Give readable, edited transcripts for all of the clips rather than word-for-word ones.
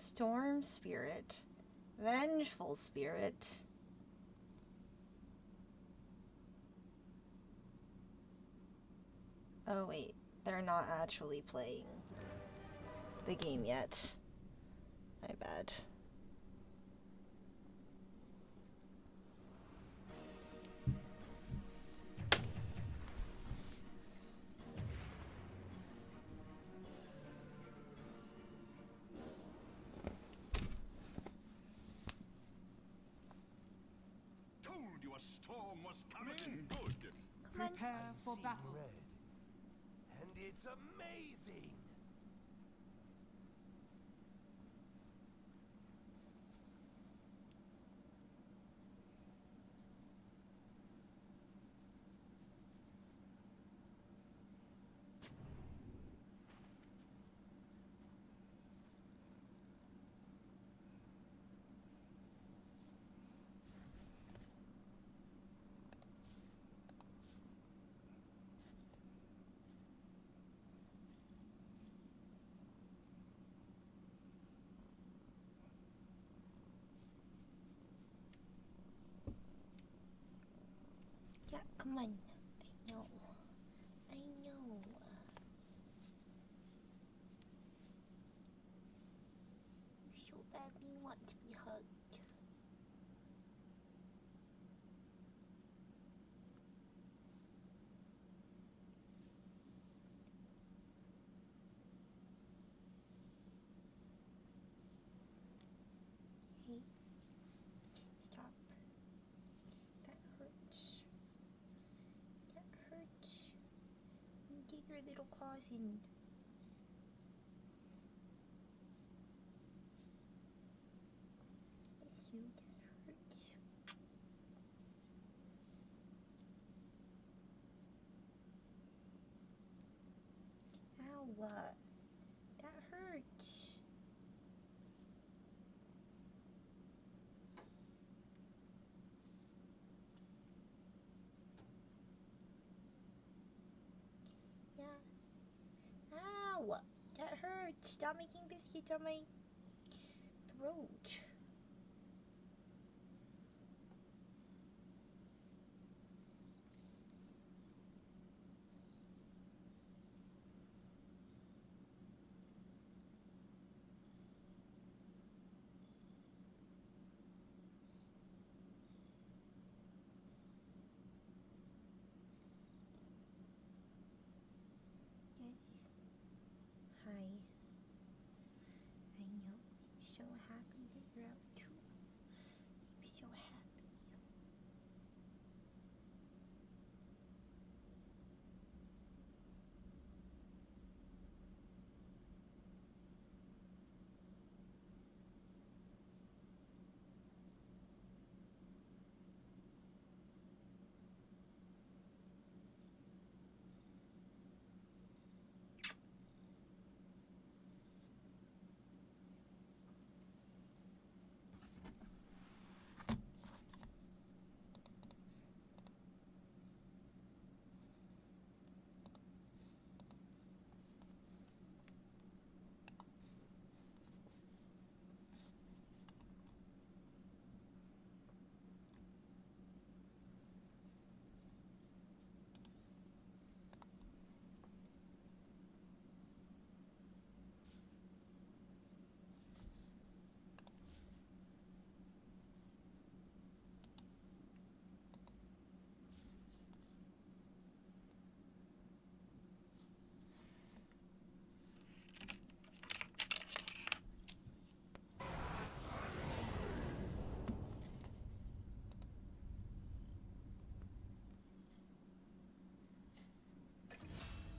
Storm Spirit. Vengeful Spirit. Oh wait, they're not actually playing the game yet. My bad. Told you a storm was coming. Good. Prepare for battle. Red. And it's amazing. Yeah, come on. I know. I know. You so badly want to be hugged. Hey, stop. That hurts. That hurts. Dig your little claws in. It's you. That hurts. Ow. That hurts. Yeah. Ow! That hurts. Stop making biscuits on my throat. Yes. Hi. I know. I'm so happy that you're out too. I'm so happy.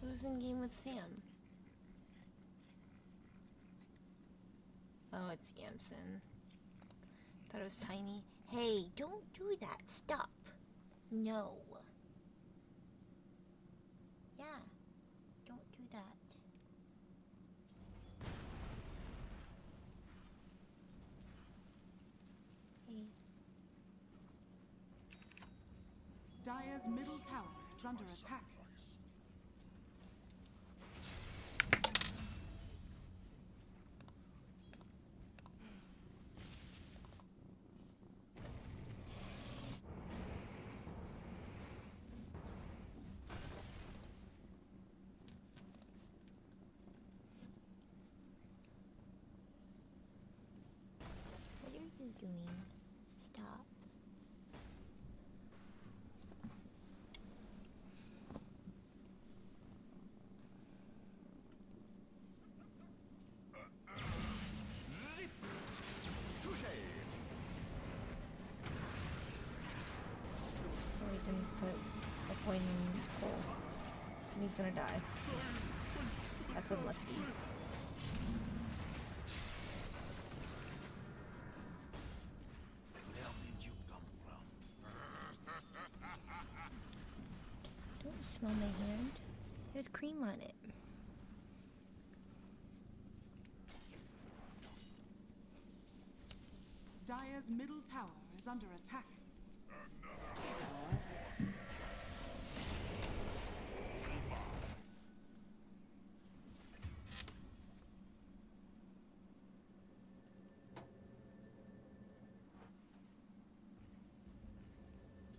Who's in game with Sam? Oh, it's Yamson. Thought it was Tiny. Hey, don't do that. Stop. No. Yeah. Don't do that. Hey. Dire's middle tower is under attack. doing? Stop. Zip! Touché! Oh, he didn't put a point in hole. And he's gonna die. That's unlucky. Where did you come from? Don't smell my hand. There's cream on it. Dire's middle tower is under attack.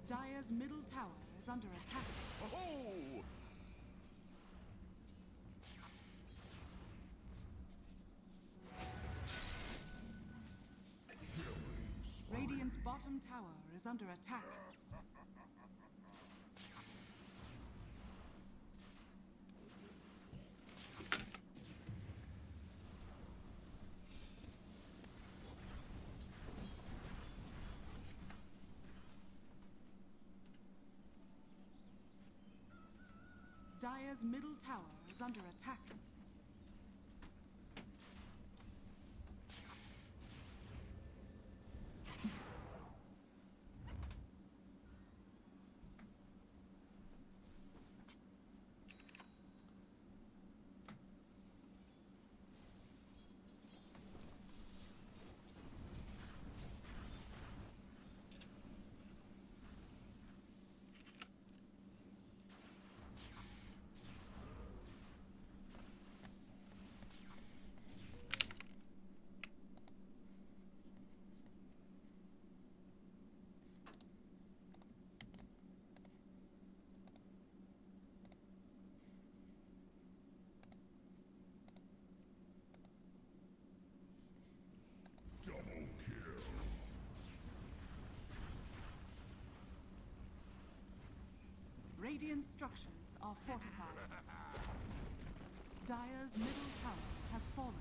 Dire's middle tower is under attack. Oh! Radiant's bottom tower is under attack. Dire's middle tower is under attack. Radiant structures are fortified. Dire's middle tower has fallen.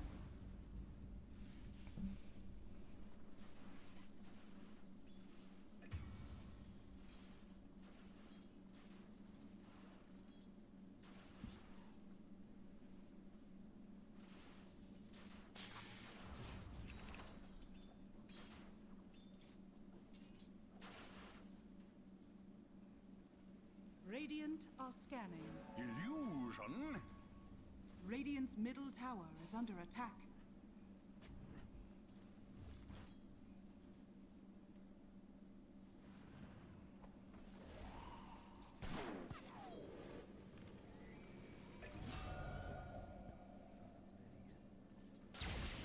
Radiant are scanning. Illusion? Radiant's middle tower is under attack.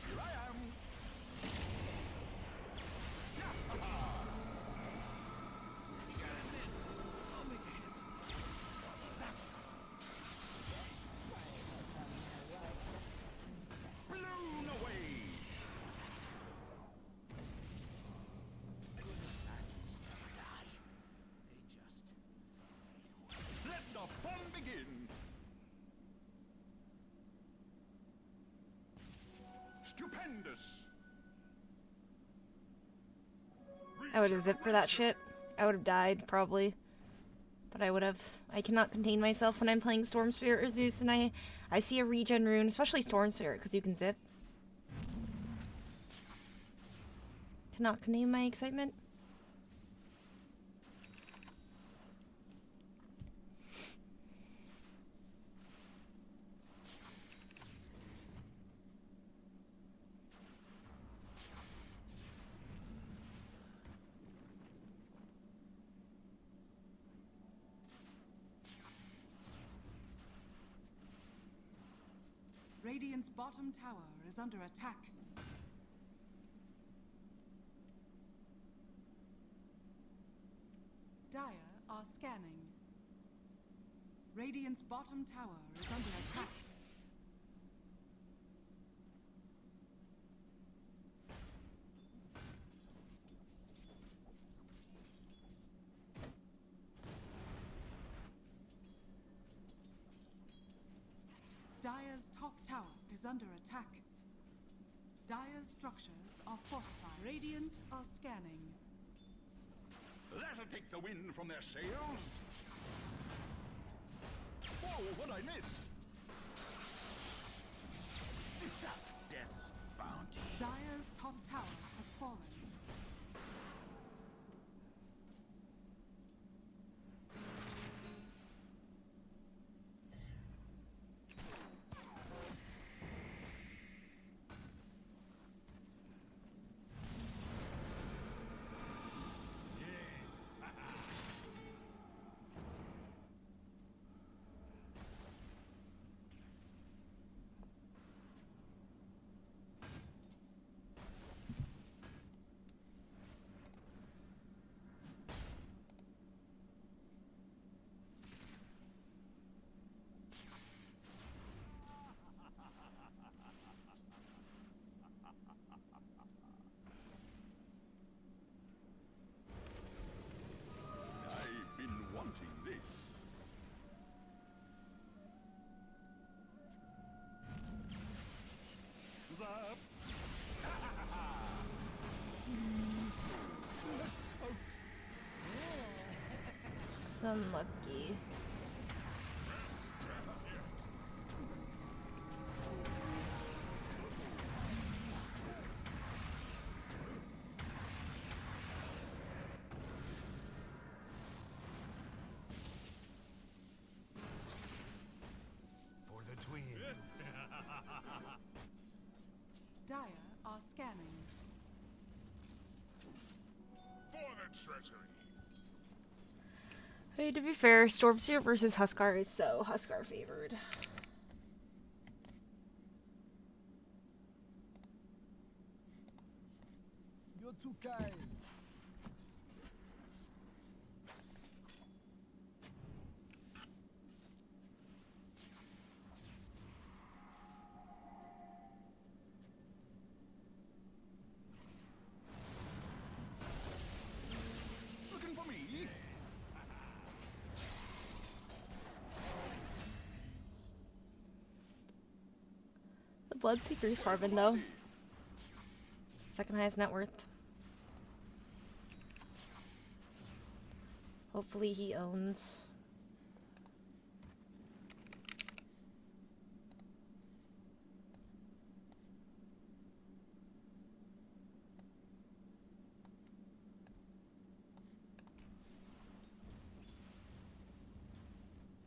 Here I am! You got a minute? I'll make a handsome Blown away! Good assassins never die. They just... Let the fun begin! Stupendous! I would have zipped for that shit. I would have died, probably. But I would have. I cannot contain myself when I'm playing Storm Spirit or Zeus, and I see a regen rune, especially Storm Spirit, because you can zip. Cannot contain my excitement. Radiant's bottom tower is under attack. Dire are scanning. Radiant's bottom tower is under attack. top tower is under attack. Dire's structures are fortified. Radiant are scanning. That'll take the wind from their sails. Whoa, what'd I miss? Zips up, death's bounty. Dire's top tower has fallen. I've been wanting this. Zap. Let's hope. It's unlucky. For the twin. Dire are scanning. For the treasury. Hey, to be fair, Stormseer versus Huskar is so Huskar favored. You're too kind. Looking for me? The Bloodseeker's farming though. Second highest net worth. Hopefully he owns.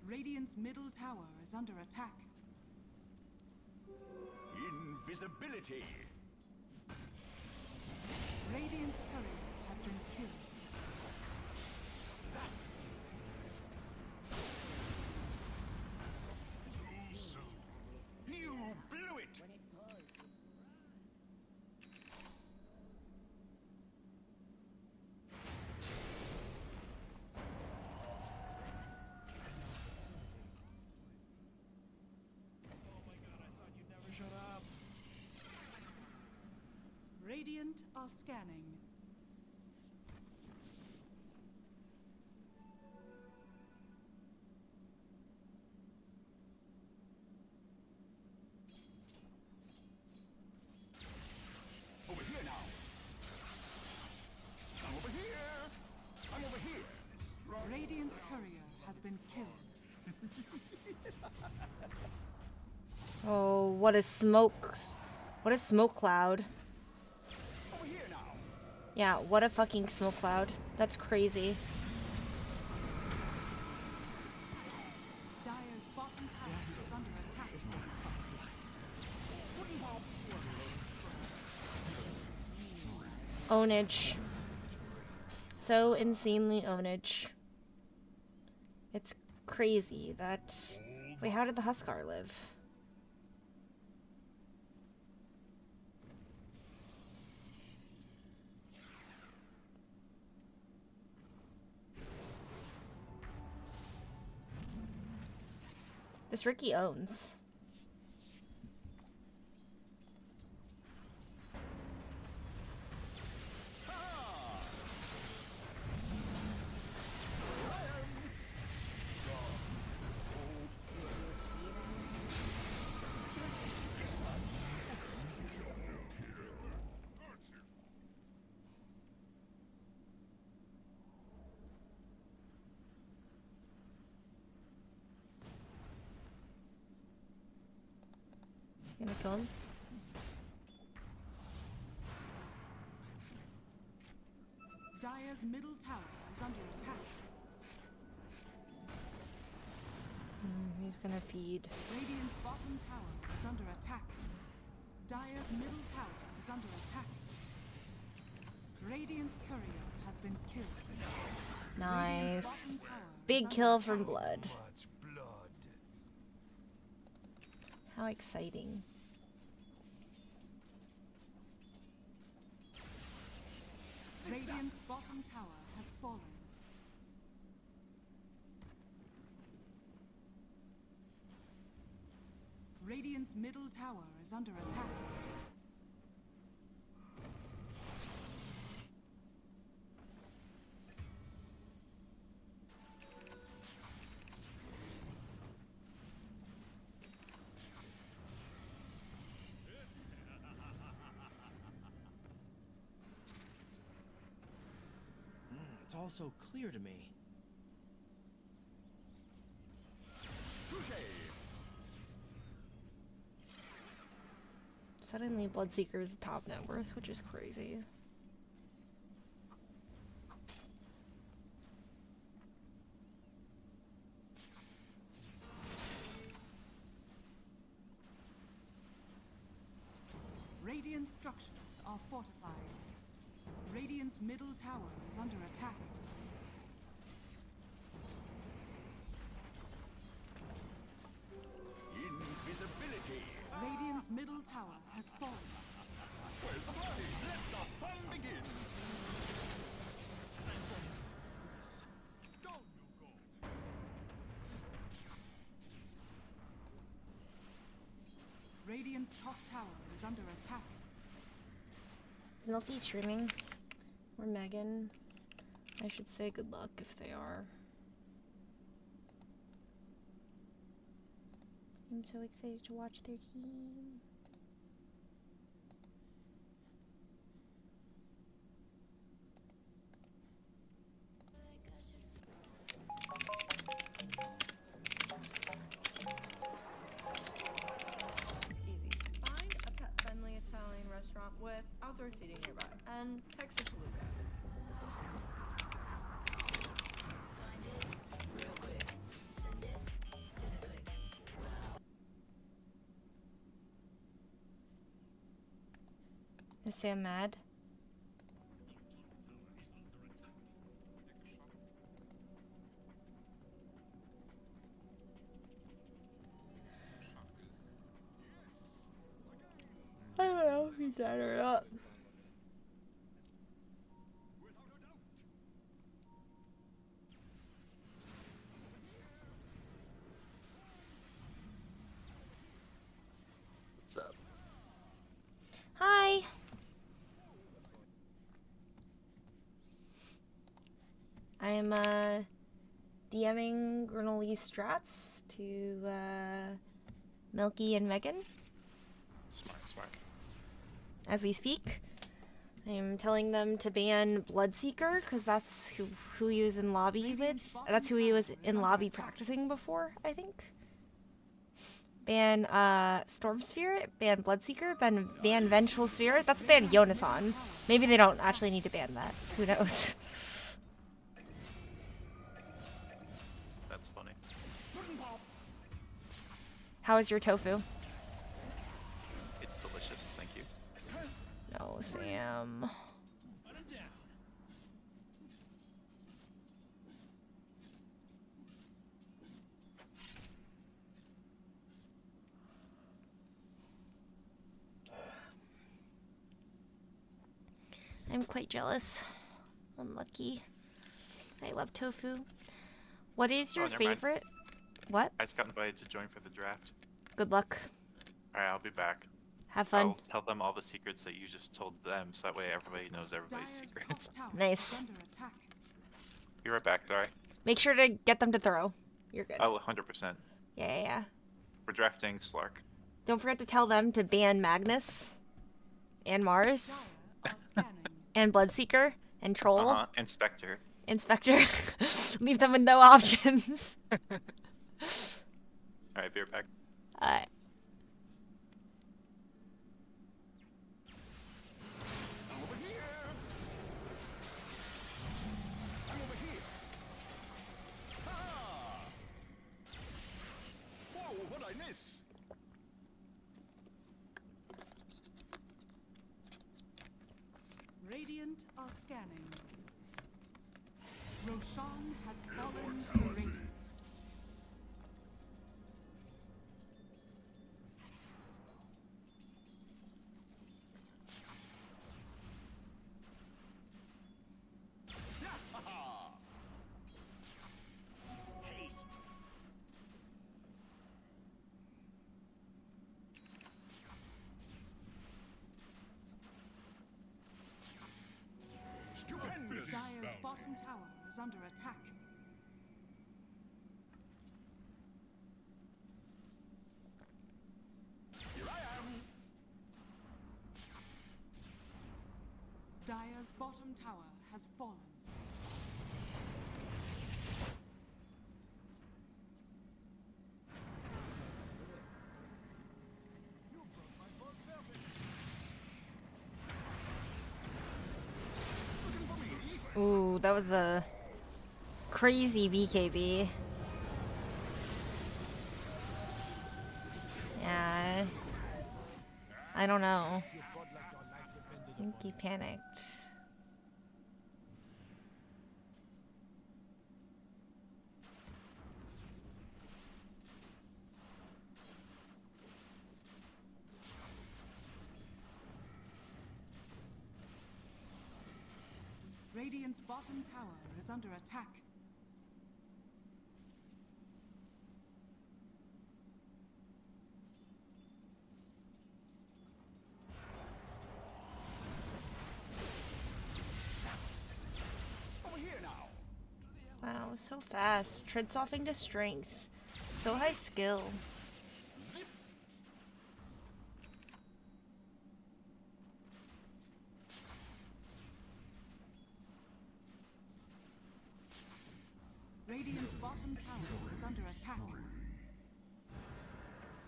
Radiant's middle tower is under attack. Invisibility. Radiant's courier has been killed. Zap. Too soon. You blew it. Oh my god, I thought you'd never shut up. Radiant are scanning. Over here now. I'm over here. I'm over here. Radiant's courier has been killed. Oh, what a smoke cloud. Over here now. Yeah, what a fucking smoke cloud. That's crazy. Dire's bottom tower is under attack. Ownage. So insanely ownage. It's crazy that... Wait, how did the Huskar live? This Ricky owns. Gonna kill him. Dire's middle tower is under attack. He's gonna feed. Radiant's bottom tower is under attack. Dire's middle tower is under attack. Radiant's courier has been killed. Radiant's Nice. bottom tower is Big under kill attack. from Blood. Much blood. How exciting. Radiant's bottom tower has fallen. Radiant's middle tower is under attack. It's all so clear to me. Touché. Suddenly, Bloodseeker is the top net worth, which is crazy. Radiant structures are fortified. Radiant's middle tower is under attack. Invisibility. Radiant's middle tower has fallen. Where's the party? Let the fun begin. Down you go. Radiant's top tower is under attack. Is Milky streaming? Or Megan? I should say good luck if they are. I'm so excited to watch their game. Easy. Find a pet-friendly Italian restaurant with outdoor seating nearby, and text your Luca. Is Sam mad? I don't know if he's dead or not. What's up? Hi. I am DMing Granoly strats to Milky and Megan Smart, smart. as we speak. I am telling them to ban Bloodseeker because that's who he was in lobby with. That's who he was in lobby practicing before, I think. Ban Storm Spirit, ban Bloodseeker, ban Vengeful Spirit. That's what they had Jonas on. Maybe they don't actually need to ban that. Who knows? That's funny. How is your tofu? It's delicious, thank you. No, Sam. Put him down. I'm quite jealous. I'm lucky. I love tofu. What is your never mind. favorite? What? I just got invited to join for the draft. Good luck. Alright, I'll be back. Have fun. I'll tell them all the secrets that you just told them, so that way everybody knows everybody's Dire's secrets. top tower Nice. is under attack. Be right back, alright? Make sure to get them to throw. You're good. Oh, 100%. Yeah. We're drafting Slark. Don't forget to tell them to ban Magnus and Mars Dire are scanning. and Bloodseeker and Troll. Uh-huh, Inspector. Inspector. Leave them with no options. Alright, be right back. miss. Radiant are scanning. Roshan has fallen to the Radiant. Haste. Stupendous. Dire's bottom tower is under attack. Here I am. Dire's bottom tower has fallen. Looking for me? Ooh, that was a crazy BKB. Yeah. I don't know. I think he panicked. Radiant's bottom tower is under attack. Over here now. Wow, so fast. Tread softening to strength. So high skill. Radiant's bottom tower is under attack.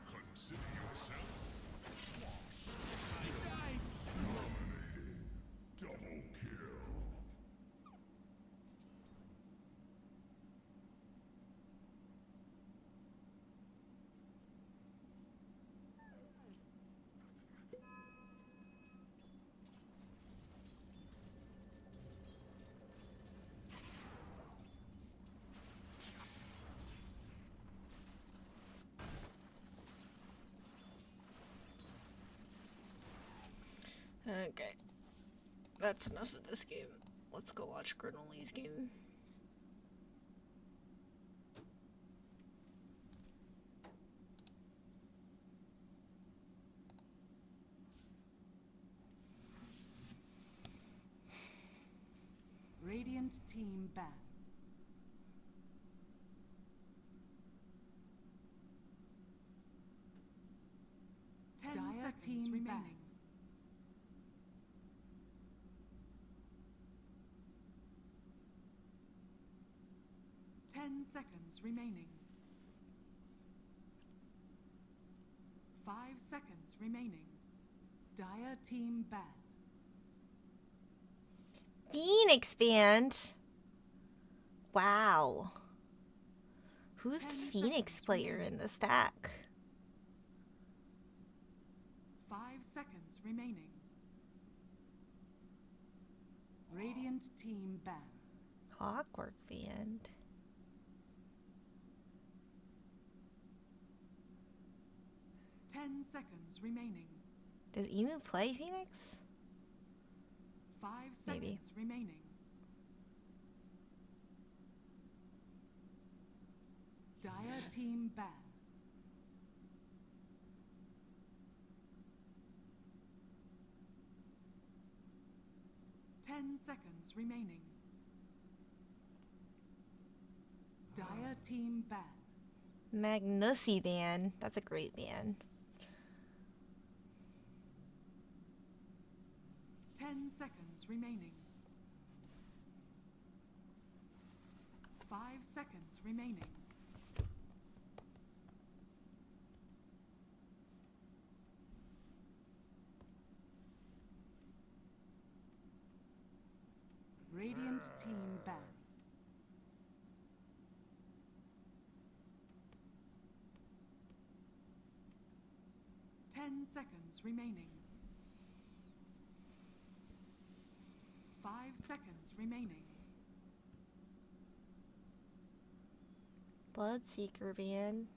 Consider yourself. Double kill. Okay. That's enough of this game. Let's go watch Granoly's game. Radiant team ban. Dire team remaining. 10 seconds remaining. 5 seconds remaining. Dire team ban. Phoenix Band? Wow. Who's the 10 Phoenix seconds player remaining. in the stack? 5 seconds remaining. Radiant team ban. Clockwork Band. 10 seconds remaining. Does Emu play Phoenix? 5 Maybe. seconds remaining. Dire team ban. Ten seconds remaining. Dire team ban. Magnussi Band. That's a great band. 10 seconds remaining. 5 seconds remaining. Radiant team ban. 10 seconds remaining. 5 seconds remaining. Bloodseeker, man.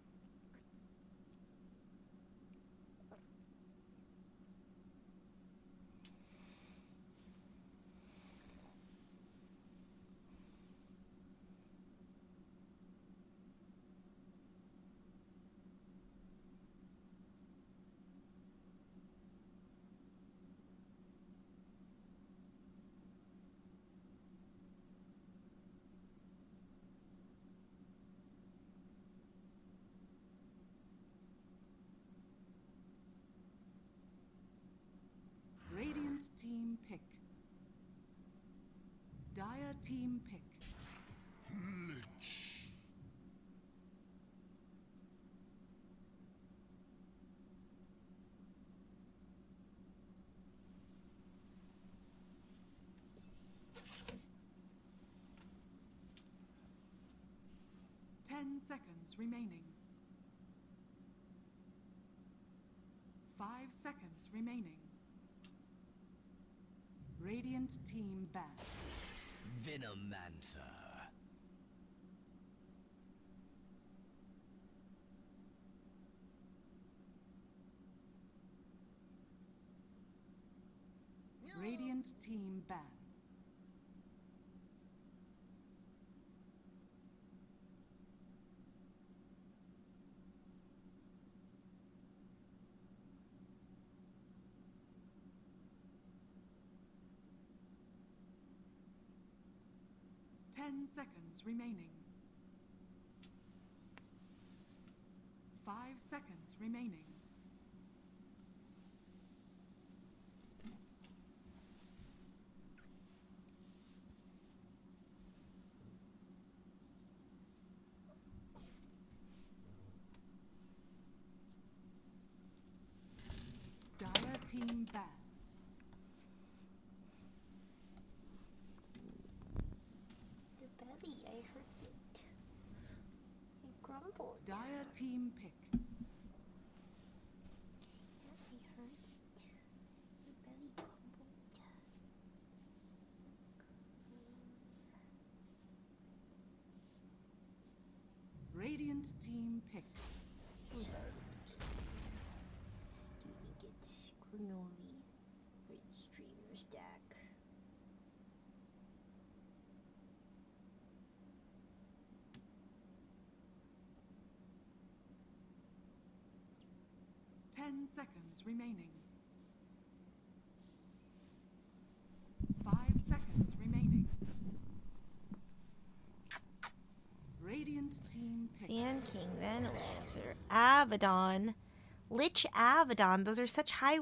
Radiant team pick. Dire team pick. 10 seconds remaining. 5 seconds remaining. Radiant team ban. Venomancer. Radiant team ban. Ten seconds remaining. 5 seconds remaining. Dire team ban. Your belly, I heard it. It grumbled. Dire team pick. Yeah, I heard it. Your belly grumbled. Radiant team pick. Do you think it's Granoly? Great streamer stack. Ten seconds remaining. 5 seconds remaining. Radiant team pick. Sand King, Venomancer, Abaddon, Lich Abaddon. Those are such high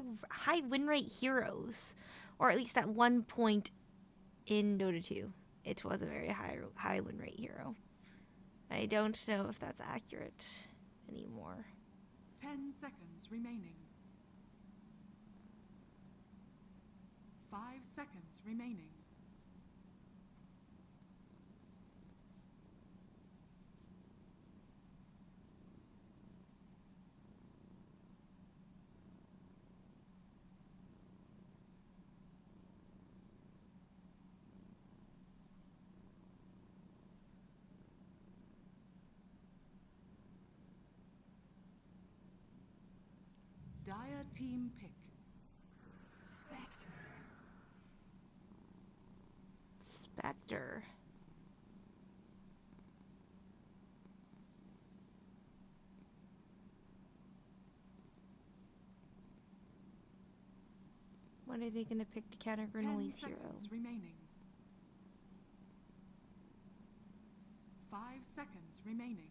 win rate heroes, or at least at one point in Dota 2, it was a very high win rate hero. I don't know if that's accurate anymore. 10 seconds remaining. 5 seconds remaining. Dire team pick. Spectre. What are they gonna pick to counter 10 Granoly's hero? seconds remaining. 5 seconds remaining.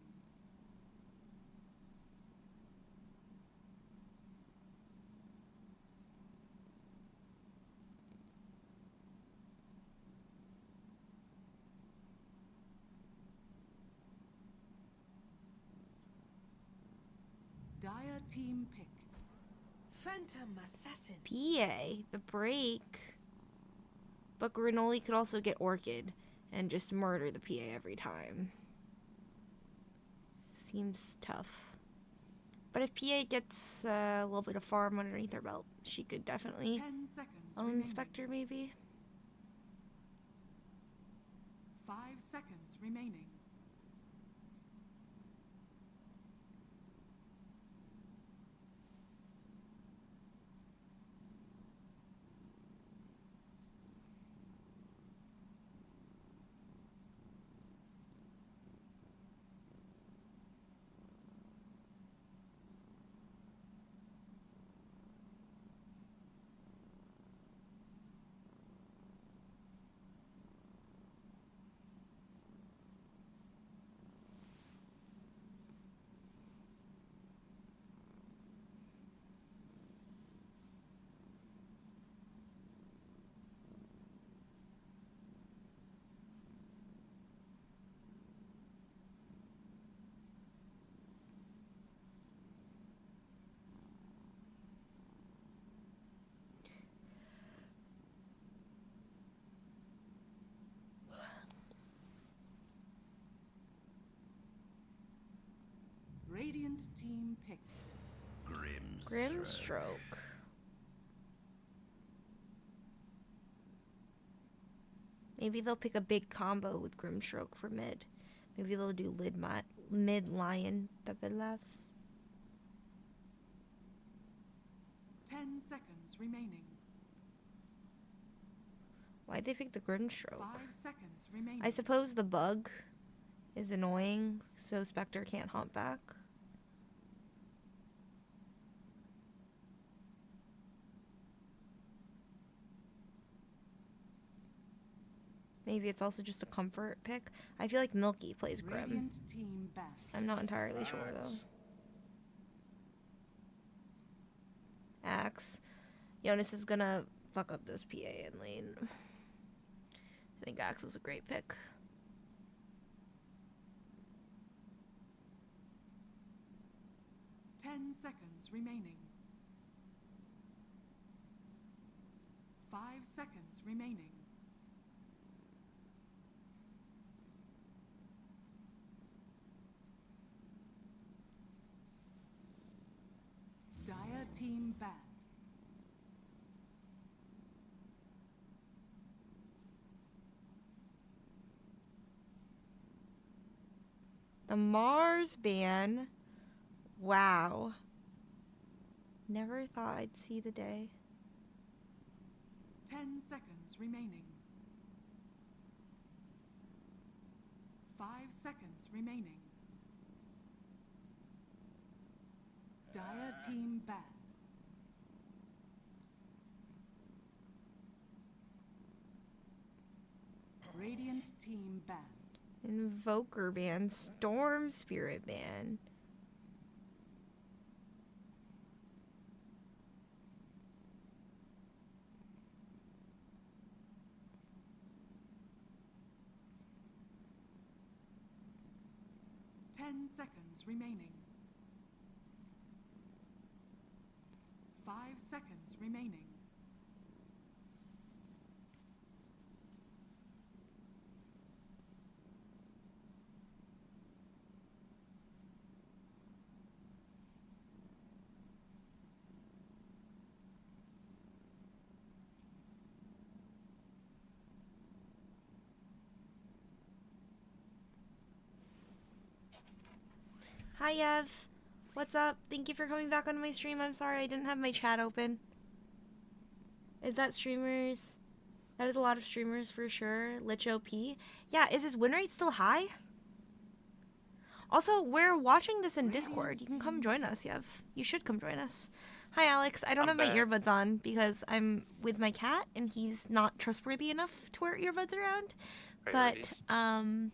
Dire team pick. Phantom Assassin. PA, the break. But Granoly could also get Orchid and just murder the PA every time. Seems tough. But if PA gets a little bit of farm underneath her belt, she could definitely 10 seconds own remaining. Spectre, maybe. 5 seconds remaining. Radiant team pick. Grimstroke. Maybe they'll pick a big combo with Grimstroke for mid. Maybe they'll do mid Lion Pepelaf. 10 seconds remaining. Why'd they pick the Grimstroke? 5 seconds remaining. I suppose the bug is annoying, so Spectre can't haunt back. Maybe it's also just a comfort pick. I feel like Milky plays Grim. Radiant team back. I'm not entirely sure though. Axe. Jonas is gonna fuck up this PA in lane. I think Axe was a great pick. Ten seconds remaining. 5 seconds remaining. Dire team back. The Mars ban. Wow. Never thought I'd see the day. 10 seconds remaining. 5 seconds remaining. Dire team back. Radiant team back. Invoker ban. Storm Spirit ban. Ten seconds remaining. 5 seconds remaining. Hi, Ev. What's up? Thank you for coming back on my stream. I'm sorry I didn't have my chat open. Is that streamers? That is a lot of streamers for sure. Lich OP. Yeah, is his win rate still high? Also, we're watching this in Discord. You can come join us, Yev. You should come join us. Hi, Alex. I don't have my earbuds on because I'm with my cat and he's not trustworthy enough to wear earbuds around. Priorities. But,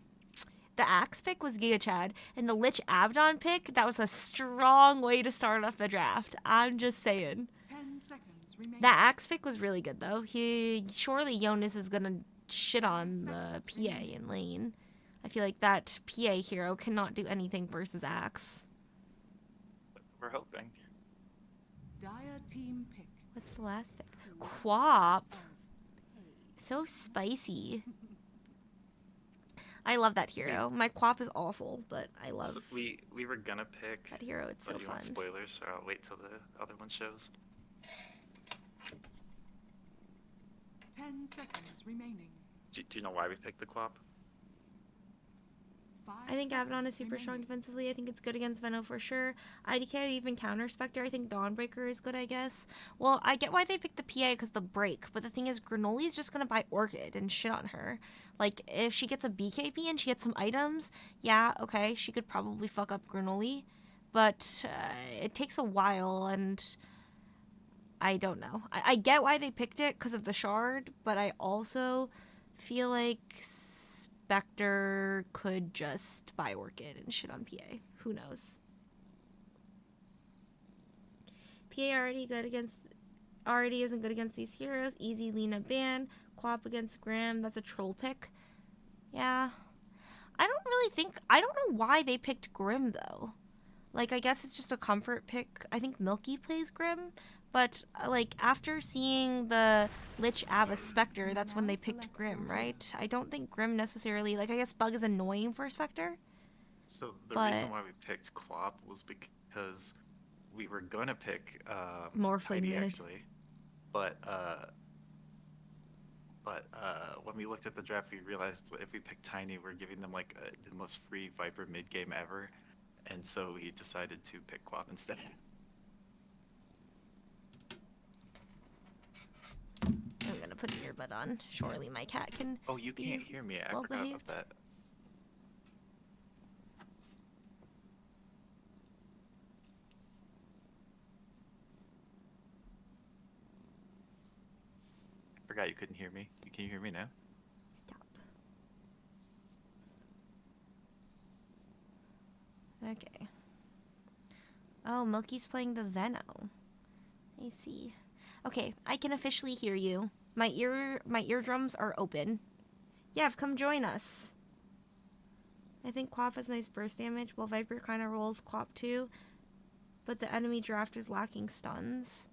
the Axe pick was Giga Chad, and the Lich Abaddon pick, that was a strong way to start off the draft. I'm just saying. 10 seconds remaining. That Axe pick was really good, though. Surely Jonas is gonna shit on the PA in lane. I feel like that PA hero cannot do anything versus Axe. We're hoping. Dire team pick. What's the last pick? Quap. So spicy. I love that hero. My quap is awful, but I love So we were gonna pick, that hero. It's but so you fun. want spoilers, so I'll wait till the other one shows. 10 seconds remaining. Do you know why we picked the Quap? 5 I think Abaddon is seconds super strong remaining. defensively. I think it's good against Veno for sure. IDK even counter Spectre. I think Dawnbreaker is good, I guess. Well, I get why they picked the PA because the break, but the thing is, Granoly is just gonna buy Orchid and shit on her. Like, if she gets a BKB and she gets some items, yeah, okay, she could probably fuck up Granoly, but it takes a while, and I don't know. I get why they picked it because of the shard, but I also feel like Spectre could just buy Orchid and shit on PA. Who knows? PA already isn't good against these heroes. Easy Lena ban. Quap against Grim. That's a troll pick. Yeah. I don't know why they picked Grim though. Like, I guess it's just a comfort pick. I think Milky plays Grim, but like after seeing the Lich Abba Spectre, that's when they picked Grim, right? I don't think Grim necessarily, like, I guess Bug is annoying for a Spectre. So the But- reason why we picked Quap was because we were gonna pick More flame Tiny mid. actually, but when we looked at the draft, we realized if we picked Tiny, we're giving them like the most free Viper mid game ever, and so we decided to pick Quap instead. I'm gonna put an earbud on. Surely my cat can. Oh, you be can't hear me. I well forgot behaved. about that. I forgot you couldn't hear me. Can you hear me now? Stop. Okay. Oh, Milky's playing the Veno. I see. Okay, I can officially hear you. My eardrums are open. Yeah, come join us. I think Quap has nice burst damage, while Viper kind of rolls Quap too, but the enemy draft is lacking stuns.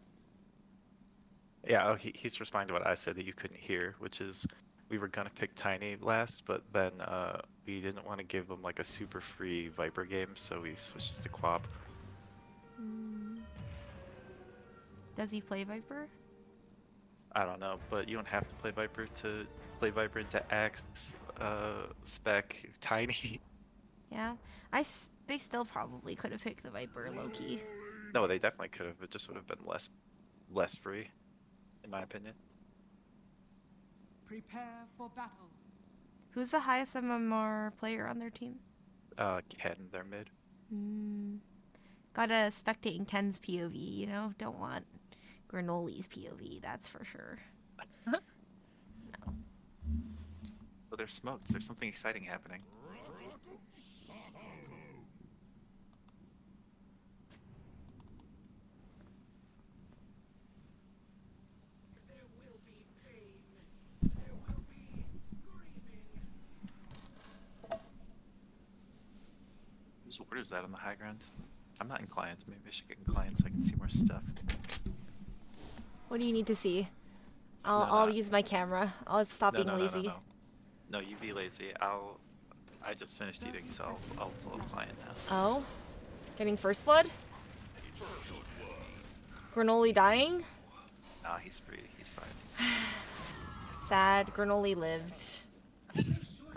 Yeah, oh, he's responding to what I said that you couldn't hear, which is we were gonna pick Tiny last, but then we didn't want to give him like a super free Viper game, so we switched to Quap. Does he play Viper? I don't know, but you don't have to play Viper to play Viper into Axe, Spec, Tiny. Yeah. They still probably could have picked the Viper low-key. No, they definitely could have. It just would have been less free, in my opinion. Prepare for battle. Who's the highest MMR player on their team? Ken, they're mid. Gotta spectating Ken's POV, you know? Don't want Granoly's POV, that's for sure. No. But there's smokes. There's something exciting happening. There will be pain. There will be screaming. Whose word is that on the high ground? I'm not in clients. Maybe I should get in clients so I can see more stuff. What do you need to see? No, I'll use my camera. I'll stop being lazy. No, you be lazy. I just finished eating, so I'll pull up client now. Oh? Getting first blood? Granoly dying? Nah, he's free. He's fine. He's fine. Sad. Granoly lived.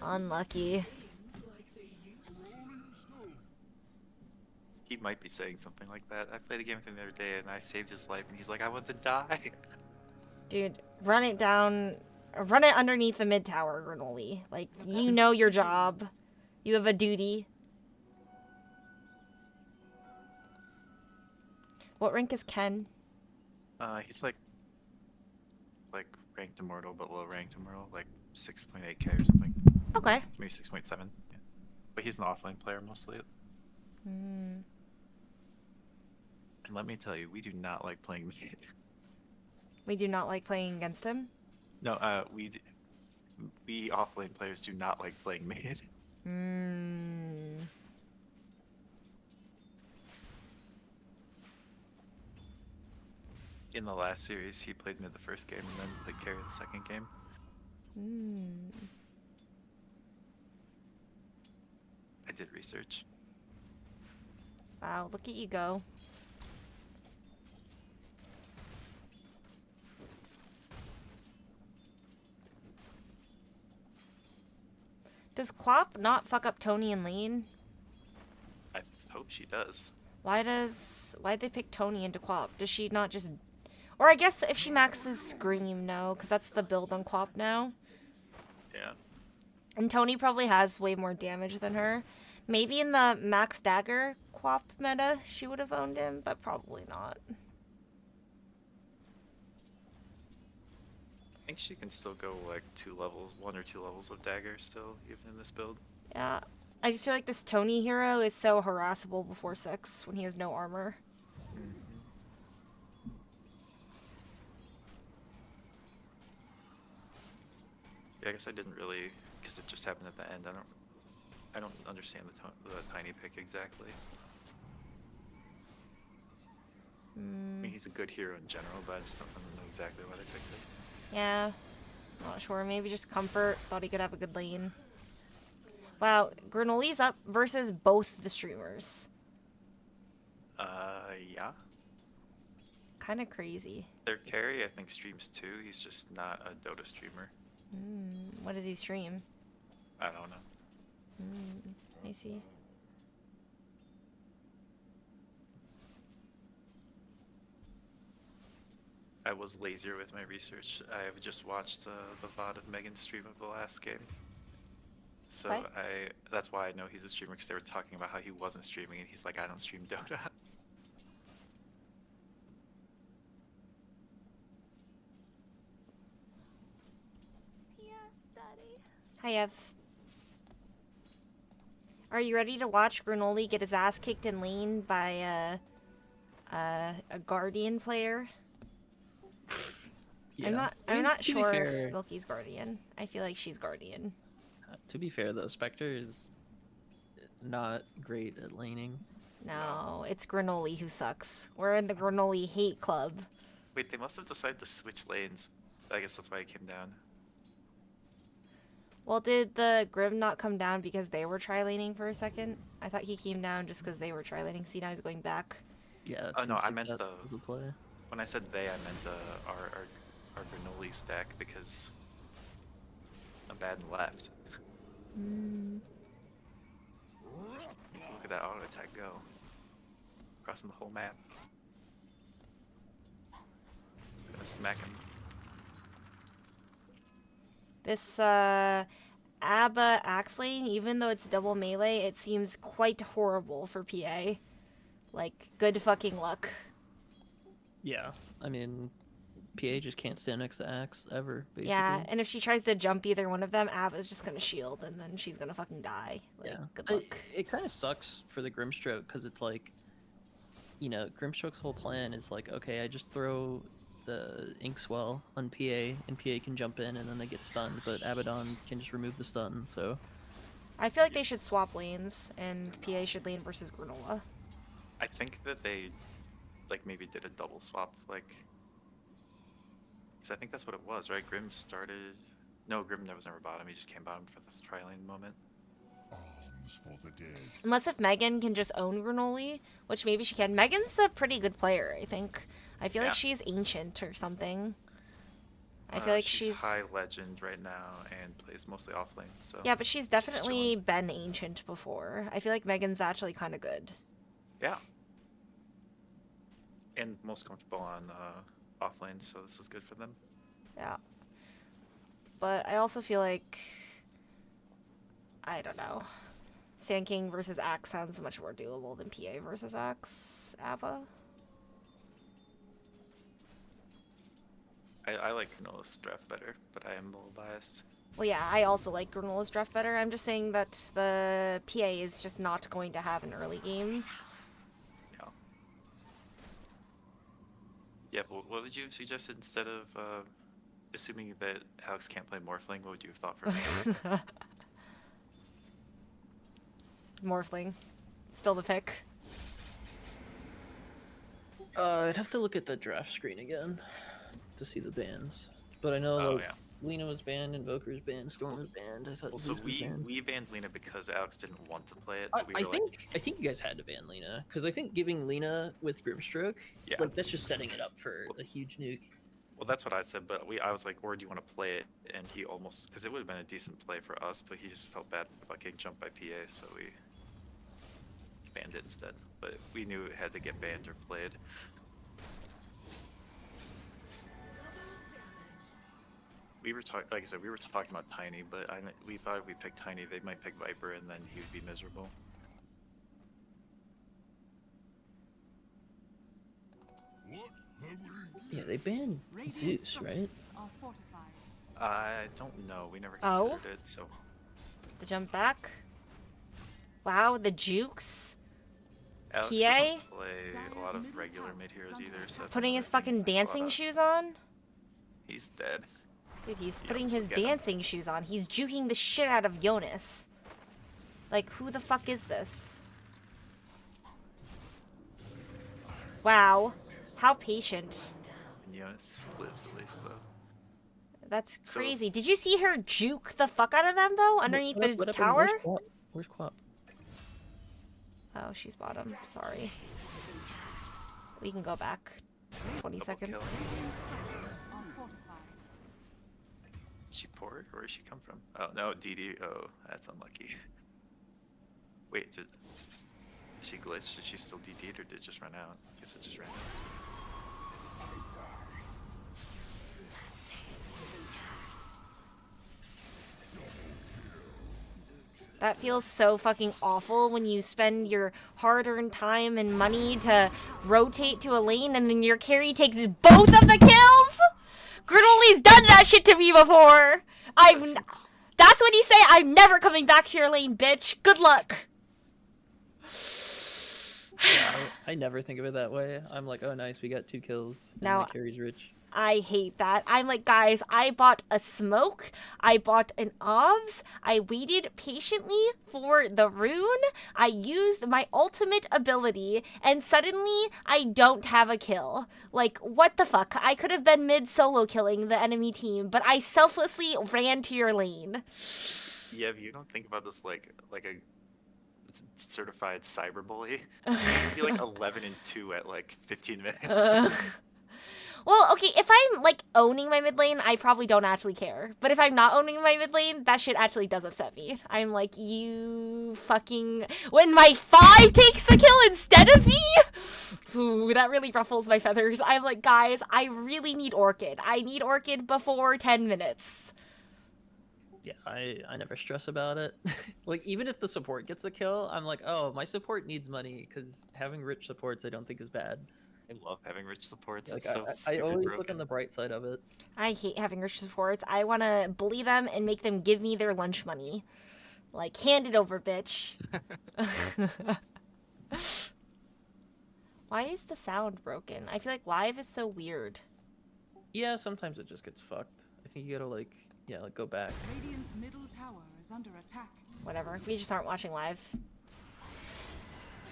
Unlucky. He might be saying something like that. I played a game with him the other day, and I saved his life, and he's like, I want to die. Dude, run it down. Run it underneath the mid tower, Granoly. Like, you know your job. You have a duty. What rank is Ken? He's like ranked immortal, but low ranked immortal, like 6.8k or something. Okay. Maybe 6.7. Yeah. But he's an offlane player mostly. Hmm. And let me tell you, we do not like playing mid. We do not like playing against him. No, we offlane players do not like playing mid. Hmm. In the last series, he played mid the first game and then played carry the second game. Hmm. did research. Wow, look at you go. Does Quap not fuck up Tony and Lane? I hope she does. Why'd they pick Tony into Quap? Does she not just... Or I guess if she maxes Scream, no, because that's the build on Quap now. Yeah. And Tony probably has way more damage than her. Maybe in the Max Dagger Quap meta, she would have owned him, but probably not. I think she can still go like 1 or 2 levels of dagger still, even in this build. Yeah. I just feel like this Tony hero is so harassable before 6 when he has no armor. Yeah, I guess I didn't really, because it just happened at the end. I don't understand the tiny pick exactly. I mean, he's a good hero in general, but I just don't know exactly why they picked it. Yeah. Not sure. Maybe just comfort. Thought he could have a good lane. Wow, Granoly's up versus both the streamers. Yeah. Kind of crazy. Their carry, I think, streams too. He's just not a Dota streamer. What does he stream? I don't know. I see. I was lazier with my research. I have just watched the VOD of Megan's stream of the last game. So What? that's why I know he's a streamer, because they were talking about how he wasn't streaming, and he's like, I don't stream Dota. Yes, Daddy. Hi, Ev. Are you ready to watch Granoly get his ass kicked in lane by a Guardian player? Yeah. I'm not to be sure fair- if Wilkie's Guardian. I feel like she's Guardian. To be fair, though, Spectre is not great at laning. No, it's Granoly who sucks. We're in the Granoly hate club. Wait, they must have decided to switch lanes. I guess that's why it came down. Well, did the Grim not come down because they were tri-laning for a second? I thought he came down just because they were tri-laning. See, now he's going back. Yeah. it Oh, no, seems I like meant that the- was the play. When I said they, I meant our Granoly stack, because Abaddon left. Look at that auto attack go. Crossing the whole map. It's gonna smack him. This Abba Axe lane, even though it's double melee, it seems quite horrible for PA. Like, good fucking luck. Yeah. I mean, PA just can't stand next to Axe ever, basically. Yeah, and if she tries to jump either one of them, Abba's just gonna shield, and then she's gonna fucking die. Like, Yeah. good luck. It kind of sucks for the Grimstroke, because it's like, you know, Grimstroke's whole plan is like, okay, I just throw the Inkswell on PA, and PA can jump in, and then they get stunned, but Abaddon can just remove the stun, so... I feel like they should swap lanes, and PA should lane versus Granola. I think that they, like, maybe did a double swap, like... Because I think that's what it was, right? Grim started... No, Grim was never bottom, he just came bottom for the tri-lane moment. Arms for the dead. Unless if Megan can just own Granoly, which maybe she can. Megan's a pretty good player, I think. I feel Yeah. like she's ancient or something. I feel like she's... high legend right now and plays mostly off lane, so... Yeah, but she's definitely been ancient before. I feel like Megan's actually kind of good. Yeah. And most comfortable on off lane, so this is good for them. Yeah. But I also feel like... I don't know. Sand King versus Axe sounds much more doable than PA versus Axe. Abba? I like Granola's draft better, but I am a little biased. Well, yeah, I also like Granola's draft better. I'm just saying that the PA is just not going to have an early game. Yeah. Yeah, but what would you have suggested instead of assuming that Alex can't play Morphling? What would you have thought for him? Morphling. Still the pick. I'd have to look at the draft screen again to see the bans. But I know Oh, like, yeah. Lena was banned, Invoker was banned, Storm was banned. I thought Well, so Zeus was banned. we banned Lena because Alex didn't want to play it. I, We were I think you guys had to ban Lena because I think giving Lena with Grimstroke, Yeah. like that's just setting it up for a huge nuke. well, that's what I said. But I was like, or do you want to play it? And he almost, because it would have been a decent play for us, but he just felt bad about getting jumped by PA, so we banned it instead. But we knew it had to get banned or played. We were talking, like I said, we were talking about Tiny, but we thought if we picked Tiny, they might pick Viper, and then he would be miserable. What have we? Yeah, they banned Radiant Zeus, right? structures are fortified. I don't know. We never Oh? considered it, so The jump back. Wow, the jukes. Alex PA? doesn't play a lot of regular mid heroes either. So that's Putting another his thing fucking that's a lot dancing of- shoes on. He's dead. Dude, he's Yeah, putting so his get him. dancing shoes on. He's juking the shit out of Jonas. Like, who the fuck is this? Wow. How patient. And Jonas lives at least, so. That's So- crazy. Did you see her juke the fuck out of them, though? Underneath the What happened? tower? Where's Quap? Oh, she's bottom. Sorry. We can go back. 20 Double seconds. kill. Radiant structures are fortified. She poured? Where did she come from? Oh, no, DD. Oh, that's unlucky. Wait, did she glitch? Did she still DD'd or did it just run out? I guess it just ran out. That feels so fucking awful when you spend your hard-earned time and money to rotate to a lane and then your carry takes both of the kills? Granoly's done that shit to me before! That's when you say, I'm never coming back to your lane, bitch! Good luck! I never think of it that way. I'm like, oh nice, we got 2 kills. And Now- my carry's rich. I hate that. I'm like, guys, I bought a smoke, I bought an OBS, I waited patiently for the rune, I used my ultimate ability, and suddenly I don't have a kill. Like, what the fuck? I could have been mid solo killing the enemy team, but I selflessly ran to your lane. Yeah, but you don't think about this like a certified cyberbully. It's be like 11 and 2 at like 15 minutes. Well, okay, if I'm, like, owning my mid lane, I probably don't actually care. But if I'm not owning my mid lane, that shit actually does upset me. I'm like, you fucking... When my 5 takes the kill instead of me? Ooh, that really ruffles my feathers. I'm like, guys, I really need Orchid. I need Orchid before 10 minutes. Yeah, I never stress about it. Like, even if the support gets a kill, I'm like, oh, my support needs money, because having rich supports I don't think is bad. I love having rich supports. Like, It's so I stupid always broken. look on the bright side of it. I hate having rich supports. I want to bully them and make them give me their lunch money. Like, hand it over, bitch. Why is the sound broken? I feel like live is so weird. Yeah, sometimes it just gets fucked. I think you gotta like, yeah, like go back. Radiant's middle tower is under attack. Whatever. We just aren't watching live.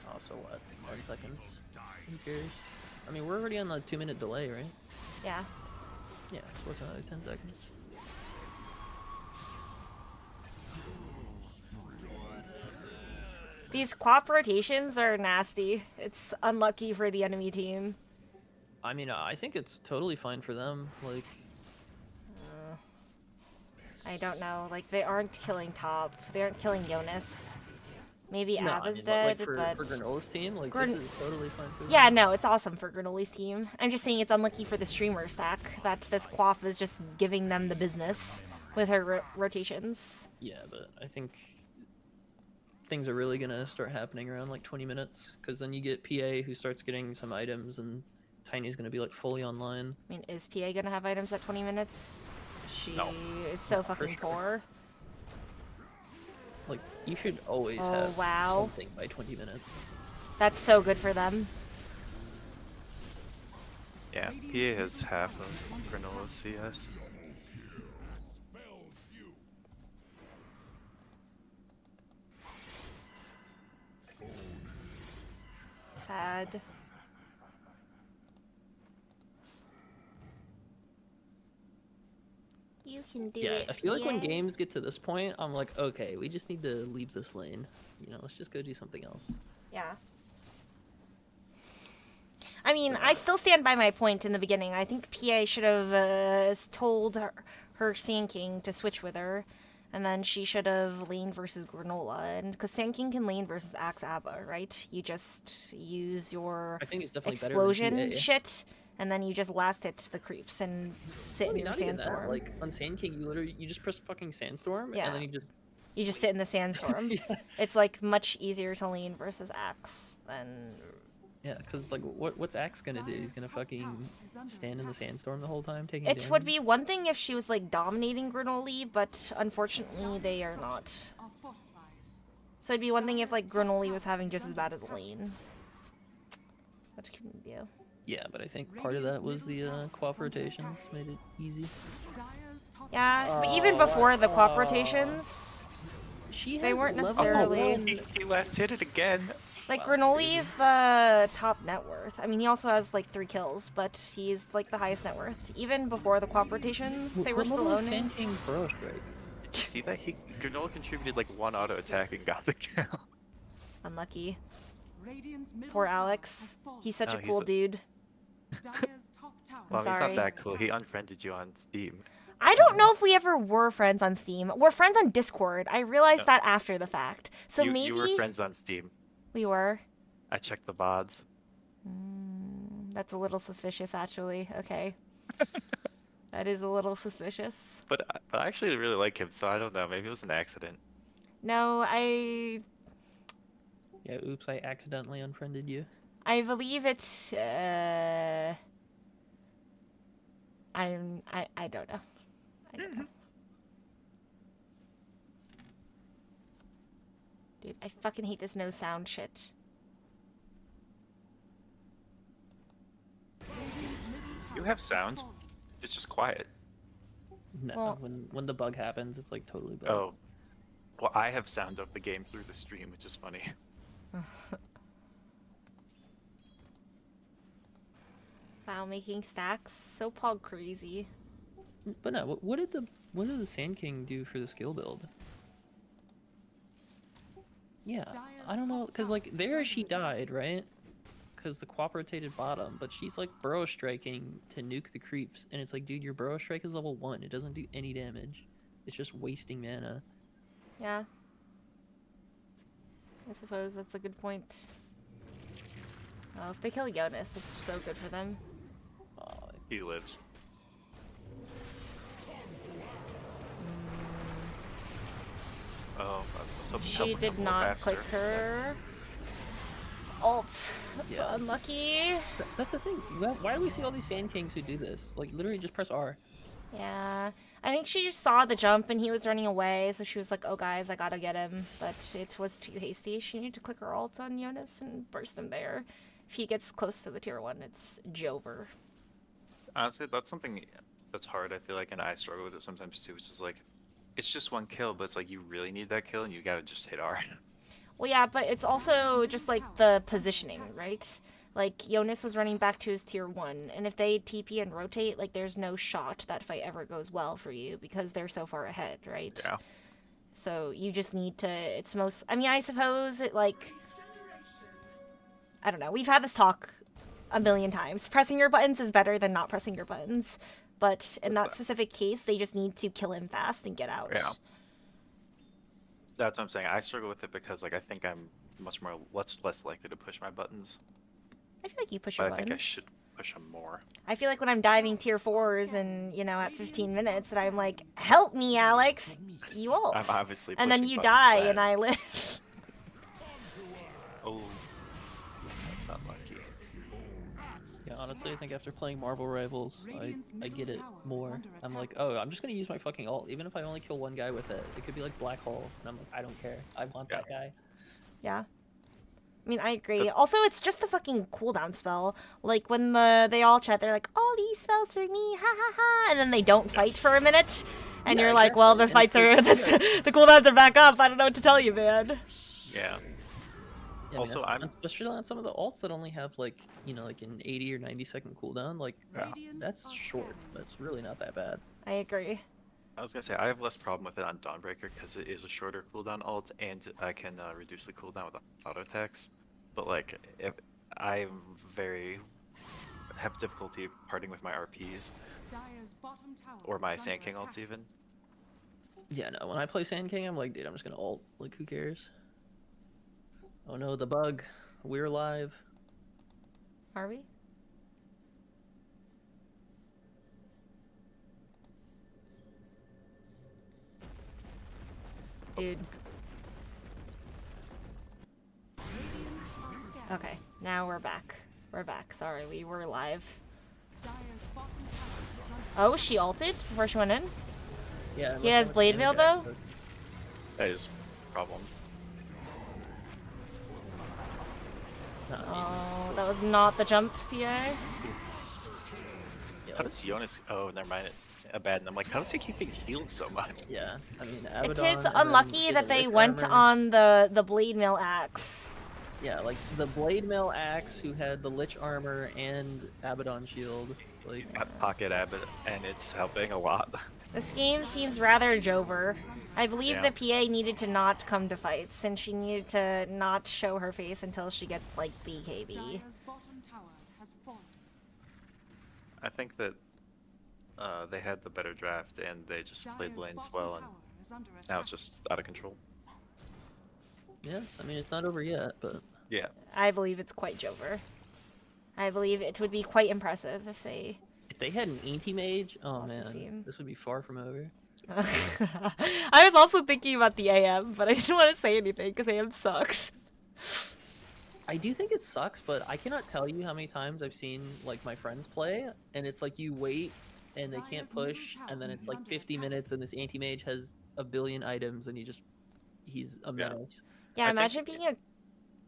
Oh, so what? 10 seconds. Who cares? I mean, we're already on the 2-minute delay, right? Yeah. Yeah, so what's another 10 seconds? These quap rotations are nasty. It's unlucky for the enemy team. I mean, I think it's totally fine for them. Like, I don't know. Like, they aren't killing top. They aren't killing Jonas. Maybe no, Ab I is mean, dead, like for but... Granola's team, like Gran- this is totally fine for them. Yeah, no, it's awesome for Granoly's team. I'm just saying it's unlucky for the streamer stack that this quaff is just giving them the business with her rotations. Yeah, but I think things are really gonna start happening around like 20 minutes, because then you get PA who starts getting some items, and Tiny's gonna be like fully online. I mean, is PA gonna have items at 20 minutes? She No. is so For fucking sure. poor. Like, you should always Oh, have wow. something by 20 minutes. That's so good for them. Yeah, PA has half of Granola's CS. Sad. You can do Yeah, it. I feel like when PA. games get to this point, I'm like, okay, we just need to leave this lane. You know, let's just go do something else. Yeah. I mean, I still stand by my point in the beginning. I think PA should have told her Sand King to switch with her, and then she should have lane versus Granola. And because Sand King can lane versus Axe Abba, right? You just use your I think it's definitely explosion better than PA. shit, and then you just last hit to the creeps and sit in your Not even that. sandstorm. Like on Sand King, you just press fucking Sandstorm, Yeah. and then you just You just sit in the sandstorm. Yeah. It's like much easier to lane versus Axe than. yeah, because like what's Axe gonna do? He's gonna fucking stand in the sandstorm the whole time taking It would damage? be one thing if she was like dominating Granoly, but unfortunately they are not. Are fortified. So it'd be one thing if like Granoly was having just as bad as a lane. What can you do? Yeah, but I think part of that was the co-op rotations made it easy. Dire's top Yeah, but even before the co-op rotations, She They has weren't level necessarily- one- He last hit it again. like Wow, Granoly is the top net worth. I mean, he also has like 3 kills, but he's like the highest net worth. Even before the co-op rotations, they were What still level is owning. Sand King's Burrow Strike? Did you see that? Granola contributed like 1 auto attack and got the kill. Unlucky. Radiant's middle Poor tower Alex. has fallen. He's such No, a he's cool a- dude. Dire's top tower. Well, he's sorry. not that cool. He unfriended you on Steam. I don't know if we ever were friends on Steam. We're friends on Discord. I realized No. that after the fact. So you, maybe you were friends on Steam. we were. I checked the VODs. That's a little suspicious, actually. Okay. That is a little suspicious. But I actually really like him, so I don't know. Maybe it was an accident. No, I Yeah, oops, I accidentally unfriended you. believe it's I don't know. I don't know. Dude, I fucking hate this no sound shit. You have sound. It's just quiet. No, Well- when the bug happens, it's like totally bug. Oh. Well, I have sound of the game through the stream, which is funny. Wow, making stacks so pog crazy. But no, what did the Sand King do for the skill build? Yeah, I don't know, cause like there she died, right? Cause the co-op rotated bottom, but she's like burrow striking to nuke the creeps, and it's like, dude, your burrow strike is level 1. It doesn't do any damage. It's just wasting mana. Yeah. I suppose that's a good point. Oh, if they kill Jonas, it's so good for them. Oh, He lives. Oh, I was hoping She someone did would go not faster. click her ult. That's Yeah. unlucky. that's the thing. Why do we see all these Sand Kings who do this? Like, literally just press R. Yeah. I think she just saw the jump and he was running away, so she was like, oh guys, I gotta get him. But it was too hasty. She needed to click her ult on Jonas and burst him there. If he gets close to the tier 1, it's Jover. Honestly, that's something that's hard. I feel like, and I struggle with it sometimes too, which is like, it's just 1 kill, but it's like you really need that kill, and you gotta just hit R. Well, yeah, but it's also just like the positioning, right? Like Jonas was running back to his tier 1, and if they TP and rotate, like there's no shot that fight ever goes well for you because they're so far ahead, right? Yeah. So you just need to. It's most. I mean, I suppose it like. I don't know. We've had this talk a million times. Pressing your buttons is better than not pressing your buttons, but in that specific case, they just need to kill him fast and get out. Yeah. That's what I'm saying. I struggle with it because like I think I'm much less likely to push my buttons, I feel like you push but your I buttons. think I should push them more. I feel like when I'm diving tier 4s and, you know, at 15 minutes, and I'm like, help me, Alex! You ult! I'm obviously And then pushing you buttons die that- and I live. Oh, that's unlucky. Yeah, honestly, I think after playing Marvel Rivals, I get it more. I'm like, oh, I'm just gonna use my fucking ult, even if I only kill 1 guy with it. It could be like Black Hole, and I'm like, I don't care. I want that guy. Yeah. I mean, I agree. Also, it's just a fucking cooldown spell. Like, when they all chat, they're like, all these spells for me, ha ha ha, and then they don't fight for a minute. And Yeah, you're like, well, the exactly. And fights it's are, like, the cooldowns are back up, I don't know what to tell you, man. Yeah. Yeah, Also, I mean, I'm- especially on some of the alts that only have like, you know, like an 80 or 90 second cooldown. Like, Yeah. that's short. That's really not that bad. I agree. I was gonna say I have less problem with it on Dawnbreaker because it is a shorter cooldown ult, and I can reduce the cooldown with auto attacks. But like, if I'm very have difficulty parting with my RPs Dire's bottom tower or my is Sand under King ults attack. even. Yeah, no. When I play Sand King, I'm like, dude, I'm just gonna ult. Like, who cares? Oh no, the bug. We're live. Are we? Dude. Okay, now we're back. We're back. Sorry, we were live. Dire's bottom tower is under Oh, she ulted before she went in? Yeah. He has Blade Veil, though? That is a problem. Oh, that was not the jump, PA. How does Jonas? Oh, never mind. Abaddon. I'm like, how does he keep being healed so much? Yeah, I mean, It Abaddon, is and then unlucky that the they Lich went Armor. on the Blade Mail axe. Yeah, like the Blade Mail axe who had the Lich armor and Abaddon shield. Like, He's got Pocket Abbott, and it's helping a lot. This game seems rather Jover. I believe Yeah. the PA needed to not come to fights, and she needed to not show her face until she gets, like, BKB. Dire's bottom tower has fallen. I think that they had the better draft, and they just played Dire's lanes bottom well, and tower is under now attack. it's just out of control. yeah, I mean, it's not over yet, but Yeah. I believe it's quite Jover. I believe it would be quite impressive if they... if they had an anti-mage, oh Lost the man, scene. this would be far from over. I was also thinking about the AM, but I didn't want to say anything because AM sucks. I do think it sucks, but I cannot tell you how many times I've seen like my friends play, and it's like you wait and they can't push, and then it's like 50 minutes, and this anti-mage has a billion items, and he's a Yeah. menace. Yeah, I imagine think- being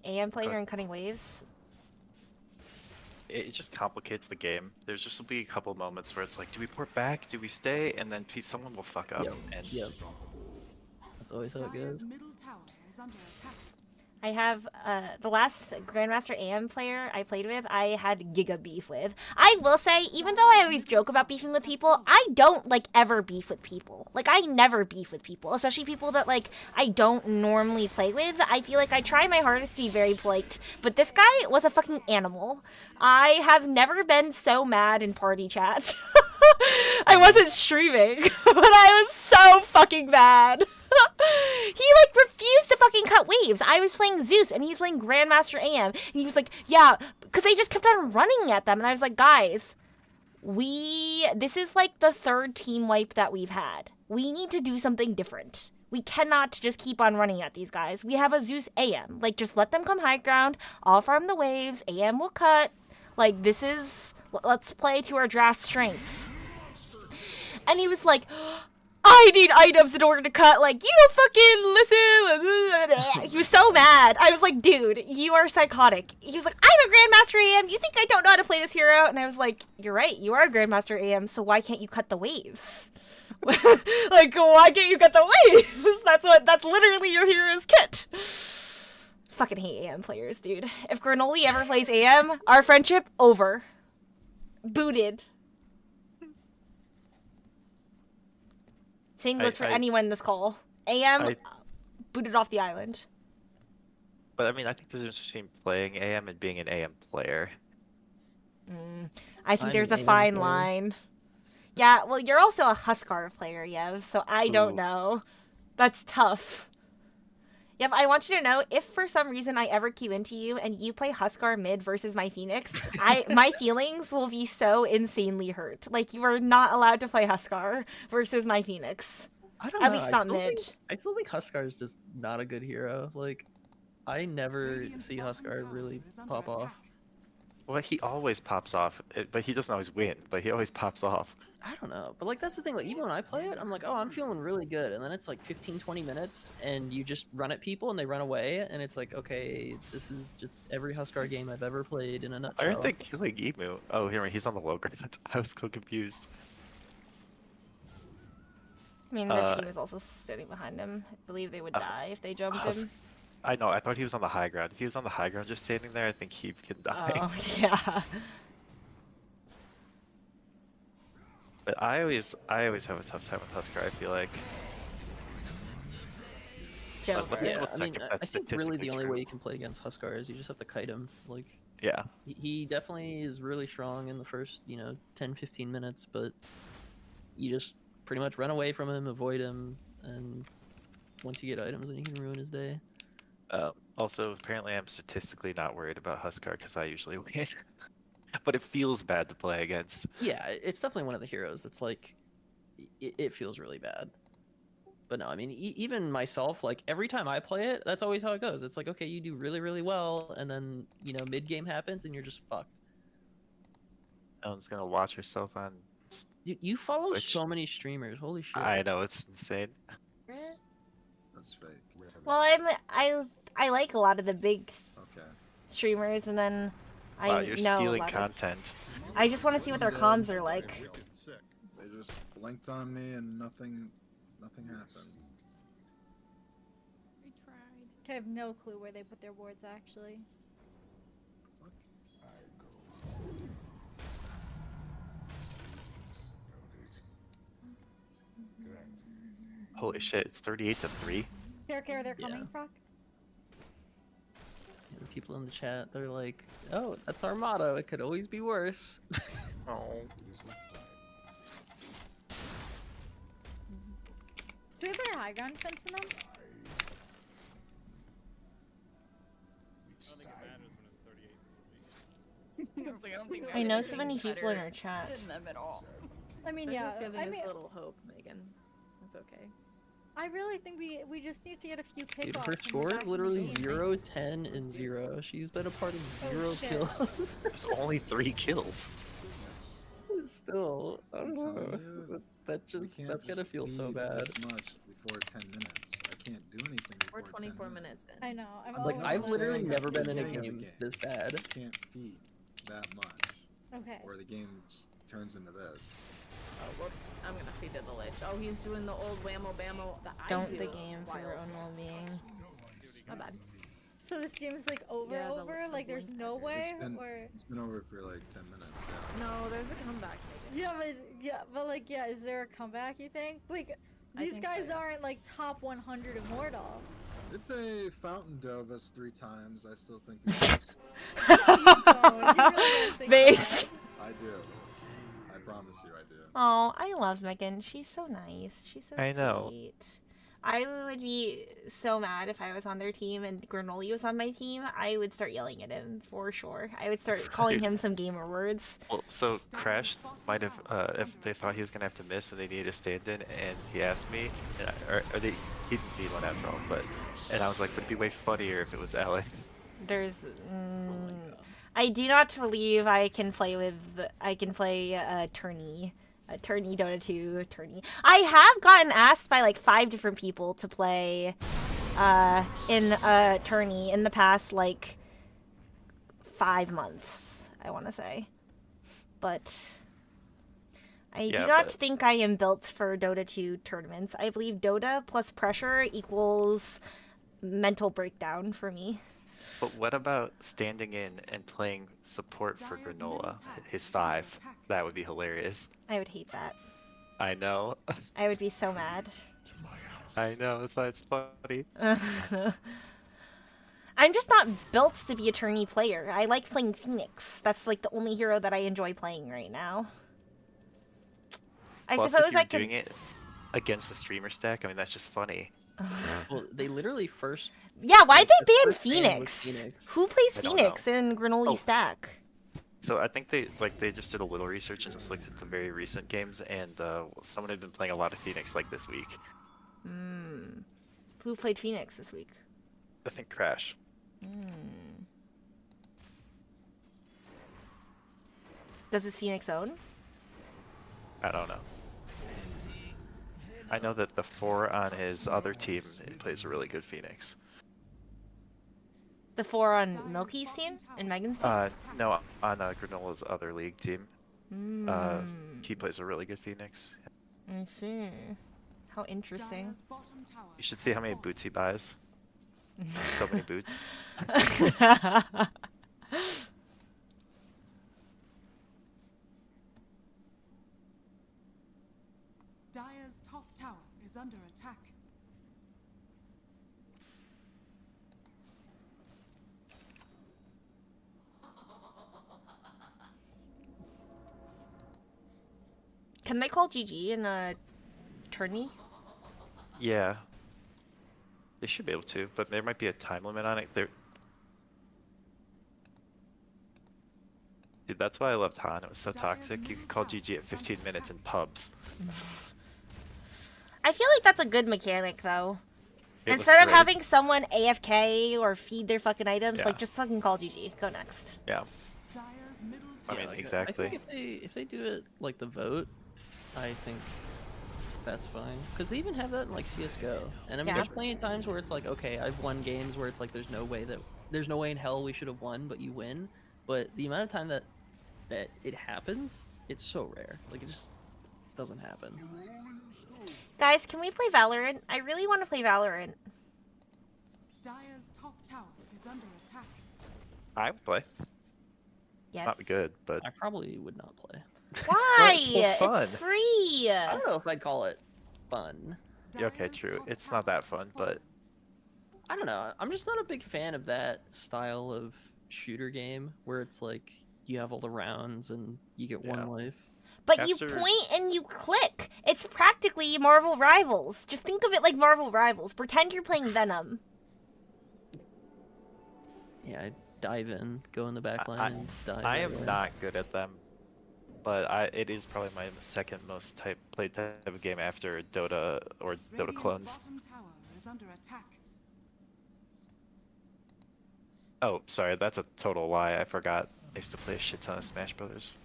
a AM player Okay. and cutting waves. It just complicates the game. There's just will be a couple moments where it's like, do we port back? Do we stay? And then someone will fuck up. Yep. And Yep. That's always how it Dire's goes. middle tower is under attack. I have the last Grandmaster AM player I played with, I had giga beef with. I will say, even though I always joke about beefing with people, I don't like ever beef with people. Like I never beef with people, especially people that like I don't normally play with. I feel like I try my hardest to be very polite, but this guy was a fucking animal. I have never been so mad in party chat. I wasn't streaming, but I was so fucking mad. He like refused to fucking cut waves. I was playing Zeus and he's playing Grandmaster AM, and he was like, yeah, because they just kept on running at them, and I was like, guys, this is like the third team wipe that we've had. We need to do something different. We cannot just keep on running at these guys. We have a Zeus AM. Like, just let them come high ground. I'll farm the waves. AM will cut. Like, let's play to our draft strengths. And he was like, I need items in order to cut. Like, you don't fucking listen. He was so mad. I was like, dude, you are psychotic. He was like, I'm a Grandmaster AM. You think I don't know how to play this hero? And I was like, you're right. You are a Grandmaster AM, so why can't you cut the waves? Like, why can't you cut the waves? That's literally your hero's kit. Fucking hate AM players, dude. If Granoly ever plays AM, our friendship, over. Booted. Same goes for anyone in this call. AM, booted off the island. But I mean, I think there's a difference between playing AM and being an AM player. I think I'm there's a an AM fine player. line. Yeah, well, you're also a Huskar player, Yev, so I don't Ooh. know. That's tough. Yev, I want you to know, if for some reason I ever queue into you and you play Huskar mid versus my Phoenix, my feelings will be so insanely hurt. Like, you are not allowed to play Huskar versus my Phoenix. I don't At know. least I not still mid. I still think Huskar is just not a good hero. Like, I never Radiant's see bottom Huskar tower really is under pop off. attack. Well, he always pops off, but he doesn't always win. But he always pops off. I don't know. But, like, that's the thing. Like, even when I play it, I'm like, oh, I'm feeling really good. And then it's like 15, 20 minutes, and you just run at people, and they run away. And it's like, okay, this is just every Huskar game I've ever played in a Why nutshell. aren't they killing Emu? Oh, here he's on the low ground. I was so confused. I mean, the team is also standing behind him. I believe they would die if they jumped him. I know. I thought he was on the high ground. If he was on the high ground just standing there, I think he can die. Oh, yeah. But I always have a tough time with Huskar. I feel like. Joke. Let me Yeah, double I check mean, if I that's think really statistically the only true. way you can play against Huskar is you just have to kite him. Like, Yeah. he definitely is really strong in the first, 10, 15 minutes, but you just pretty much run away from him, avoid him, and once you get items, then you can ruin his day. Also, apparently, I'm statistically not worried about Huskar because I usually win. But it feels bad to play against. Yeah, it's definitely one of the heroes that's like, it feels really bad. But no, I mean, even myself, like every time I play it, that's always how it goes. It's like, okay, you do really, really well, and then mid game happens, and you're just fucked. Ellen's gonna watch herself on. Dude, you follow Twitch. so many streamers. Holy shit! I know it's insane. That's fake. Well, I like a lot of the big Okay. streamers, and then I Wow, you're know stealing a lot content. I just want to see what their comms are like. They just blinked on me and nothing happened. I tried. I have no clue where they put their wards actually. Fuck. Holy shit! It's 38-3. Care, they're Yeah. coming, Proc. The people in the chat, they're like, "Oh, that's our motto. It could always be worse." Oh. Do we put a high ground fence in them? I know so many people in our chat. them at all. I mean, They're yeah. just giving I us mean, little hope, Megan. It's okay. I really think we just need to get a few Dude, pickoffs. her and we're score back is in the literally game. 0, 10, and 0. She's been a part of Oh, 0 shit. kills. There's only 3 kills. Still, I don't I'm know. telling you, That's gonna feel so bad. This much before 10 minutes. I can't do anything before We're 24 minutes in. I know. I'm Like, always I've like- literally saying never at the been in a beginning of the game this bad. You can't feed that much, Okay. or the game just turns into this. Oh, whoops. I'm gonna feed to the lich. Oh, he's doing the old whammo bammo that I Don't do. the game for your Wild. own well-being. My bad. So this game is like over, Yeah, the- over. the Like there's blink no way, or It's been over for like 10 minutes. Yeah. No, there's a comeback. Megan. yeah, is there a comeback? You think? Like I these think so, guys yeah. aren't like top 100 immortal. If they fountain dove us 3 times, I still think we lose. Face. I do. I promise you, I do. Oh, I love Megan. She's so nice. She's so I know. sweet. I would be so mad if I was on their team and Granoly was on my team. I would start yelling at him for sure. I would start calling him some gamer words. Well, so Crash might have, if they thought he was gonna have to miss and they needed a stand-in, and he asked me, and he didn't need one after all, and I was like, but it'd be way funnier if it was Ellen. There's, I do not believe I can play tourney. A tourney, Dota 2, tourney. I have gotten asked by like 5 different people to play in a tourney in the past like 5 months, I want to say. But I do not think I am built for Dota 2 tournaments. I believe Dota plus pressure equals mental breakdown for me. But what about standing in and playing support for Granola, his 5? That would be hilarious. I would hate that. I know. I would be so mad. I know, that's why it's funny. I'm just not built to be a tourney player. I like playing Phoenix. That's like the only hero that I enjoy playing right now. Plus, suppose if you're I could doing it against the streamer stack, I mean, that's just funny. Well, they literally first. Yeah, why'd they the ban first ban was Phoenix? Who plays I don't Phoenix know. in Granoly Oh. stack? So I think they just did a little research and just looked at the very recent games, and someone had been playing a lot of Phoenix like this week. Who played Phoenix this week? I think Crash. Does his Phoenix own? I don't know. I know that the 4 on his other team plays a really good Phoenix. The 4 on Milky's team and Megan's team? No, on Granola's other league team. He plays a really good Phoenix. I see. How interesting. Dire's bottom tower You should see how many boots he buys. So many boots. is under attack. Can they call GG in a tourney? Yeah. They should be able to, but there might be a time limit on it. Dude, that's why I loved Han. It was so toxic. You could call GG at 15 minutes in pubs. I feel like that's a good mechanic, though. It was Instead of great. having someone AFK or feed their fucking items, Yeah. like, just fucking call GG. Go next. Yeah. Dyer's middle I tower mean, like, exactly. I think if they do it like the vote, I think that's fine. Because they even have that in like CS:GO. And I mean, Yeah. there's plenty of times where it's like, okay, I've won games where it's like there's no way in hell we should have won, but you win. But the amount of time that it happens, it's so rare. Like it just doesn't happen. Guys, can we play Valorant? I really want to play Valorant. Dyer's top tower is under attack. I would play. Yes. Not good, but I probably would not play. Why? it's so fun. It's free. I don't know if I'd call it fun. yeah, okay, true. It's not that fun, but I don't know. I'm just not a big fan of that style of shooter game where it's like you have all the rounds and you get one life. But After- you point and you click. It's practically Marvel Rivals. Just think of it like Marvel Rivals. Pretend you're playing Venom. Yeah, I dive in, go in the back line, and dive. I am everywhere. not good at them. But it is probably my second most played type of game after Dota or Dota Radiant's clones. bottom tower is under attack. Oh, sorry, that's a total lie. I forgot. I used to play a shit ton of Smash Brothers.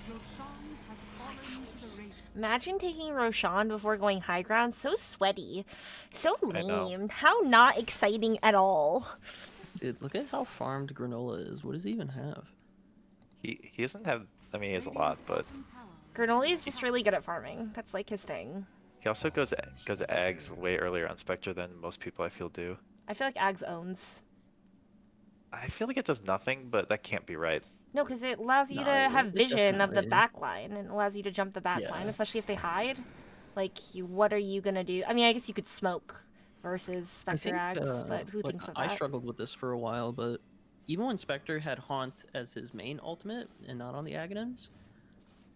Roshan has fallen to the Radiant. Imagine taking Roshan before going high ground. So sweaty. So I know. lame. How not exciting at all. Dude, look at how farmed Granola is. What does he even have? He doesn't have. I mean, he has a lot, but Bottom tower Granoly is just really good at farming. That's like his thing. he also goes Ags way earlier on Spectre than most people I feel do. I feel like Ags owns. I feel like it does nothing, but that can't be right. No, because it allows you No, to have it vision of the definitely- back line and allows you to jump the back Yeah. line, especially if they hide. Like, what are you gonna do? I mean, I guess you could smoke versus I Spectre think, Ags, but who like, thinks of I that? struggled with this for a while, but even when Spectre had Haunt as his main ultimate and not on the Aghanims,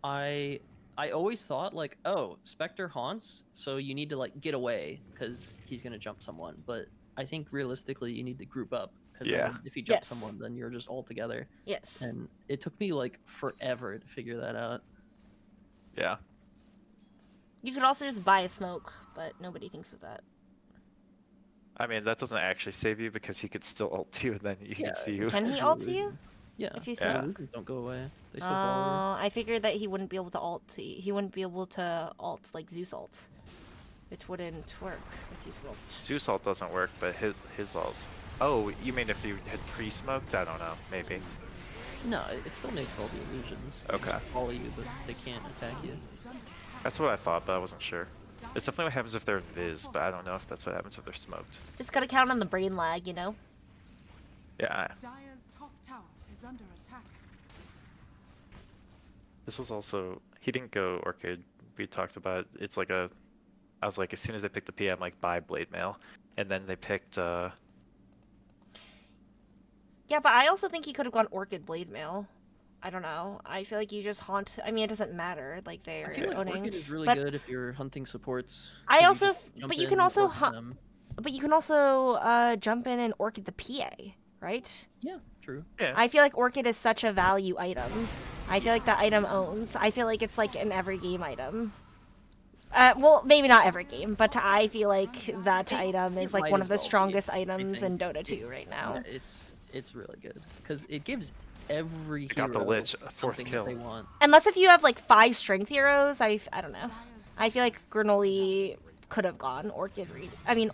I always thought like, oh, Spectre haunts, so you need to like get away because he's gonna jump someone. But I think realistically, you need to group up because Yeah. if you jump Yes. someone, then you're just all together. Yes. And it took me like forever to figure that out. Yeah. You could also just buy a smoke, but nobody thinks of that. I mean, that doesn't actually save you because he could still ult you and then he Yeah, can see you. Can he ult you? Yeah, If you the smoke? illusions don't go away. They still follow. I figured that he wouldn't be able to ult. He wouldn't be able to ult like Zeus ult. It wouldn't work if you smoked. Zeus ult doesn't work, but his ult. Oh, you mean if you had pre-smoked? I don't know. Maybe. No, it still makes all the illusions. They Okay. just follow you, but they can't attack you. That's what I thought, but I wasn't sure. It's definitely what happens if they're Viz, but I don't know if that's what happens if they're smoked. Just gotta count on the brain lag, you know? Yeah, Dyer's top tower is under attack. this was also... He didn't go Orchid. We talked about... It's like a... I was like, as soon as they picked the P, I'm like, buy Blade Mail. And then they picked... Yeah, but I also think he could have gone Orchid Blade Mail. I don't know. I feel like you just haunt. I mean, it doesn't matter. Like I they're feel like owning. Orchid is really but good if you're hunting supports. I 'cause you also, just jump but you in can and also, orchid them. but you can also jump in and Orchid the PA, right? Yeah, true. Yeah. I feel like Orchid is such a value item. I feel like that item owns. I feel like it's like an every game item. Well, maybe not every game, but I feel like that item is it like might one as of the well be, strongest I items in think. Dota 2 right now. Yeah, it's really good because it gives every got the hero Lich, a fourth something kill. that they want. Unless if you have like 5 strength heroes, I don't know. I feel like Granoly could have gone Orchid.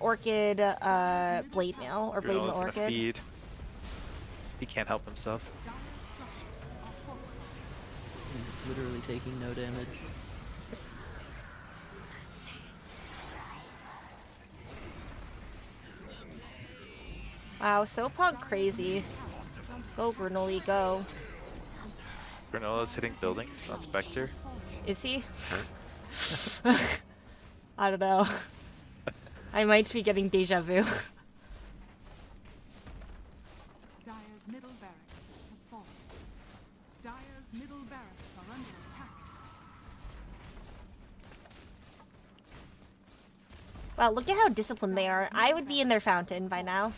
Orchid Blade Mail or Blade Mail Granola's gonna Orchid. feed. He can't help himself. Dyer's structures are fortified. He's literally taking no damage. Wow, so pog crazy. Go Granoly, go. Granola's hitting buildings on Spectre. Is he? I don't know. I might be getting deja vu. Dire's middle barracks has fallen. Dire's middle barracks are under attack. Wow, look at how disciplined they are. I would be in their fountain by now.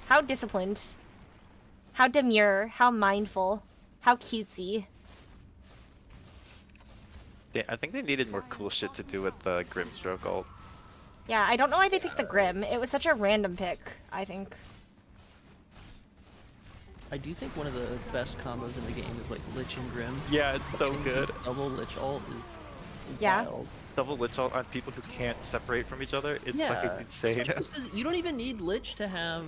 How disciplined. How demure. How mindful. How cutesy. I think they needed more cool shit to do with the Grimstroke ult. Yeah, I don't know why they picked the Grim. It was such a random pick, I think. I do think one of the best combos in the game is like Lich and Grim. Yeah, it's so good. Double Lich ult is Yeah. wild. Double Lich ult on people who can't separate from each other is fucking insane. Especially because you don't even need Lich to have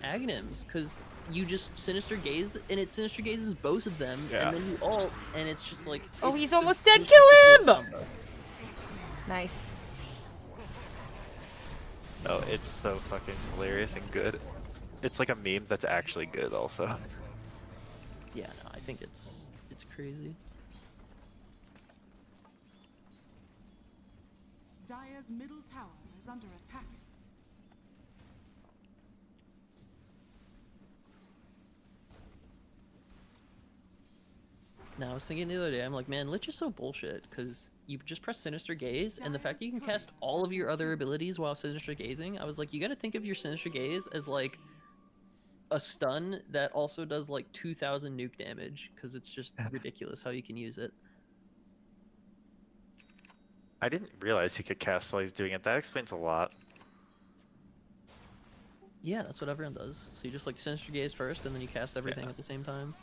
Aghanims, because you just Sinister Gaze, and it Sinister Gazes both of them, Yeah. and then you ult, and it's just like... Oh, it's he's the almost dead! most Kill cool him! combo. Nice. No, it's so fucking hilarious and good. It's like a meme that's actually good also. Yeah, no, I think it's crazy. Dire's middle tower is under attack. Now, I was thinking the other day, I'm like, man, Lich is so bullshit, because you just press Sinister Gaze, and the fact that you can cast all of your other abilities while Sinister Gazing, I was like, you gotta think of your Sinister Gaze as, like, a stun that also does, like, 2,000 nuke damage, because it's just ridiculous how you can use it. I didn't realize he could cast while he's doing it. That explains a lot. Yeah, that's what everyone does. So you just, like, Sinister Gaze first, and then you cast everything at the same time.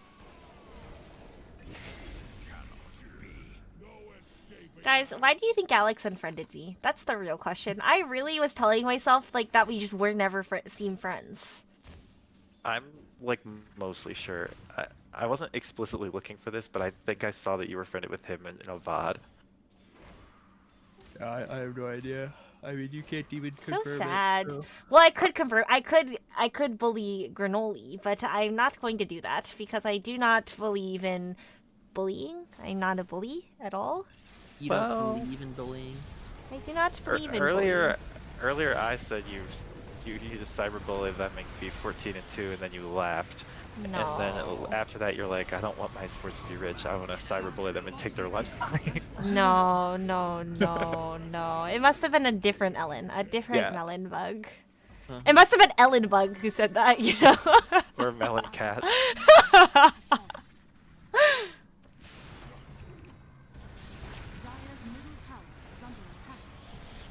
Guys, why do you think Alex unfriended me? That's the real question. I really was telling myself, like, that we just were never seem friends. I'm like mostly sure. I wasn't explicitly looking for this, but I think I saw that you were friended with him in a VOD. I have no idea. I mean, you can't even So sad. Well, I could confirm. I could bully Granoly, but I'm not going to do that because I do not believe in bullying. I'm not a bully at all. You don't believe in bullying? I do not believe in Earlier bullying. I said you just cyberbullied them and be 14 and 2, and then you laughed. No. And then after that, you're like, I don't want my sports to be rich. I want to cyberbully them and take their lunch money. No. It must have been a different Ellen, a different melon bug. It must have been Ellen Bug who said that, you know. Or Melon Cat.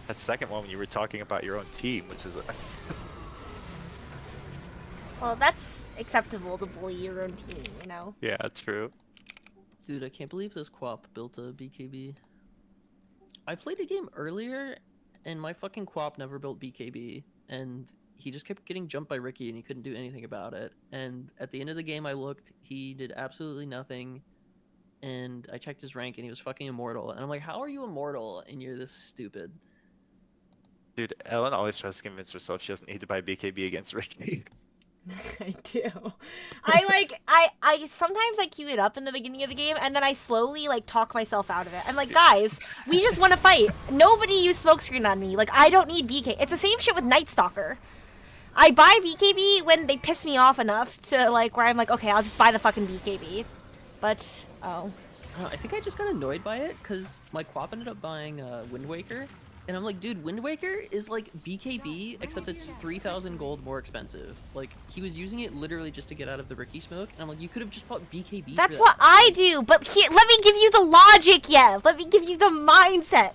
That second one when you were talking about your own team, which is Well, that's acceptable to bully your own team, you know. yeah, true. Dude, I can't believe this QoP built a BKB. I played a game earlier, and my fucking QoP never built BKB, and he just kept getting jumped by Ricky, and he couldn't do anything about it. And at the end of the game, I looked, he did absolutely nothing, and I checked his rank, and he was fucking immortal. And I'm like, how are you immortal, and you're this stupid? Dude, Ellen always tries to convince herself she doesn't need to buy BKB against Ricky. I do. I sometimes I queue it up in the beginning of the game and then I slowly like talk myself out of it. I'm like, guys, we just want to fight. Nobody used smokescreen on me. Like, I don't need BK. It's the same shit with Night Stalker. I buy BKB when they piss me off enough to like where I'm like, okay, I'll just buy the fucking BKB. But I think I just got annoyed by it because my QoP ended up buying Wind Waker. And I'm like, dude, Wind Waker is like BKB, except it's 3,000 gold more expensive. Like, he was using it literally just to get out of the Ricky smoke. And I'm like, you could have just bought BKB. That's what I do. But let me give you the logic, Let me give you the mindset.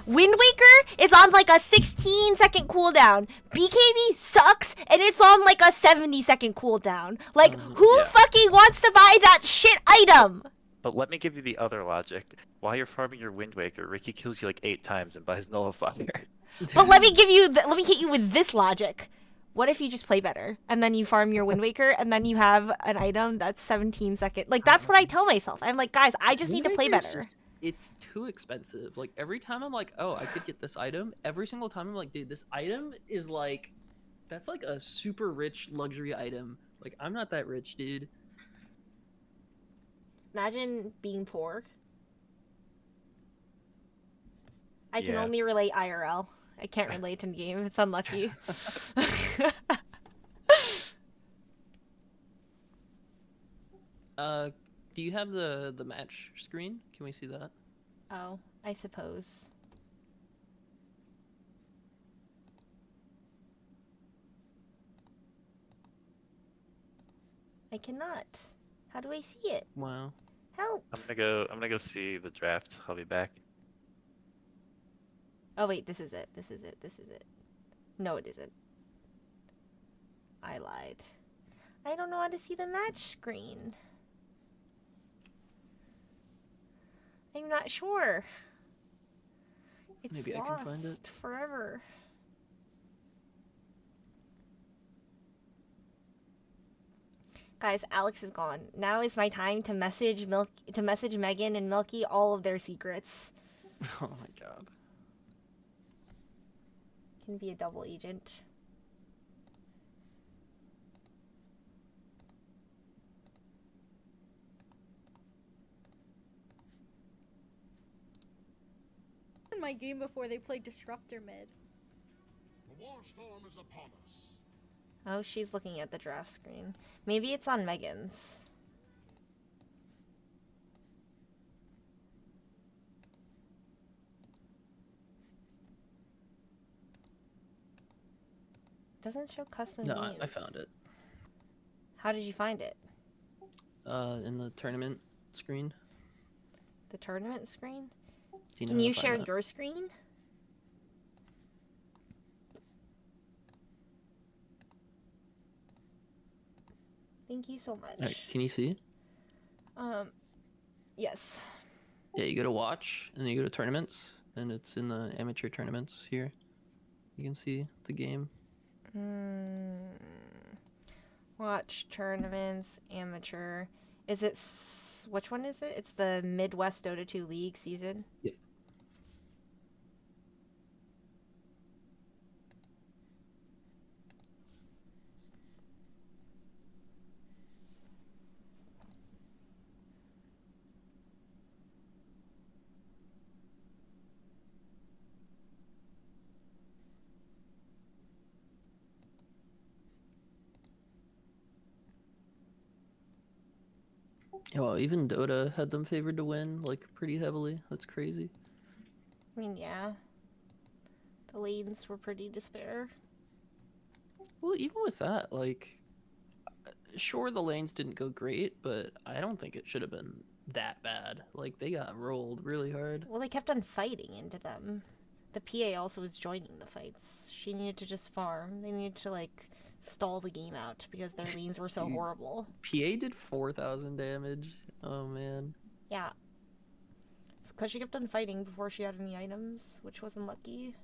Wind Waker is on like a 16-second cooldown. BKB sucks, and it's on like a 70-second cooldown. Like, who fucking wants to buy that shit item? But let me give you the other logic. While you're farming your Wind Waker, Ricky kills you like 8 times and buys Nullifier. But let me hit you with this logic. What if you just play better and then you farm your Wind Waker and then you have an item that's 17 seconds? Like, that's what I tell myself. I'm like, guys, I just need to play better. It's too expensive. Like, every time I'm like, oh, I could get this item. Every single time I'm like, dude, this item is like, that's like a super rich luxury item. Like, I'm not that rich, dude. Imagine being poor. I can Yeah. only relate IRL. I can't relate in game. It's unlucky. Do you have the match screen? Can we see that? Oh, I suppose. I cannot. How do I see it? Wow. Help! I'm gonna go see the draft. I'll be back. Oh wait, this is it. This is it. This is it. No, it isn't. I lied. I don't know how to see the match screen. I'm not sure. It's Maybe I lost can find it. forever. Guys, Alex is gone. Now is my time to message Megan and Milky all of their secrets. Oh my god. Can be a double agent. In my game before they played Disruptor mid. The war storm is upon us. Oh, she's looking at the draft screen. Maybe it's on Megan's. Doesn't show custom No, names. I found it. How did you find it? In the tournament screen. The tournament screen? Do know Can how you to find share that? your screen? Thank you so much. Alright, can you see? Yes. Yeah, you go to watch, and then you go to tournaments, and it's in the amateur tournaments here. You can see the game. Watch tournaments, amateur. Is it? Which one is it? It's the Midwest Dota 2 League season. Yep. Yeah, well, even Dota had them favored to win, like, pretty heavily. That's crazy. I mean, yeah. The lanes were pretty despair. Well, even with that, like, sure, the lanes didn't go great, but I don't think it should have been that bad. Like, they got rolled really hard. Well, they kept on fighting into them. The PA also was joining the fights. She needed to just farm. They needed to, like, stall the game out because their lanes were so horrible. PA did 4,000 damage. Oh, man. Yeah. It's because she kept on fighting before she had any items, which was unlucky.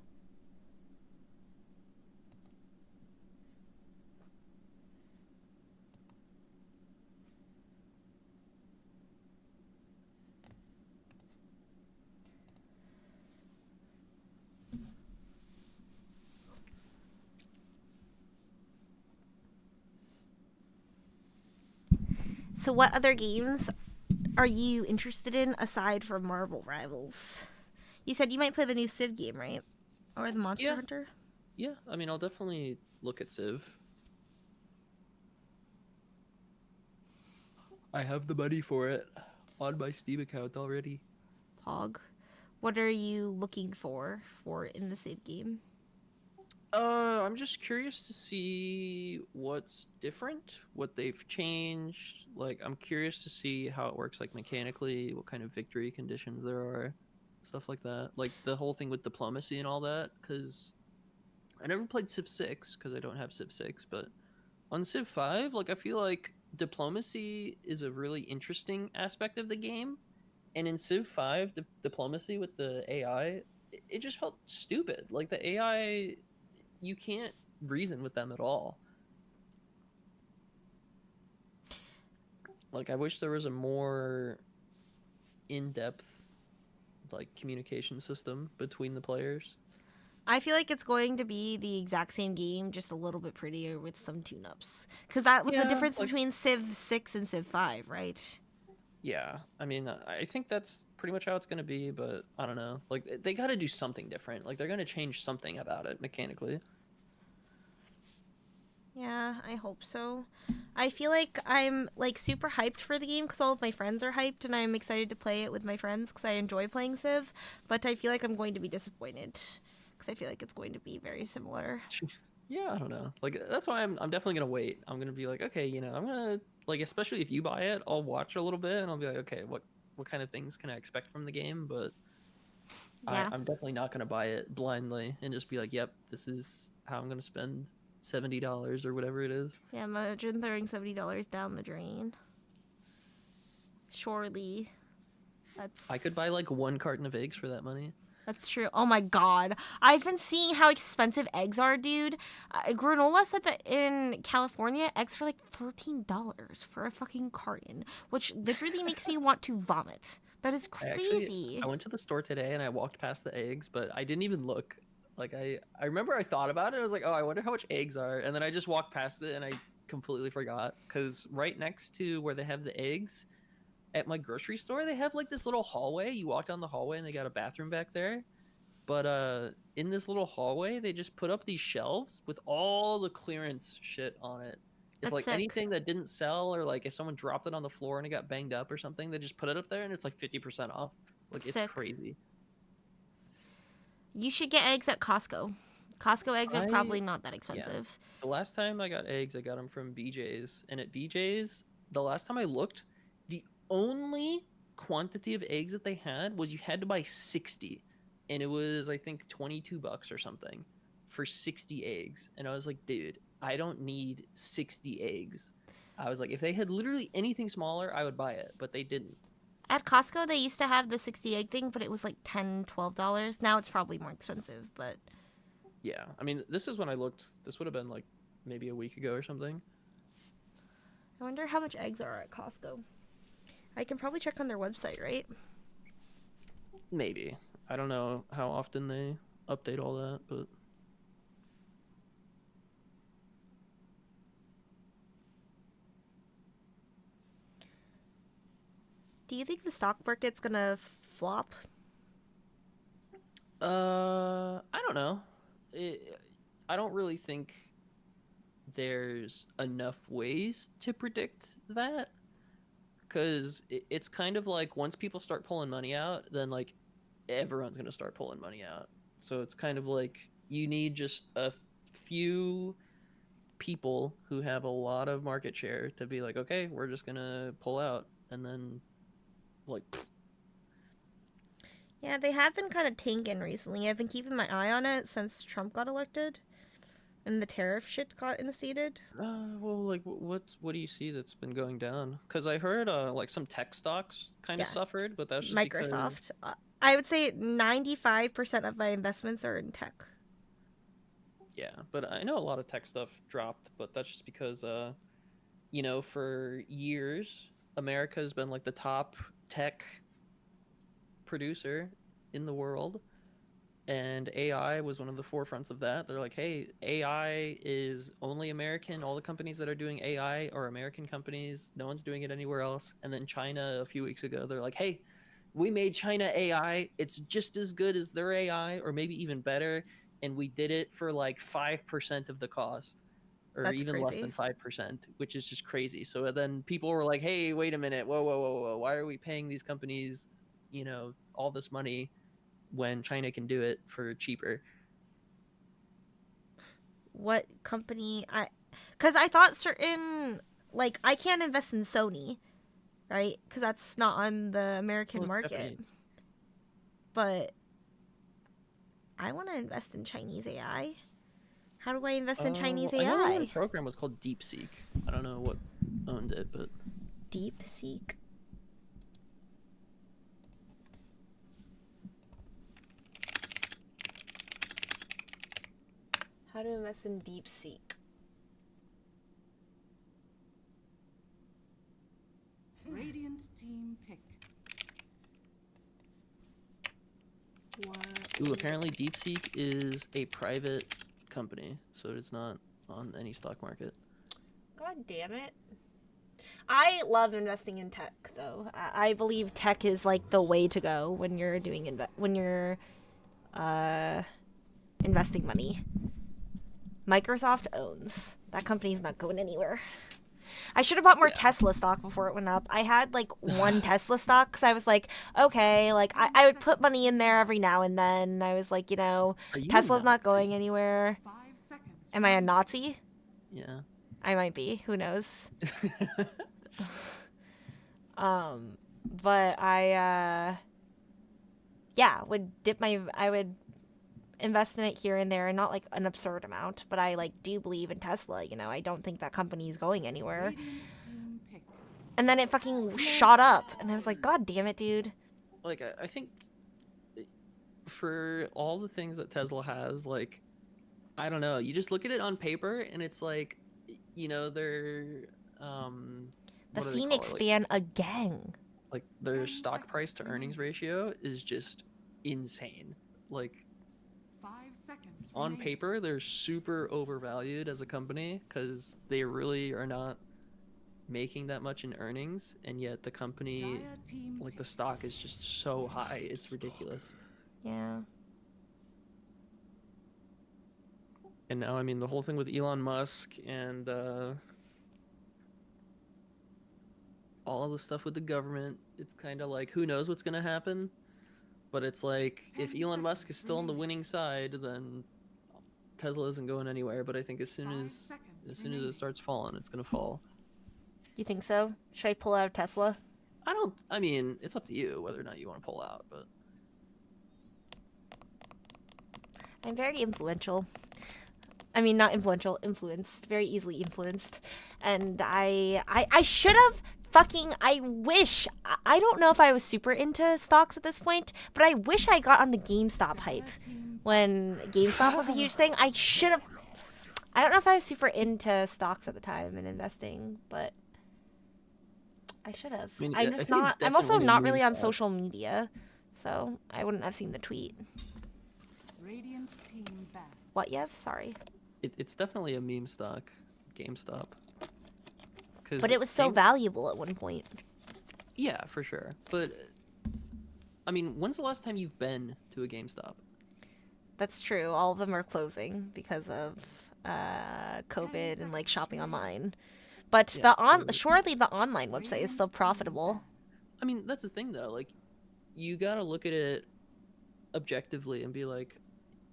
So what other games are you interested in aside from Marvel Rivals? You said you might play the new Civ game, right? Or the Monster Yeah. Hunter? Yeah, I mean, I'll definitely look at Civ. I have the money for it on my Steam account already. Pog. What are you looking for in the Civ game? I'm just curious to see what's different, what they've changed. Like, I'm curious to see how it works, like, mechanically, what kind of victory conditions there are, stuff like that. Like, the whole thing with diplomacy and all that, because I never played Civ 6, because I don't have Civ 6, but on Civ 5, like, I feel like diplomacy is a really interesting aspect of the game, and in Civ 5, diplomacy with the AI, it just felt stupid. Like, the AI... you can't reason with them at all. Like, I wish there was a more in-depth, like, communication system between the players. I feel like it's going to be the exact same game, just a little bit prettier with some tune-ups. Because that was the Yeah, difference like- between Civ 6 and Civ 5, right? Yeah, I mean, I think that's pretty much how it's gonna be, but I don't know. Like, they got to do something different. Like, they're gonna change something about it mechanically. Yeah, I hope so. I feel like I'm like super hyped for the game because all of my friends are hyped, and I'm excited to play it with my friends because I enjoy playing Civ. But I feel like I'm going to be disappointed because I feel like it's going to be very similar. Yeah, I don't know. Like, that's why I'm definitely gonna wait. I'm gonna be like, okay, you know, I'm gonna like, especially if you buy it, I'll watch a little bit and I'll be like, okay, what kind of things can I expect from the game? But Yeah. I'm definitely not gonna buy it blindly and just be like, yep, this is how I'm gonna spend $70 or whatever it is. Yeah, imagine throwing $70 down the drain. Surely, that's. I could buy like one carton of eggs for that money. That's true. Oh my god. I've been seeing how expensive eggs are, dude. Granola said that in California, eggs are like $13 for a fucking carton, which literally makes me want to vomit. That is crazy. I went to the store today and I walked past the eggs, but I didn't even look. Like, I remember I thought about it. I was like, oh, I wonder how much eggs are. And then I just walked past it and I completely forgot. Because right next to where they have the eggs, at my grocery store, they have like this little hallway. You walk down the hallway and they got a bathroom back there. But in this little hallway, they just put up these shelves with all the clearance shit on it. It's That's like sick. anything that didn't sell, or like if someone dropped it on the floor and it got banged up or something, they just put it up there and it's like 50% off. Like, it's Sick. crazy. You should get eggs at Costco. Costco eggs are probably not that expensive. Yeah. The last time I got eggs, I got them from BJ's. And at BJ's, the last time I looked, the only quantity of eggs that they had was you had to buy 60. And it was, I think, $22 or something for 60 eggs. And I was like, dude, I don't need 60 eggs. I was like, if they had literally anything smaller, I would buy it. But they didn't. At Costco, they used to have the 60 egg thing, but it was like $10, $12. Now it's probably more expensive, but... Yeah, I mean, this is when I looked. This would have been like maybe a week ago or something. I wonder how much eggs are at Costco. I can probably check on their website, right? Maybe. I don't know how often they update all that, but... Do you think the stock market's gonna flop? I don't know. I don't really think there's enough ways to predict that. Because it's kind of like once people start pulling money out, then like everyone's going to start pulling money out. So it's kind of like you need just a few people who have a lot of market share to be like, okay, we're just going to pull out. And then like... Yeah, they have been kind of tanking recently. I've been keeping my eye on it since Trump got elected. And the tariff shit got instated. Well, like, what do you see that's been going down? Because I heard, like, some tech stocks kind of suffered, but that's just Microsoft. I would say 95% of my investments are in tech. Yeah, but I know a lot of tech stuff dropped, but that's just because, you know, for years, America has been, like, the top tech producer in the world. And AI was one of the forefronts of that. They're like, hey, AI is only American. All the companies that are doing AI are American companies. No one's doing it anywhere else. And then China, a few weeks ago, they're like, hey, we made China AI. It's just as good as their AI, or maybe even better. And we did it for like 5% of the cost, or That's even less crazy. than 5%, which is just crazy. So then people were like, hey, wait a minute. Whoa, whoa, whoa, whoa. Why are we paying these companies, you know, all this money when China can do it for cheaper? What company? Because I thought certain, like, I can't invest in Sony, right? Because that's not on the American market. Definitely. But I want to invest in Chinese AI. How do I invest in Chinese I know AI? the program was called DeepSeek. I don't know what owned it, but... DeepSeek? How to invest in DeepSeek? Radiant team pick. What? Ooh, apparently DeepSeek is a private company, so it's not on any stock market. God damn it. I love investing in tech, though. I believe tech is like the way to go when you're doing investing money. Microsoft owns. That company's not going anywhere. I should have bought more Tesla stock before it went up. I had like one Tesla stock because I was like, okay, like I would put money in there every now and then. I was like, Are you a Tesla's not Nazi? going anywhere. 5 seconds. Am I a Nazi? Yeah. I might be. Who knows? But I I would invest in it here and there, and not like an absurd amount, but I like do believe in Tesla, I don't think that company is going anywhere. Radiant team pick. And then it fucking shot up, and I was like, god damn it, dude. Like I think for all the things that Tesla has, like, I don't know, you just look at it on paper and it's like, they're The what do they call Phoenix it? Like, ban again. like their 10 stock price to seconds earnings ratio is just insane. Like 5 seconds. on remaining. paper they're super overvalued as a company because they really are not making that much in earnings, and yet the company, Dire team like the pick. stock is just so high, it's ridiculous. Yeah. And now, I mean, the whole thing with Elon Musk and all the stuff with the government, it's kind of like, who knows what's going to happen? But it's like, if 10 Elon Musk is seconds still on the remaining. winning side, then Tesla isn't going anywhere. But I think as soon 5 as seconds it remaining. starts falling, it's going to fall. You think so? Should I pull out of Tesla? I mean, it's up to you whether or not you want to pull out, but I'm very influential. I mean, not influential, influenced. Very easily influenced. And I should have I wish. I don't know if I was super into stocks at this point, but I wish I got on the GameStop hype when GameStop was a huge thing. I should have. I don't know if I was super into stocks at the time and investing, but I should have. I mean, I'm I just think it's not. I'm also definitely a not meme really on stock. social media, so I wouldn't have seen the tweet. Radiant team back. What, Yev? Sorry. it's definitely a meme stock, GameStop. 'Cause But it was so Game- valuable at one point. Yeah, for sure. But I mean, when's the last time you've been to a GameStop? That's true. All of them are closing because of COVID and like shopping online. But Yeah, surely the online website is still profitable. I mean, that's the thing though. Like, you gotta look at it objectively and be like,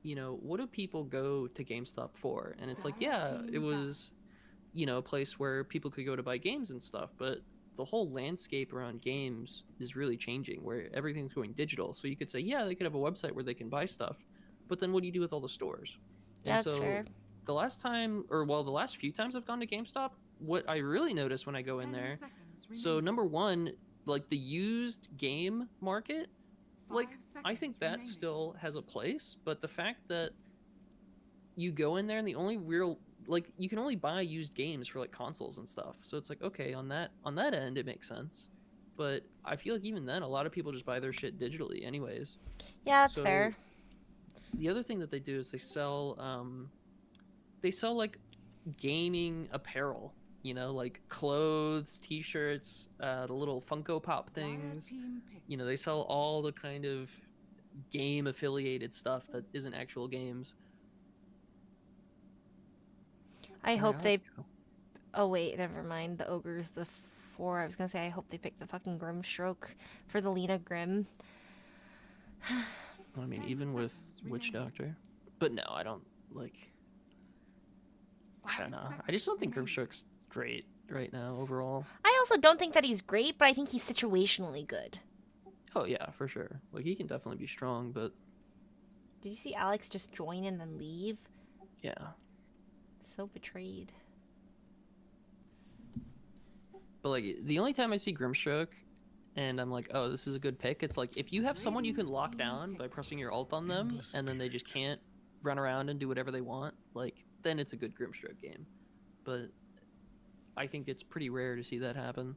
what do people go to GameStop for? And it's like, yeah, it was, a place where people could go to buy games and stuff, but the whole landscape around games is really changing, where everything's going digital. So you could say, yeah, they could have a website where they can buy stuff, but then what do you do with all the stores? Yeah, And that's so fair. the last few times I've gone to GameStop, what I really notice when I go in 10 there, seconds so remaining. number one, like the used game market, like 5 I think seconds that remaining. still has a place, but the fact that you go in there and the only real, like, you can only buy used games for like consoles and stuff, so it's like, okay, on that end it makes sense, but I feel like even then a lot of people just buy their shit digitally anyways. Yeah, that's So, fair. The other thing that they do is they sell like gaming apparel, like clothes, t-shirts, the little Funko Pop Dire things. team pick. They sell all the kind of game affiliated stuff that isn't actual games. I hope like they. to go. Oh wait, never mind. The ogre's the 4. I was gonna say I hope they pick the fucking Grimstroke for the Lena Grim. I mean, 10 even with seconds Witch remaining. Doctor, but no, I don't like. I don't 5 know. I just don't think seconds Grimstroke's great right now overall. I also don't think that he's great, but I think he's situationally good. Oh yeah, for sure. Like, he can definitely be strong, but Did you see Alex just join and then leave? yeah. So betrayed. But like, the only time I see Grimstroke and I'm like, oh, this is a good pick, it's like if you have someone you can lock down by pressing your ult on them and then they just can't run around and do whatever they want, like, then it's a good Grimstroke game. But I think it's pretty rare to see that happen.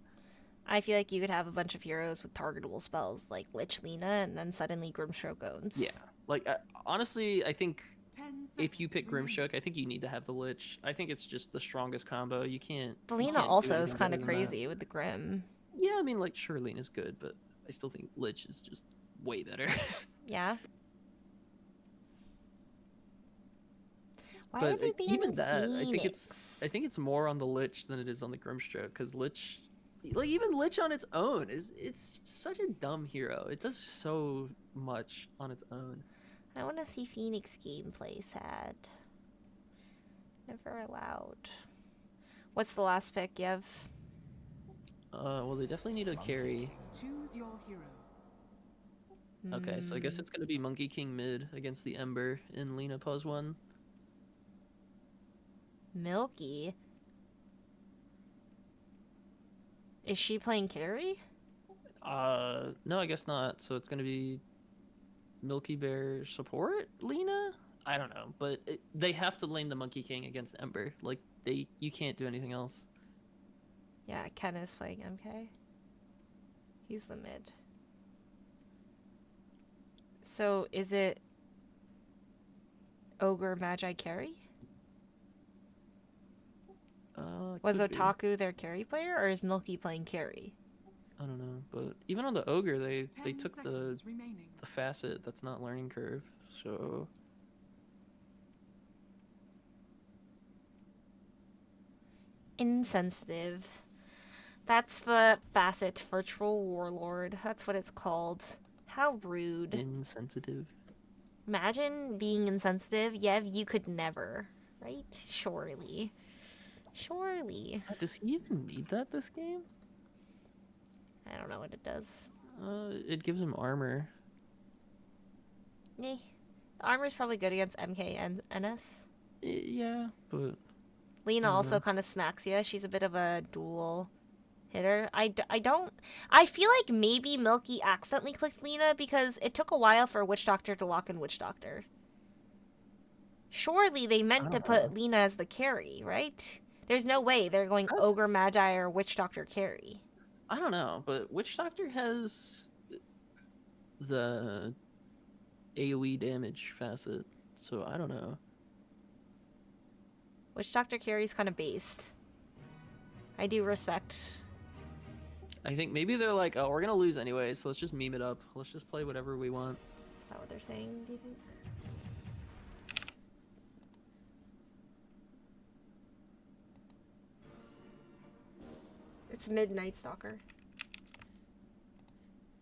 I feel like you could have a bunch of heroes with targetable spells like Lich Lena, and then suddenly Grimstroke owns. Yeah. Like, honestly, I think 10 if you pick remaining. Grimstroke, I think you need to have the Lich. I think it's just the strongest combo. You can't. you Lena can't do also is anything kind better of than that. crazy with the Grim. Yeah, I mean, like, sure, Lena's good, but I still think Lich is just way better. Yeah. Why are But they banning even that, I think Phoenix? it's more on the Lich than it is on the Grimstroke, because Lich, like, even Lich on its own it's such a dumb hero. It does so much on its own. I want to see Phoenix gameplay, sad. Never allowed. What's the last pick, Yev? Well, they definitely need a carry. Choose your hero. Okay, so I guess it's gonna be Monkey King mid against the Ember in Lena Pos 1. Milky. Is she playing carry? No, I guess not. So it's gonna be Milky Bear support Lena? I don't know, but they have to lane the Monkey King against Ember. Like, you can't do anything else. Yeah, Ken is playing MK. He's the mid. So is it Ogre Magi carry? Was Could be. Otaku their carry player, or is Milky playing carry? I don't know, but even on the Ogre, they 10 took the seconds remaining. facet that's not learning curve, so Insensitive. That's the facet virtual warlord. That's what it's called. How rude. insensitive. Imagine being insensitive. Yev, you could never. Right? Surely. Surely. Does he even need that this game? I don't know what it does. It gives him armor. Eh. The armor's probably good against MK and NS. Yeah, but Lena I don't also know. kind of smacks you. She's a bit of a dual hitter. I feel like maybe Milky accidentally clicked Lena because it took a while for Witch Doctor to lock in Witch Doctor. Surely they meant to put Lena as the carry, right? There's no way they're going Ogre Magi or Witch Doctor carry. I don't know, but Witch Doctor has the AoE damage facet, so I don't know. Witch Doctor carry's kind of based. I do respect. I think maybe they're like, oh, we're gonna lose anyway, so let's just meme it up. Let's just play whatever we want. Is that what they're saying, do you think? It's Midnight Stalker.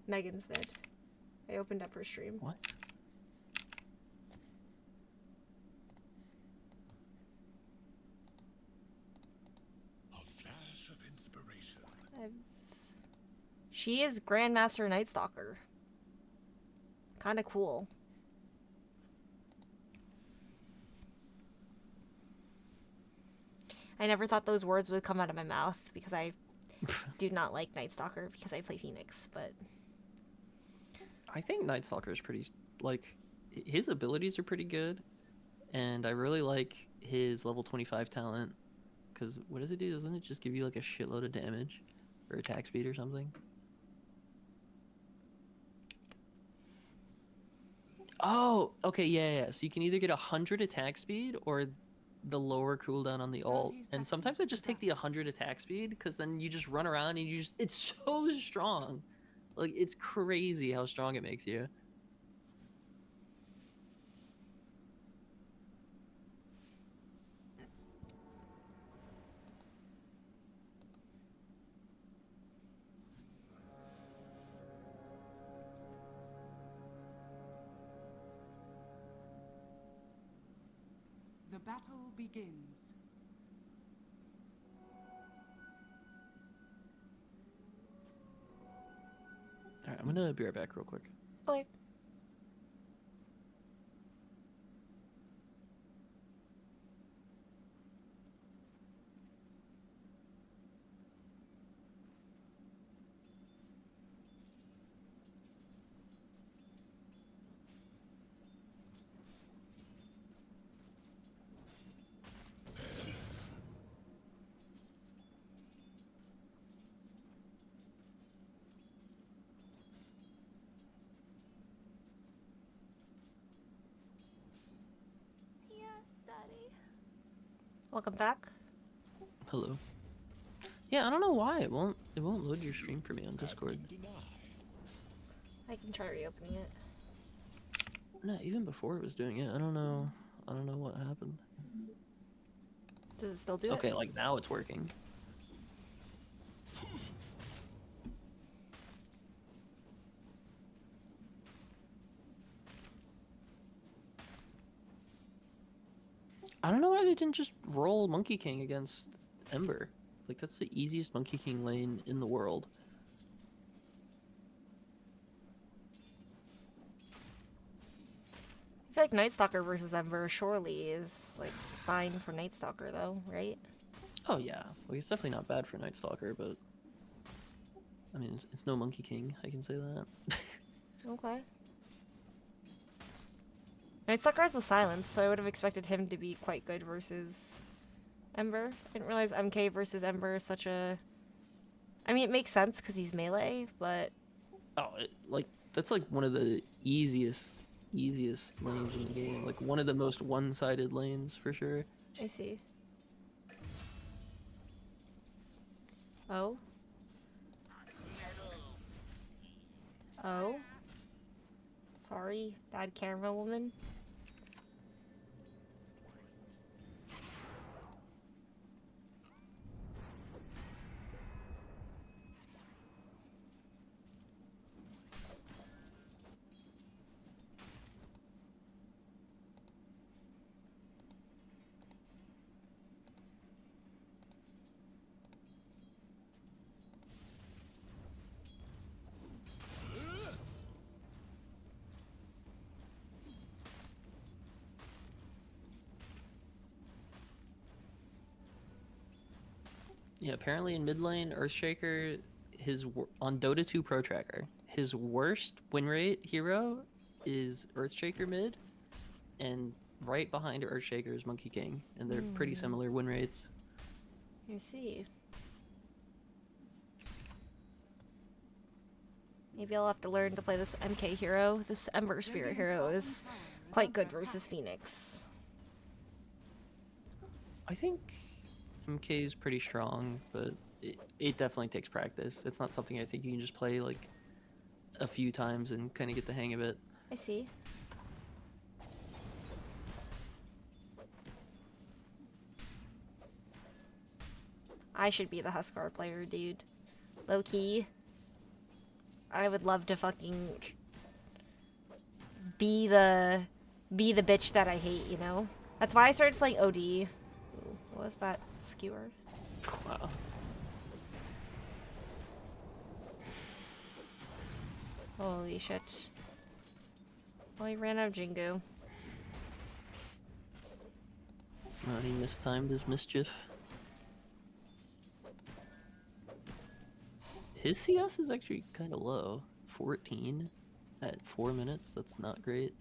Megan's mid. I opened up her stream. What? A flash of inspiration. She is Grandmaster Night Stalker. Kind of cool. I never thought those words would come out of my mouth because I do not like Night Stalker because I play Phoenix, but I think Night Stalker is pretty, like, his abilities are pretty good, and I really like his level 25 talent, because what does it do? Doesn't it just give you, like, a shitload of damage or attack speed or something? Oh, okay, yeah. So you can either get 100 attack speed or the lower cooldown on the ult, and sometimes I just take the 100 attack speed, because then you just run around and it's so strong. Like, it's crazy how strong it makes you. The battle begins. Alright, I'm gonna be right back real quick. okay. Welcome back. Hello. Yeah, I don't know why it won't load your stream for me on Discord. I can try reopening it. No, even before it was doing it. I don't know what happened. Does it still do it? Okay, like now it's working. I don't know why they didn't just roll Monkey King against Ember. Like, that's the easiest Monkey King lane in the world. I feel like Night Stalker versus Ember surely is like fine for Night Stalker though, right? Oh yeah, like it's definitely not bad for Night Stalker, but I mean, it's no Monkey King. I can say that. Okay. Night Stalker has the silence, so I would have expected him to be quite good versus Ember. I didn't realize MK versus Ember is such a... I mean, it makes sense because he's melee, but... Oh, like that's like one of the easiest lanes in the game. Like one of the most one-sided lanes for sure. I see. Oh? Oh? Sorry, bad camera woman. Yeah, apparently in mid lane, Earthshaker, on Dota 2 Pro Tracker, his worst win rate hero is Earthshaker mid, and right behind Earthshaker is Monkey King, and they're pretty similar win rates. I see. Maybe I'll have to learn to play this MK hero. This Ember Spirit hero is quite good versus Phoenix. I think MK is pretty strong, but it definitely takes practice. It's not something I think you can just play like a few times and kind of get the hang of it. I see. I should be the Huskar player, dude. Low key. I would love to fucking be the bitch that I hate, you know? That's why I started playing OD. Ooh, what was that skewer? Wow. Holy shit. Well, he ran out of Jingu. Oh, he mistimed his mischief. His CS is actually kind of low. 14 at 4 minutes. That's not great.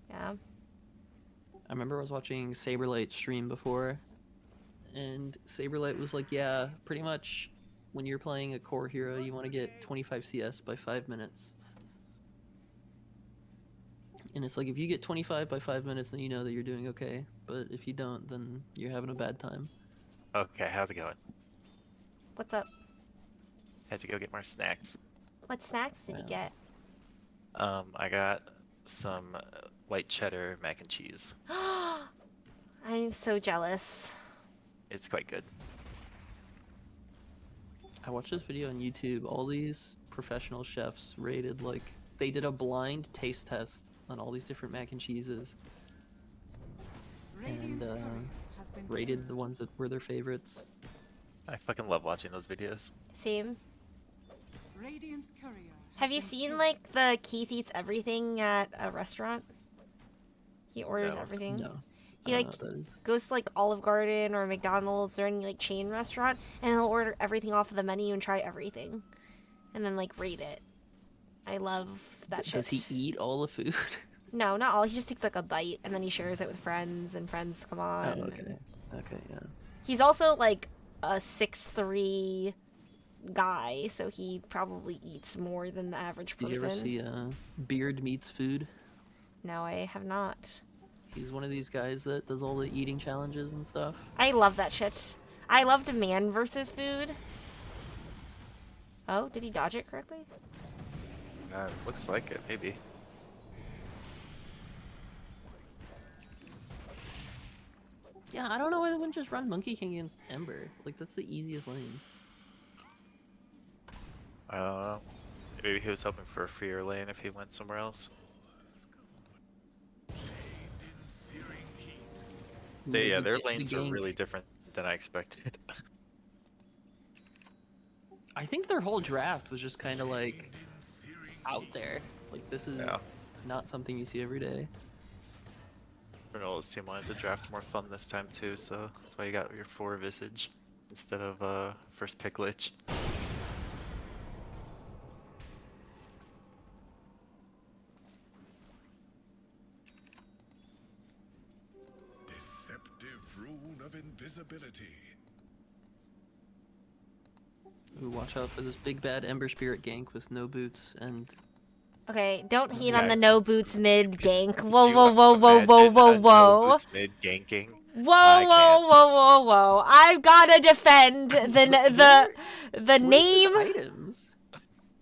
Yeah. I remember I was watching Saberlight stream before, and Saberlight was like, yeah, pretty much when you're playing a core hero, you want to get 25 CS by 5 minutes. And it's like, if you get 25 by 5 minutes, then you know that you're doing okay. But if you don't, then you're having a bad time. Okay, how's it going? What's up? Had to go get more snacks. What snacks did you get? I got some white cheddar mac and cheese. I'm so jealous. It's quite good. I watched this video on YouTube. All these professional chefs rated, like, they did a blind taste test on all these different mac and cheeses. And rated the ones that were their favorites. I fucking love watching those videos. Same. Radiant's courier. Have you seen, like, the Keith Eats Everything at a restaurant? He orders No. everything. No. He, I like, don't know what that is. goes to, like, Olive Garden or McDonald's or any, like, chain restaurant, and he'll order everything off of the menu and try everything. And then, like, rate it. I love that shit. Does he eat all the food? No, not all. He just takes, like, a bite, and then he shares it with friends, and friends come on. Oh, okay. Okay, yeah. He's also, like, a 6'3" guy, so he probably eats more than the average person. Did you ever see Beard Meets Food? No, I have not. He's one of these guys that does all the eating challenges and stuff. I love that shit. I loved man versus food. Oh, did he dodge it correctly? Looks like it, maybe. Yeah, I don't know why they wouldn't just run Monkey King against Ember. Like, that's the easiest lane. I don't know. Maybe he was hoping for a freer lane if he went somewhere else. Yeah, their lanes are really different than I expected. I think their whole draft was just kind of like out there. Like, this is not something you see every day. Granola's team wanted to draft more fun this time too, so that's why you got your 4 Visage instead of first pick Lich. Deceptive rune of invisibility. Ooh, watch out for this big bad Ember Spirit gank with no boots and... Okay, don't hate on Yeah. the no boots mid gank. Whoa, whoa, whoa, whoa, whoa, whoa, whoa. Mid ganking. Whoa, I whoa, can't. whoa, whoa, whoa! I've gotta defend the name items.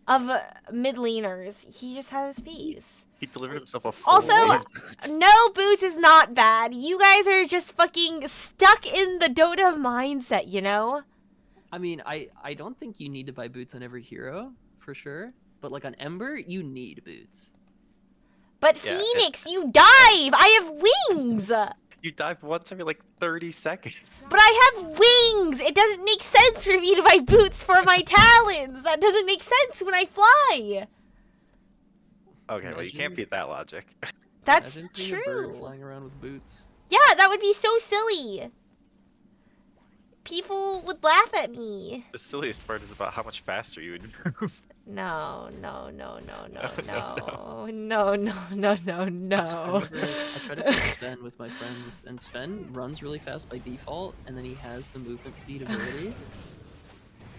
of mid laners. He just has his face. He delivered himself a full Also, raise boots. no boots is not bad. You guys are just fucking stuck in the Dota mindset, you know? I mean, I don't think you need to buy boots on every hero, for sure. But like on Ember, you need boots. But Yeah, Phoenix, you dive! I have wings! You dive once every like 30 seconds. But I have wings! It doesn't make sense for me to buy boots for my talons! That doesn't make sense when I fly! Okay, well you can't beat that logic. That's Imagine seeing a bird true. flying around with boots. Yeah, that would be so silly. People would laugh at me. The silliest part is about how much faster you would move. No, no, no, no, no, No, no, no, no, no, no, I no. tried to play Sven with my friends, and Sven runs really fast by default, and then he has the movement speed ability.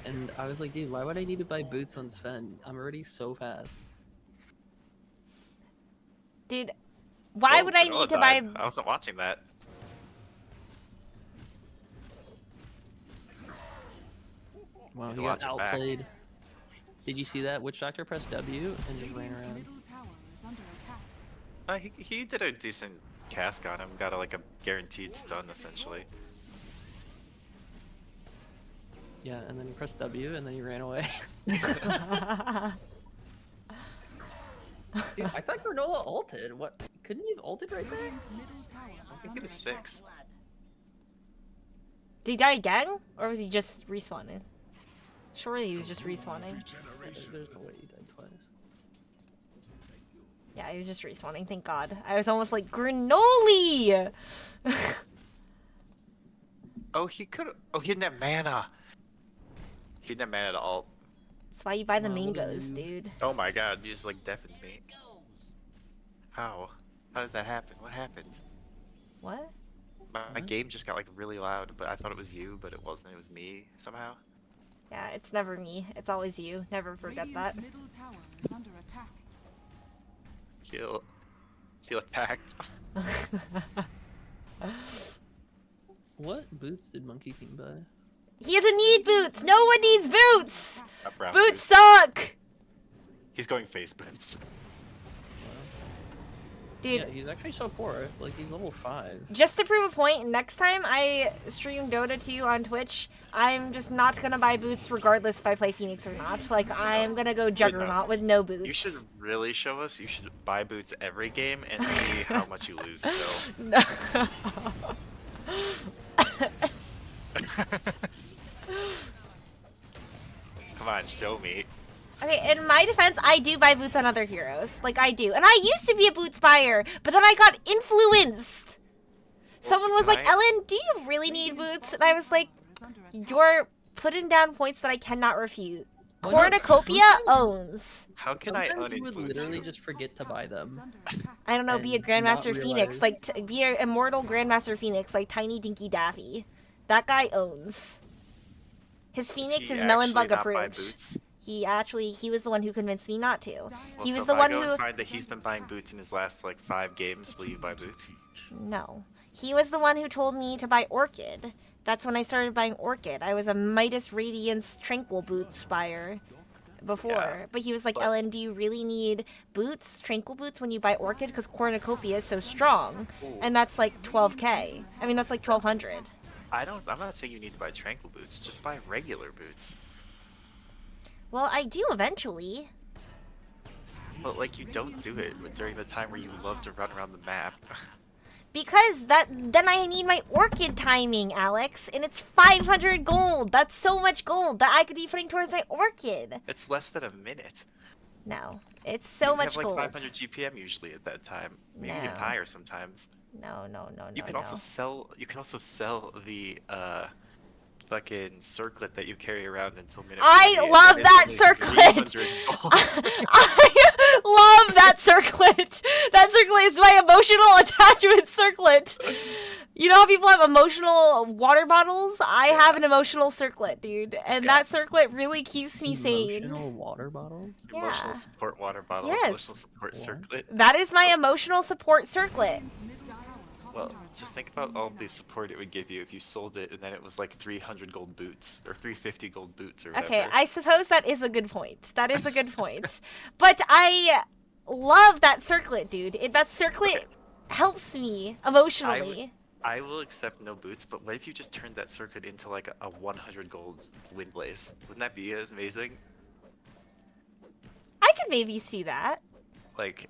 And I was like, dude, why would I need to buy boots on Sven? I'm already so fast. Dude, why Oh, would I Granola need to buy... died. I wasn't watching that. Wow, Need he to got watch it back. outplayed. Did you see that? Witch Doctor pressed W and just ran Radiant's around. middle tower is under attack. He did a decent cast on him. Got like a guaranteed stun essentially. Yeah, and then he pressed W and then he ran away. Dude, I thought Granola ulted. What? Couldn't you have ulted right there? Radiant's middle tower I is think he under was attack. 6. Did he die again? Or was he just respawning? Surely he was just respawning. There's no way he died twice. Yeah, he was just respawning, thank god. I was almost like, Granoly! Oh, he could. Oh, he didn't have mana. He didn't have mana to ult. That's why you buy the Wow, what a mangoes, noob. dude. Oh my god, you just like deafened me. How? How did that happen? What happened? What? My game just got like really loud, but I thought it was you, but it wasn't. It was me somehow. Yeah, it's never me. It's always you. Never forget that. Radiant's middle tower is under attack. Feel attacked. What boots did Monkey King buy? He doesn't need boots! No one needs boots! Brown Boots suck! He's going face boots. Dude, Yeah, he's actually so poor. Like, he's level 5. just to prove a point, next time I stream Dota 2 on Twitch, I'm just not gonna buy boots regardless if I play Phoenix or not. Like, I'm gonna go Juggernaut with no boots. You should really show us. You should buy boots every game and see how much you lose still. No. Come on, show me. Okay, in my defense, I do buy boots on other heroes. Like, I do. And I used to be a boots buyer, but then I got influenced. Someone was like, Right. Ellen, do you really need boots? And I was like, you're putting down points that I cannot refute. Well, no, Cornucopia sometimes- owns. How can I Sometimes you would uninfluence literally you? just forget to buy them. I don't know, be a And not Grandmaster Phoenix. realize- Like, be an immortal Grandmaster Phoenix, like Tiny Dinky Daffy. That guy owns. His Phoenix Does is he Melon actually Bug not buy approved. boots? He was the one who convinced me not to. Well, He so was the if one I go who... and find that he's been buying boots in his last like 5 games, will you buy boots? No. He was the one who told me to buy Orchid. That's when I started buying Orchid. I was a Midas Radiance Tranquil Boots buyer before. Yeah, But he was like, but- Ellen, do you really need boots, Tranquil Boots, when you buy Orchid? Because Cornucopia is so strong. And that's like 12k. I mean, that's like 1200. I'm not saying you need to buy tranquil boots. Just buy regular boots. Well, I do eventually. But like you don't do it during the time where you love to run around the map. Because then I need my Orchid timing, Alex. And it's 500 gold. That's so much gold that I could be putting towards my Orchid. It's less than a minute. No. It's so you much have like gold. 500 GPM usually at that time. Maybe even No. higher sometimes. No. You can also sell. You can also sell the fucking circlet that you carry around until minute. I 48, love and it's that only circlet! 300 gold. I love that circlet! That circlet is my emotional attachment circlet! You know how people have emotional water bottles? I have an emotional circlet, dude. And that circlet really keeps me sane. Emotional water bottles? Yeah. Emotional support water bottle. Yes. Emotional support circlet. That is my emotional support circlet. Well, just think about all the support it would give you if you sold it and then it was like 300 gold boots or 350 gold boots or whatever. Okay, I suppose that is a good point. That is a good point. But I love that circlet, dude. That circlet helps me emotionally. I will accept no boots, but what if you just turned that circuit into like a 100 gold wind blaze? Wouldn't that be amazing? I could maybe see that. Like,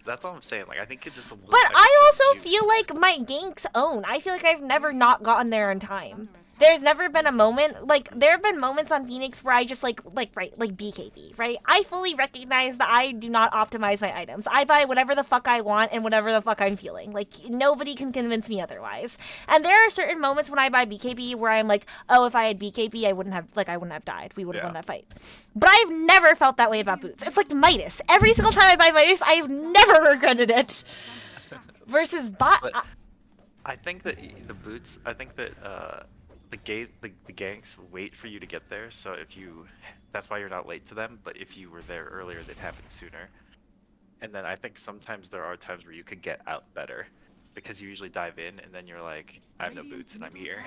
that's all I'm saying. Like, I think it just a little But extra I also juice. feel like my ganks own. I feel like I've never not gotten there in time. There's never been a moment, like, there have been moments on Phoenix where I just, like BKB, right? I fully recognize that I do not optimize my items. I buy whatever the fuck I want and whatever the fuck I'm feeling. Like, nobody can convince me otherwise. And there are certain moments when I buy BKB where I'm like, oh, if I had BKB, I wouldn't have died. We would have won that fight. But I've never felt that way about boots. It's like Midas. Every single time I buy Midas, I've never regretted it. Versus But I think that the boots, I think that, the ganks wait for you to get there, so that's why you're not late to them, but if you were there earlier, they'd happen sooner. And then I think sometimes there are times where you could get out better, because you usually dive in, and then you're like, I have no boots, and I'm here.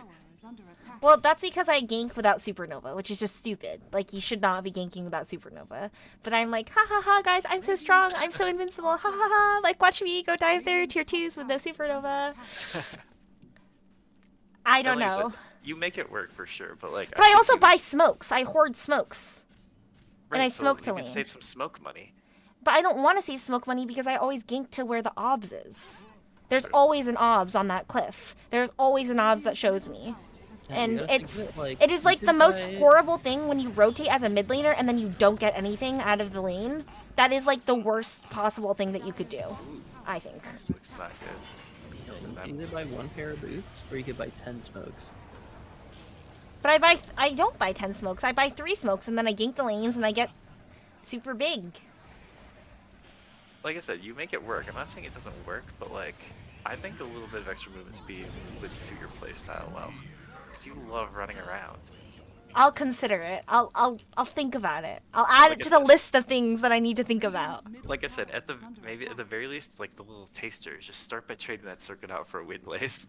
Well, that's because I gank without Supernova, which is just stupid. Like, you should not be ganking without Supernova. But I'm like, ha ha ha, guys, I'm so strong, I'm so invincible, ha ha ha. Like, watch me go dive there, tier 2s with no Supernova. I don't And like I know. said, you make it work for sure, but like. But I think also you- buy smokes. I hoard smokes. And I so smoke to you can lane. save some smoke money. But I don't want to save smoke money because I always gank to where the obs is. There's always an obs on that cliff. There's always an obs that shows me. And it is like the most horrible thing when you rotate as a mid laner and then you don't get anything out of the lane. That is like the worst possible thing that you could do, I think. This looks not good. You can either buy one pair of boots, or you could buy 10 smokes. But I don't buy 10 smokes. I buy 3 smokes and then I gank the lanes and I get super big. Like I said, you make it work. I'm not saying it doesn't work, but like, I think a little bit of extra movement speed would suit your playstyle well. Because you love running around. I'll consider it. I'll think about it. I'll add it to the list of things that I need to think about. Like I said, maybe at the very least, like the little tasters, just start by trading that circuit out for a wind blaze.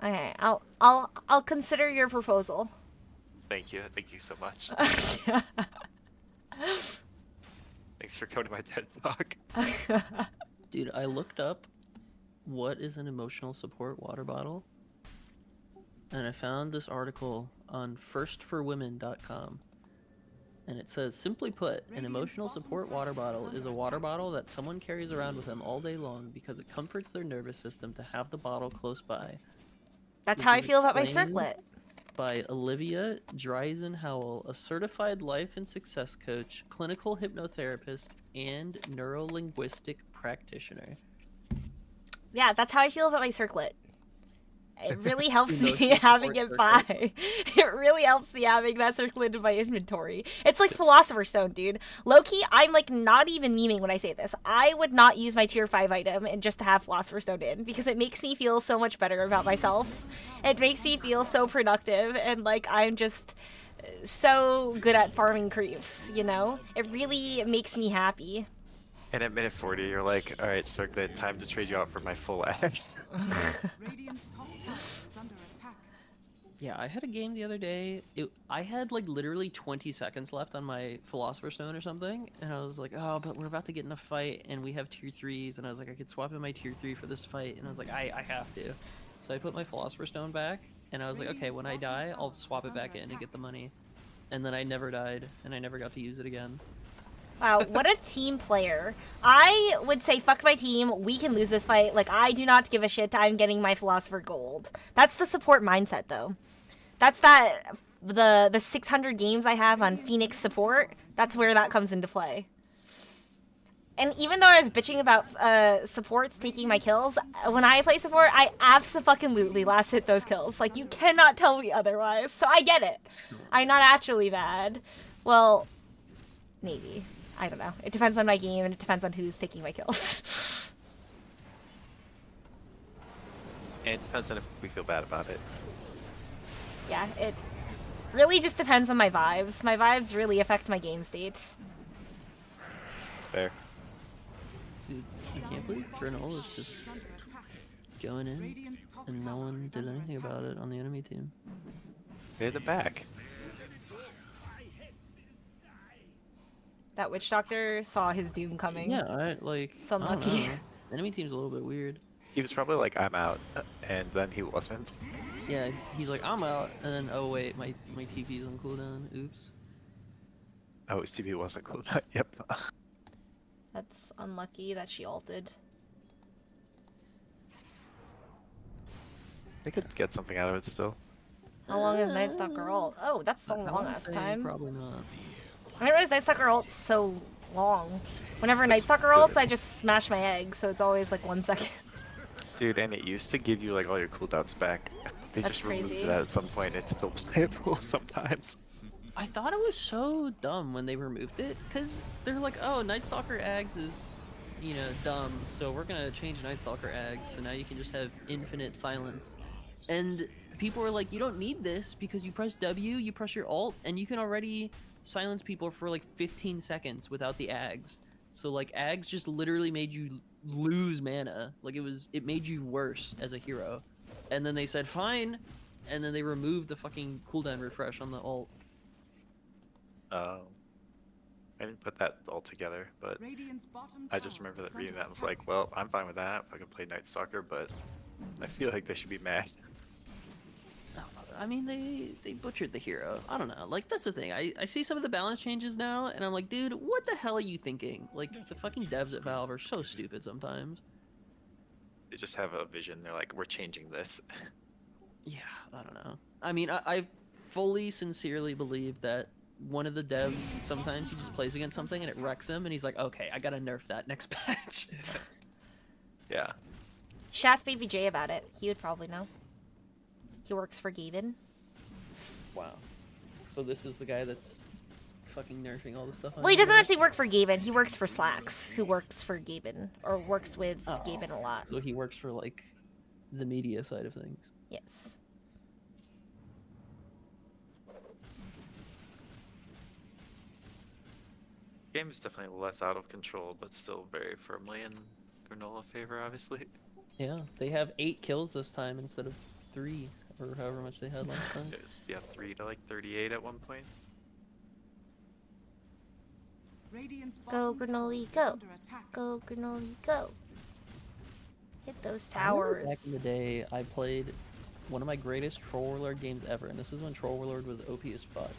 Okay, I'll consider your proposal. Thank you so much. Thanks for coming to my TED Talk. Dude, I looked up what is an emotional support water bottle, and I found this article on firstforwomen.com. And it says, simply put, an emotional support water bottle is a water bottle that someone carries around with them all day long because it comforts their nervous system to have the bottle close by. That's This how I is feel about my explained circlet. By Olivia Dreisen-Howell, a certified life and success coach, clinical hypnotherapist, and neuro-linguistic practitioner. Yeah, that's how I feel about my circlet. It really helps me Emotional having support it by. It really helps me having that circlet in my inventory. It's like Philosopher's Stone, dude. Low-key, I'm like not even memeing when I say this. I would not use my tier 5 item and just to have Philosopher's Stone in because it makes me feel so much better about myself. It makes me feel so productive and like I'm just so good at farming creeps, you know? It really makes me happy. And at minute 40, you're like, all right, Circlet, time to trade you out for my full axe. Radiant's top tower is under attack. Yeah, I had a game the other day. I had like literally 20 seconds left on my Philosopher's Stone or something, and I was like, oh, but we're about to get in a fight, and we have tier 3s, and I was like, I could swap in my tier 3 for this fight, and I was like, I have to. So I put my Philosopher's Stone back, and I was like, okay, when I die, I'll swap it back in and get the money. And then I never died, and I never got to use it again. Wow, what a team player. I would say fuck my team, we can lose this fight. Like, I do not give a shit, I'm getting my Philosopher Gold. That's the support mindset, though. That's the 600 games I have on Phoenix support, that's where that comes into play. And even though I was bitching about supports taking my kills, when I play support, I abso-fucking-lutely last hit those kills. Like, you cannot tell me otherwise. So I get it. I'm not actually bad. Well, maybe. I don't know. It depends on my game, and it depends on who's taking my kills. And it depends on if we feel bad about it. Yeah, it really just depends on my vibes. My vibes really affect my game state. It's fair. Dude, I can't believe Granoly is just going in, and no one did anything about it on the enemy team. They're the back. That witch doctor saw his doom coming. Yeah, like, It's unlucky. I don't know. Enemy team's a little bit weird. He was probably like, I'm out, and then he wasn't. Yeah, he's like, I'm out, and then, oh wait, my TP's on cooldown, oops. Oh, his TP wasn't cooldown, yep. That's unlucky that she ulted. They could get something out of it still. How long is Night Stalker ult? Oh, that's so long last time. Probably not. I didn't realize Night Stalker ult's so long. Whenever Night Stalker ults, I just smash my egg, so it's always like 1 second. Dude, and it used to give you like all your cooldowns back. They That's just removed crazy. that at some point. It's still playable sometimes. I thought it was so dumb when they removed it, because they're like, oh, Night Stalker Ags is, you know, dumb, so we're gonna change Night Stalker Ags, so now you can just have infinite silence. And people were like, you don't need this, because you press W, you press your ult, and you can already silence people for like 15 seconds without the Ags. So like, Ags just literally made you lose mana. Like, it made you worse as a hero. And then they said, fine, and then they removed the fucking cooldown refresh on the ult. I didn't put that all together, but Radiant's bottom I just tower remember is that reading under that. I was attack. like, well, I'm fine with that if I can play Night Stalker, but I feel like they should be mad. I mean, they butchered the hero. I don't know. Like, that's the thing. I see some of the balance changes now, and I'm like, dude, what the hell are you thinking? Like, the fucking devs at Valve are so stupid sometimes. They just have a vision. They're like, we're changing this. Yeah, I don't know. I mean, I fully, sincerely believe that one of the devs, sometimes he just plays against something and it wrecks him, and he's like, okay, I gotta nerf that next patch. Yeah. Should ask Baby J about it. He would probably know. He works for Gaben. Wow. So this is the guy that's fucking nerfing all the stuff on Well, he doesn't Android? actually work for Gaben. He works for Slacks, who works for Gaben, or works with Oh. Gaben a lot. So he works for, like, the media side of things. Yes. Game is definitely less out of control, but still very firmly in Granola favor, obviously. Yeah, they have 8 kills this time instead of 3, or however much they had last time. It was, yeah, 3 to like 38 at one point. Radiant's Go, bottom tower Granoly, is go. under attack. Go, Granoly, go. Hit those I remember towers. Back in the day, I played one of my greatest Troll Warlord games ever, and this is when Troll Warlord was OP as fuck.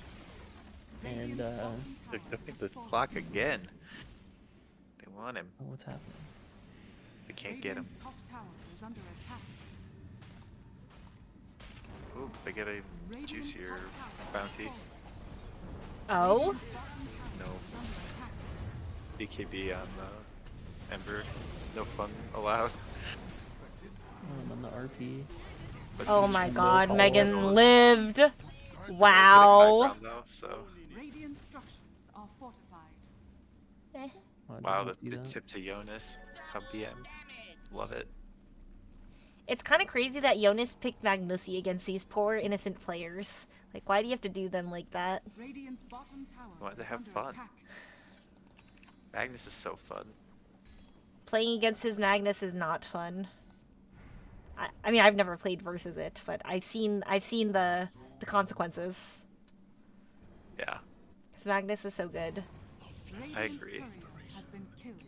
And, Radiant's bottom They're tower jumping is the falling. clock again. They want him. oh, what's happening? They can't get him. Radiant's top tower is under attack. Ooh, they get a Radiant's juicier top tower is bounty. falling. Oh? Radiant's bottom tower No. is under attack. BKB on the Ember. No fun allowed. And then the RP. But Oh just my no god, all Megan levels. lived! They're sitting high Wow. ground though, so Radiant structures are fortified. Eh. wow, did you the see that? tip to Jonas. How BM. Love it. It's kind of crazy that Jonas picked Magnusi against these poor innocent players. Like, why do you have to do them like that? Radiant's bottom tower Wanted to is have under fun. attack. Magnus is so fun. Playing against his Magnus is not fun. I mean, I've never played versus it, but I've seen the consequences. Yeah, Because Magnus is so good. I agree.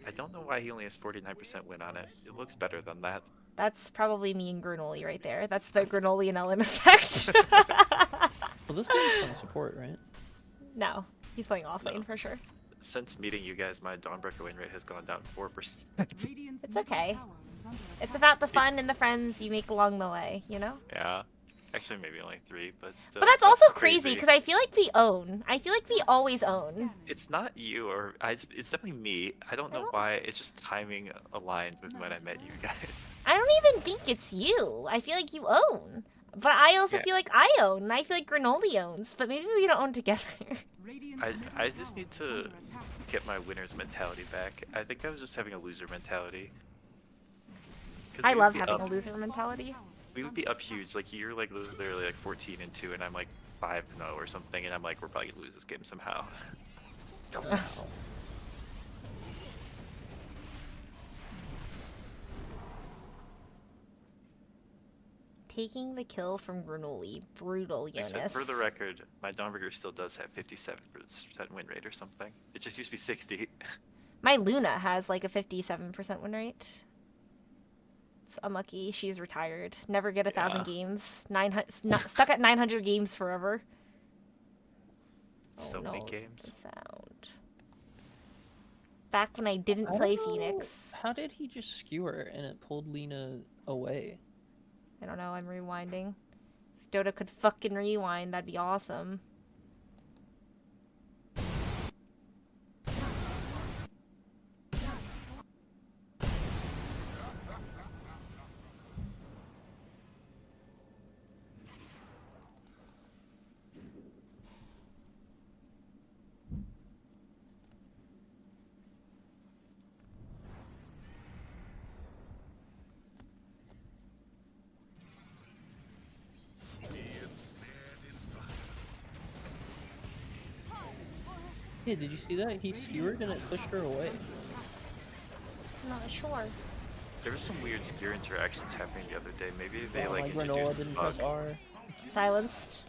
I don't know why he only has 49% win on it. It looks better than that. That's probably me and Granoly right there. That's the Granoly and Ellen effect. Well, this guy's playing support, right? No, he's playing offlane No. for sure. Since meeting you guys, my Dawnbreaker win rate has gone down 4%. It's okay. It's about the fun and the friends you make along the way, you know? Yeah. Actually, maybe only 3, but still. But that's also crazy because I feel like we own. I feel like we always own. It's not you, or it's definitely me. I don't know why. It's just timing aligned with when I met you guys. I don't even think it's you. I feel like you own. But I also Yeah. feel like I own, and I feel like Granoly owns, but maybe we don't own together. I just need to get my winner's mentality back. I think I was just having a loser mentality. 'Cause I we would love be having up- a loser mentality. We would be up huge. Like you're like literally like 14-2, and I'm like 5-0 or something, and I'm like we're probably gonna lose this game somehow. Taking the kill from Granoly. Brutal, Jonas. Except for the record, my Dawnbreaker still does have 57% win rate or something. It just used to be 60. My Luna has like a 57% win rate. It's unlucky. She's retired. Never get 1,000 games. 900, stuck at 900 games forever. So many The games. sound. Back when I didn't play Phoenix. How did he just skewer and it pulled Lena away? I don't know. I'm rewinding. If Dota could fucking rewind, that'd be awesome. Yeah, did you see that? He skewered and it pushed her away. I'm not sure. There was some weird skier interactions happening the other day. Maybe they Oh, like my introduced Granola a didn't bug. press R. Silenced.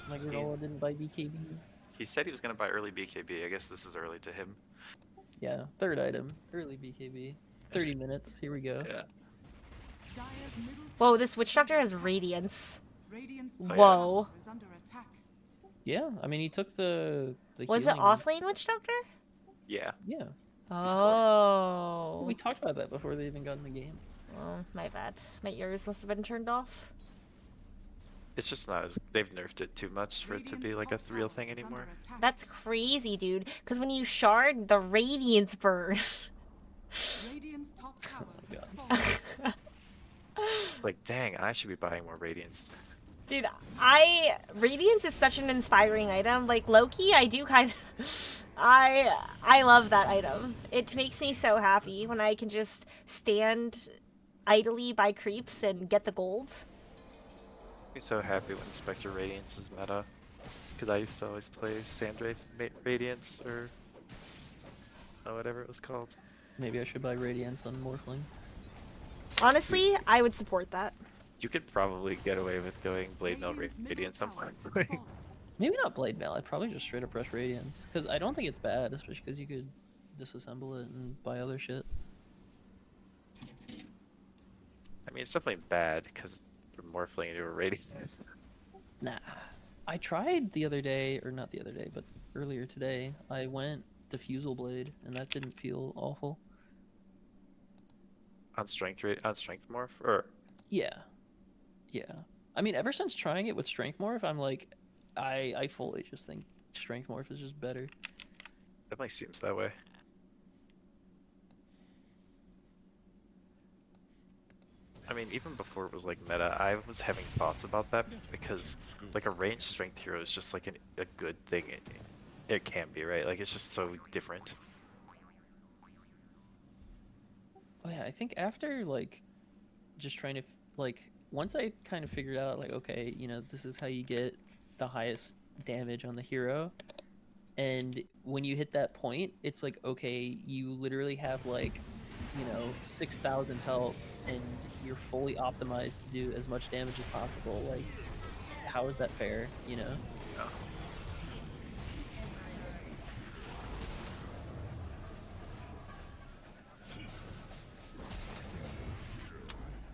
My Granola didn't buy BKB. He said he was gonna buy early BKB. I guess this is early to him. Yeah, third item. Early BKB. 30 minutes. Here we go. Yeah. Whoa, this Witch Doctor has Radiance. yeah. Whoa. Yeah, I mean, he took the Was it healing- offlane Witch Doctor? Yeah. Yeah. Oh. We talked about that before they even got in the game. Oh, my bad. My ears must have been turned off. It's just not as they've nerfed it too much for it to be like a real thing anymore. That's crazy, dude. Because when you shard, the Radiance burn. It's like, dang, I should be buying more Radiance. Dude, Radiance is such an inspiring item. Like, Loki, I do kind of... I love that item. It makes me so happy when I can just stand idly by creeps and get the gold. Makes me so happy when Spectre Radiance is meta. Because I used to always play Sandwraith Radiance, or whatever it was called. Maybe I should buy Radiance on Morphling. Honestly, I would support that. You could probably get away with going Blade Mail Radiance on point. Maybe not Blade Mail. I'd probably just straight up rush Radiance. Because I don't think it's bad, especially because you could disassemble it and buy other shit. I mean, it's definitely bad because you're morphling into a Radiance. Nah. I tried the other day, or not the other day, but earlier today, I went Diffusal Blade, and that didn't feel awful. On strength morph, or Yeah. Yeah. I mean, ever since trying it with Strength Morph, I'm like, I fully just think Strength Morph is just better. definitely seems that way. I mean, even before it was like meta, I was having thoughts about that because like a ranged strength hero is just like a good thing. It can be, right? Like it's just so different. Oh yeah, I think after like just trying to like once I kind of figured out like okay, you know, this is how you get the highest damage on the hero. And when you hit that point, it's like, okay, you literally have like, 6,000 health, and you're fully optimized to do as much damage as possible. Like, how is that fair? No.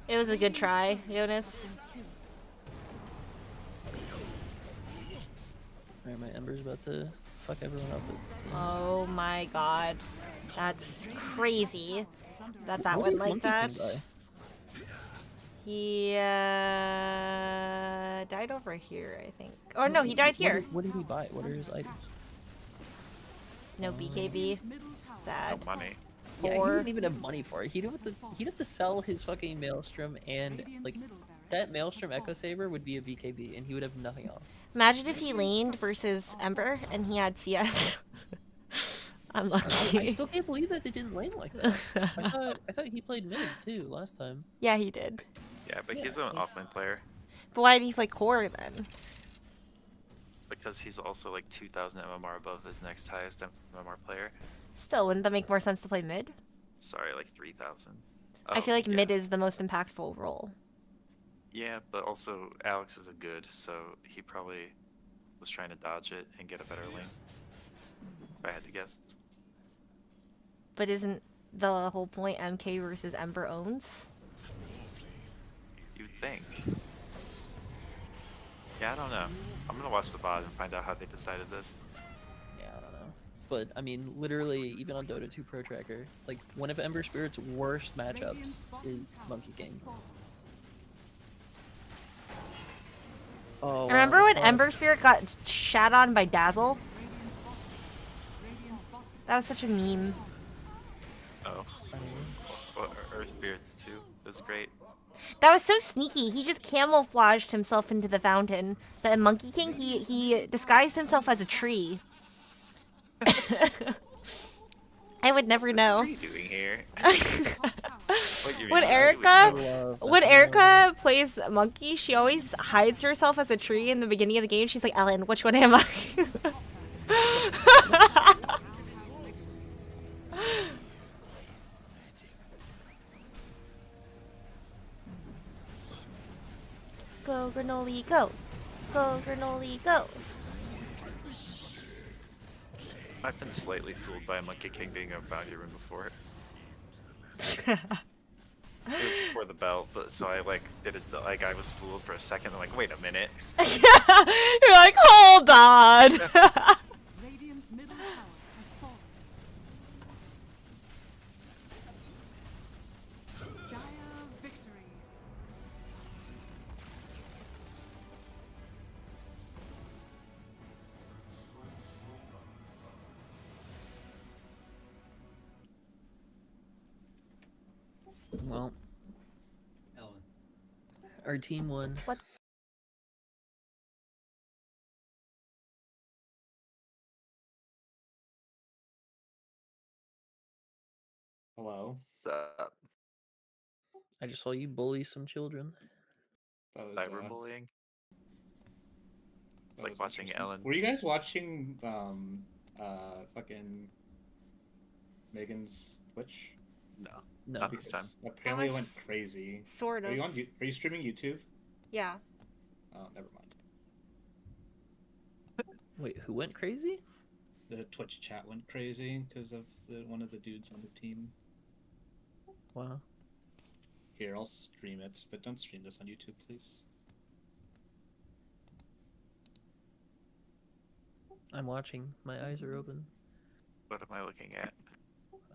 It was a good try, Jonas. Alright, my Ember's about to fuck everyone up. Oh my god. That's crazy that What went is like Monkey that. King by? He died over here, I think. Oh no, he died here. What did he buy? What are his items? No BKB. Sad. No money. Yeah, he Or wouldn't even have money for it. He'd have to sell his fucking Maelstrom, and like that Maelstrom Echo Saber would be a VKB, and he would have nothing else. imagine if he laned versus Ember and he had CS. I'm lucky. I still can't believe that they didn't lane like that. I thought he played mid too last time. Yeah, he did. Yeah, but he's an offlane player But why did he play core then? because he's also like 2,000 MMR above his next highest MMR player. Still, wouldn't that make more sense to play mid? Sorry, like 3,000. I feel like yeah. mid is the most impactful role. Yeah, but also Alex is a good, so he probably was trying to dodge it and get a better lane. If I had to guess. But isn't the whole point MK versus Ember owns? You'd think. Yeah, I don't know. I'm gonna watch the VOD and find out how they decided this. Yeah, I don't know. But I mean, literally, even on Dota 2 Pro Tracker, like one of Ember Spirit's worst matchups is Monkey King. Oh, Remember wow. when Ember Spirit got shat on by Dazzle? That was such a meme. Oh. Well, Earth Spirits too. It was great. That was so sneaky. He just camouflaged himself into the fountain. But in Monkey King, he disguised himself as a tree. I would never know. What are you doing here? When Erica plays Monkey, she always hides herself as a tree in the beginning of the game. She's like, Ellen, which one am I? Go, Granoly, go. Go, Granoly, go. I've been slightly fooled by Monkey King being a bounty room before. It was before the belt, but so I like did it like I was fooled for a second. I'm like, wait a minute. You're like, hold on. Radiant's middle tower has fallen. Dire victory. Well, our team won. What? Hello. Stop. I just saw you bully some children. That was, Cyberbullying. It's that like was watching interesting. Ellen. Were you guys watching fucking Megan's Twitch? No, No. not this time. Apparently it was went crazy. Sort of. Are you streaming YouTube? Yeah. Oh, never mind. Wait, who went crazy? The Twitch chat went crazy because of one of the dudes on the team. Wow. Here, I'll stream it, but don't stream this on YouTube, please. I'm watching. My eyes are open. What am I looking at?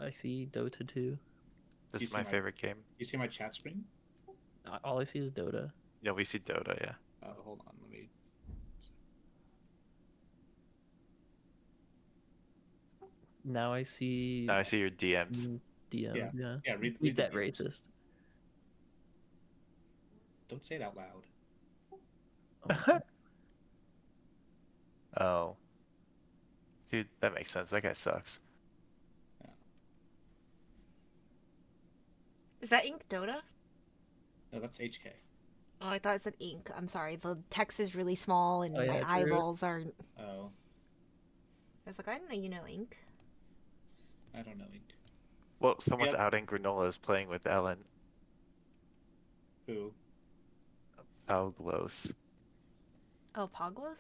I see Dota 2. This You is my see favorite game. You see my chat screen? All I see is Dota. Yeah, we see Dota, yeah. Hold on, let me... Now I see. Now I see your DMs. DM. Yeah. Yeah, read that the DMs. racist. Don't say it out loud. Oh. Dude, that makes sense. That guy sucks. Is that Ink Dota? No, that's HK. Oh, I thought it said ink. I'm sorry. The text is really small and Oh, yeah, my true. eyeballs aren't. Oh. I was like, I didn't know you know Ink. I don't know. Ink. Well, someone's Yep. outing Granola is playing with Ellen. Who? Paglos. Oh, Poglos?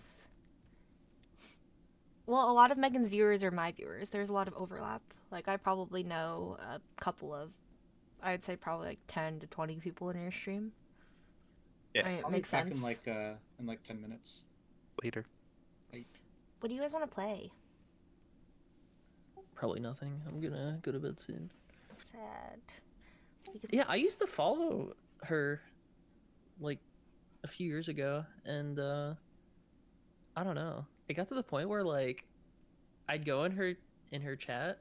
Well, a lot of Megan's viewers are my viewers. There's a lot of overlap. Like, I probably know a couple of, I'd say probably like 10 to 20 people in your stream. Yeah. I mean, it I'll be makes back sense. in like 10 minutes. Later. What do you guys want to play? Probably nothing. I'm gonna go to bed soon. Sad. We could... Yeah, I used to follow her like a few years ago, and I don't know. It got to the point where like I'd go in her chat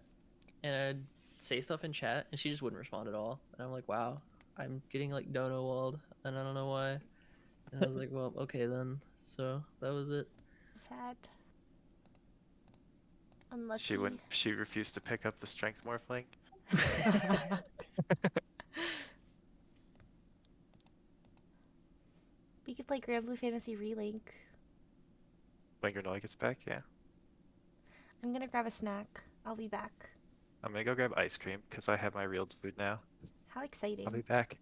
and I'd say stuff in chat and she just wouldn't respond at all. And I'm like, wow, I'm getting like dono walled and I don't know why. And I was like, well, okay then. So that was it. Sad. Unlucky. She refused to pick up the strength morphling. We could play Grand Blue Fantasy Relink. When Granola gets back, yeah. I'm gonna grab a snack. I'll be back. I'm gonna go grab ice cream because I have my real food now. How exciting. I'll be back.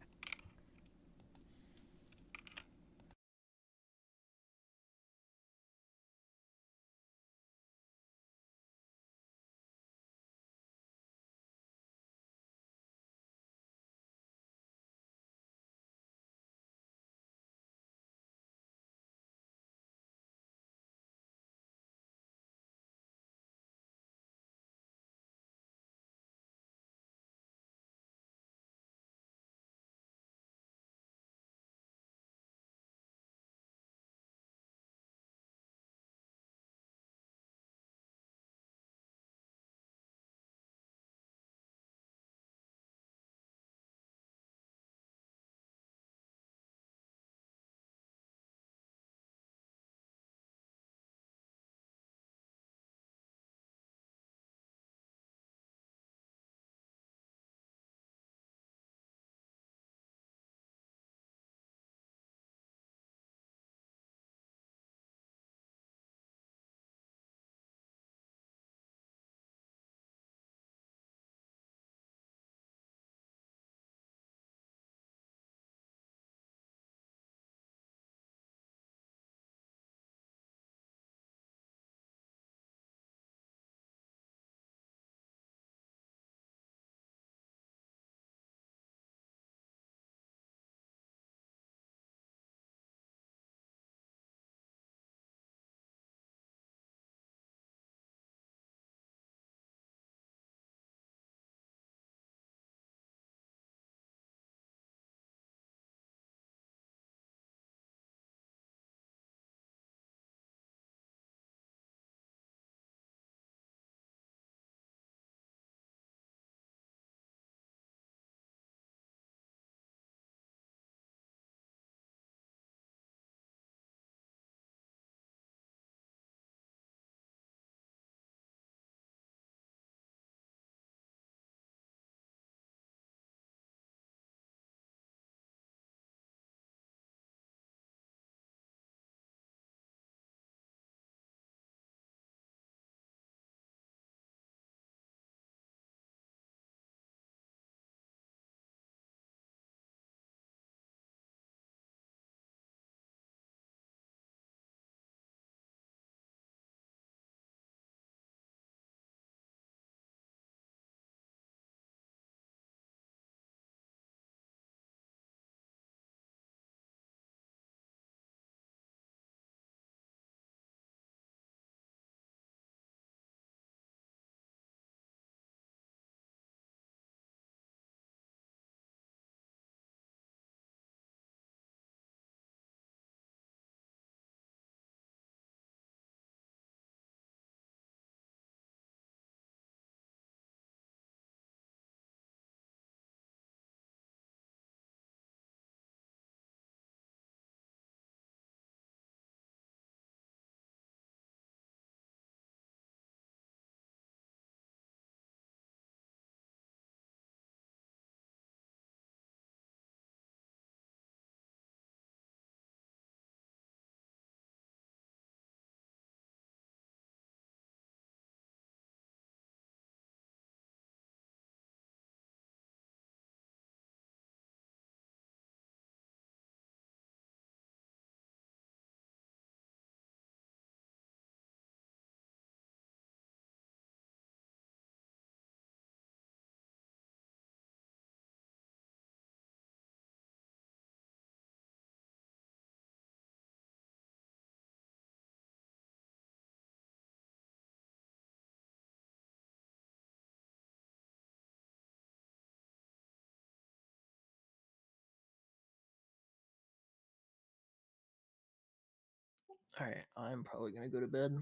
Alright, I'm probably gonna go to bed.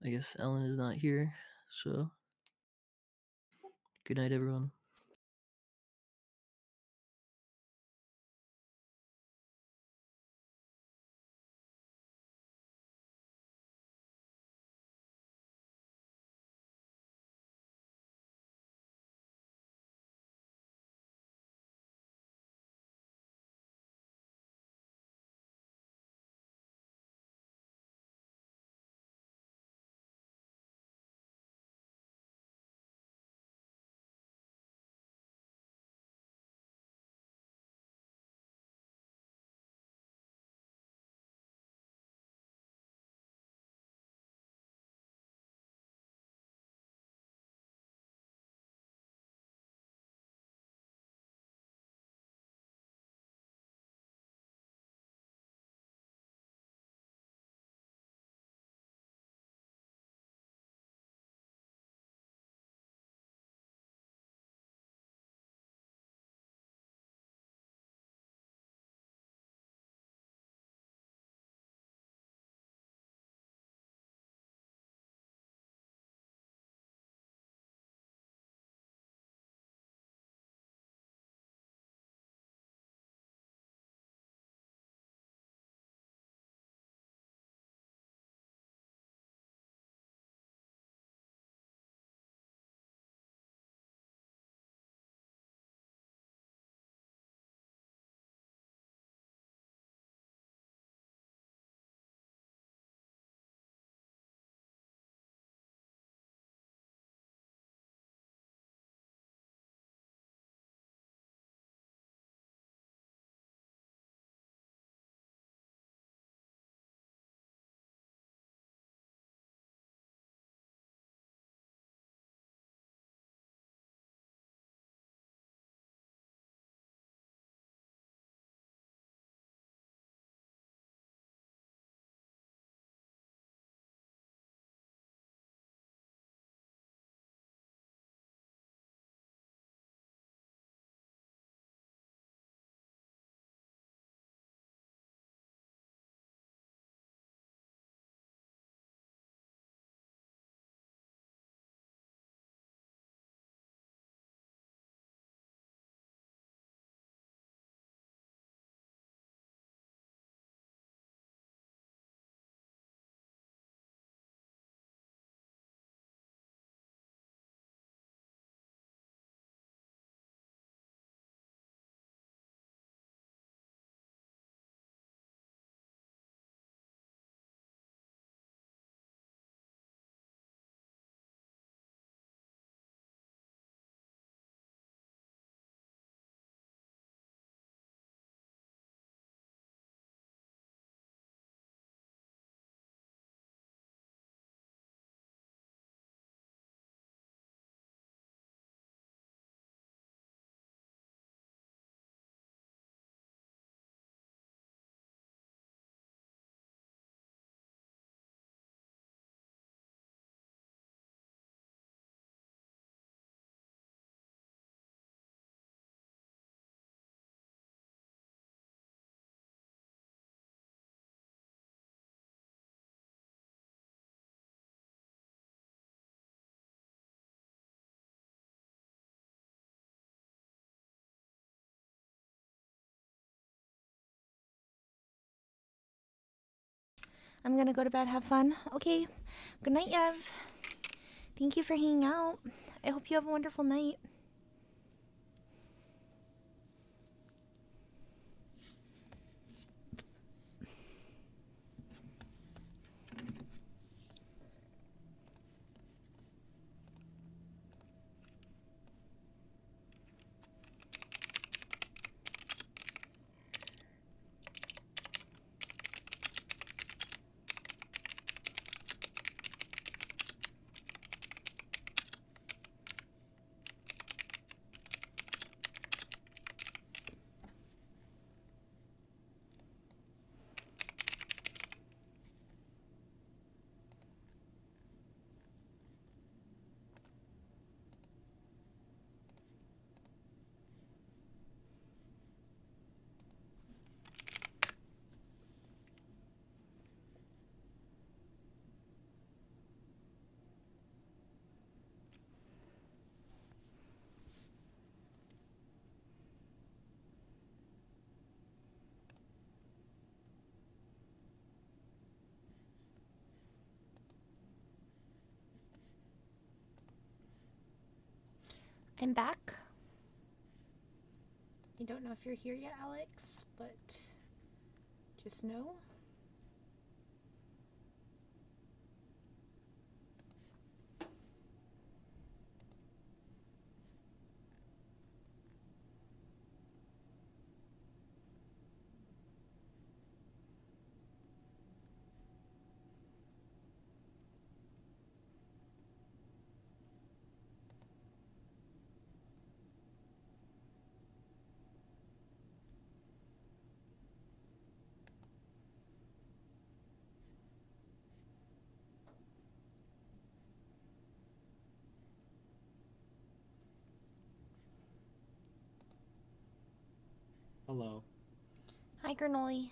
I guess Ellen is not here, so good night, everyone. I'm gonna go to bed, have fun. Okay. Good night, Yev. Thank you for hanging out. I hope you have a wonderful night. I'm back. I don't know if you're here yet, Alex, but just know. Hello. Hi, Granoly.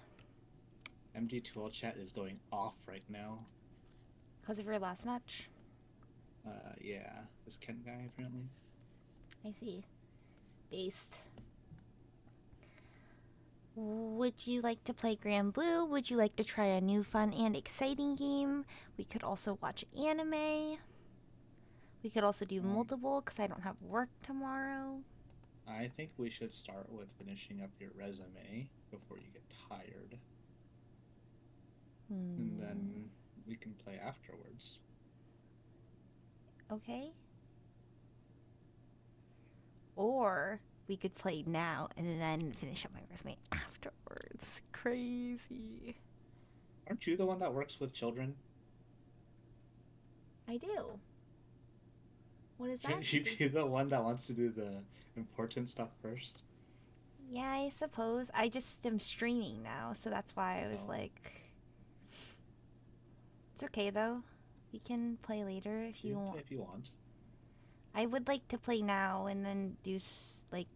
MD2L chat is going off right now. Because of your last match? Yeah. This Kent guy, apparently. I see. Based. Would you like to play Grand Blue? Would you like to try a new fun and exciting game? We could also watch anime. We could also do multiple because I don't have work tomorrow. I think we should start with finishing up your resume before you get tired. And then we can play afterwards. Okay. Or we could play now and then finish up my resume afterwards. Crazy. Aren't you the one that works with children? I do. What is that? Shouldn't you be the one that wants to do the important stuff first? Yeah, I suppose. I just am streaming now, so that's why I was like... It's okay, though. We can play later if you want. If you want. I would like to play now and then do, like,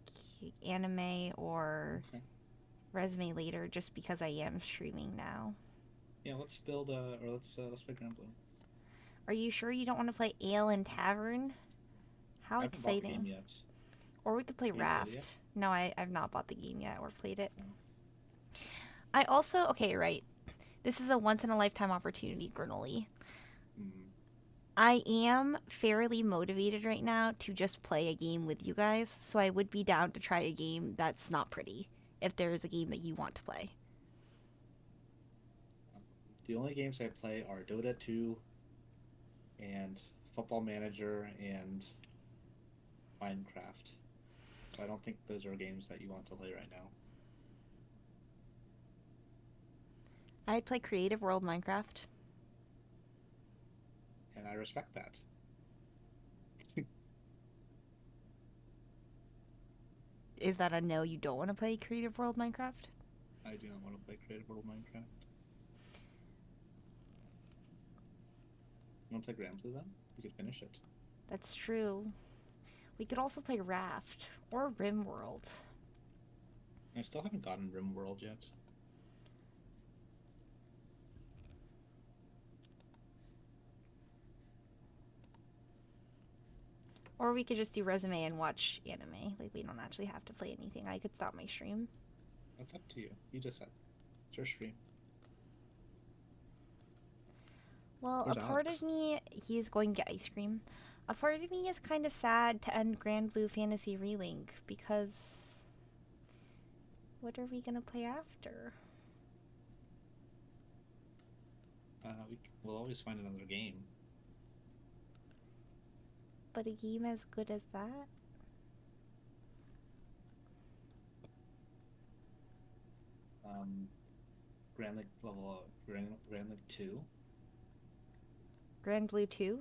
anime or resume later, just because I am streaming now. Yeah, let's build or let's play Grand Blue. Are you sure you don't want to play Ale and Tavern? How I haven't bought the exciting. game yet. Or we could play You played it Raft. yet? No, I've not bought the game yet or played it. I also... Okay, right. This is a once-in-a-lifetime opportunity, Granoly. I am fairly motivated right now to just play a game with you guys, so I would be down to try a game that's not pretty, if there is a game that you want to play. The only games I play are Dota 2 and Football Manager and Minecraft. So I don't think those are games that you want to play right now. I'd play Creative World Minecraft. And I respect that. Is that a no, you don't want to play Creative World Minecraft? I do not want to play Creative World Minecraft. You want to play Grand Blue then? We could finish it. That's true. We could also play Raft or RimWorld. I still haven't gotten RimWorld yet. Or we could just do resume and watch anime. Like, we don't actually have to play anything. I could stop my stream. That's up to you. You decide. It's your stream. Well, Where's a part Alex? of me, he's going to get ice cream. A part of me is kind of sad to end Grand Blue Fantasy Relink because what are we going to play after? We'll always find another game. But a game as good as that? Grand League level Grand League 2. Grand Blue 2?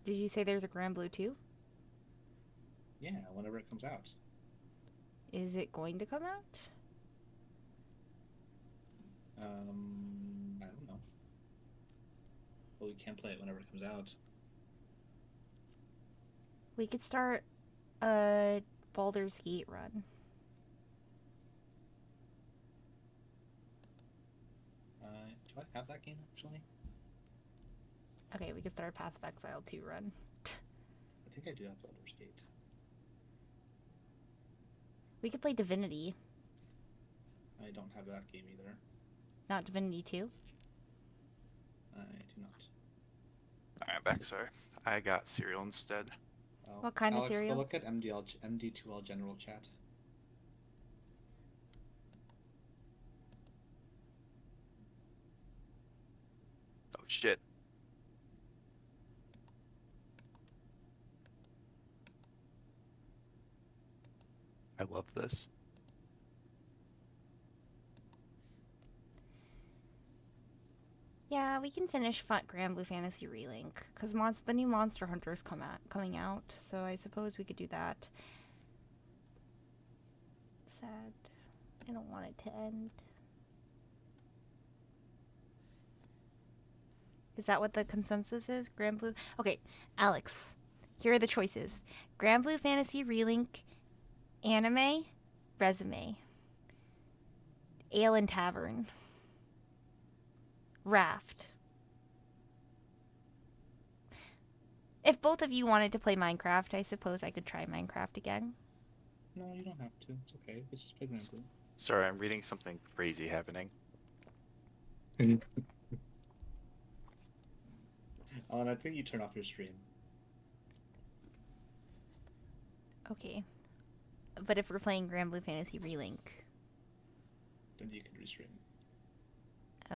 Did you say there's a Grand Blue 2? Yeah, whenever it comes out. Is it going to come out? I don't know. But we can play it whenever it comes out. We could start a Baldur's Gate run. Do I have that game actually? Okay, we could start a Path of Exile 2 run. I think I do have Baldur's Gate. We could play Divinity. I don't have that game either. Not Divinity 2? I do not. Alright, back, sorry. I got cereal instead. Oh, What kind of Alex, cereal? Go look at MD2L general chat. Oh shit. I love this. Yeah, we can finish Grand Blue Fantasy Relink because the new Monster Hunter is coming out, so I suppose we could do that. Sad. I don't want it to end. Is that what the consensus is? Grand Blue? Okay, Alex, here are the choices. Grand Blue Fantasy Relink, Anime, Resume, Ale and Tavern, Raft. If both of you wanted to play Minecraft, I suppose I could try Minecraft again. No, you don't have to. It's okay. We just play Grand Blue. Sorry, I'm reading something crazy happening. Alan, I think you turn off your stream. Okay. But if we're playing Grand Blue Fantasy Relink, Then you can restream.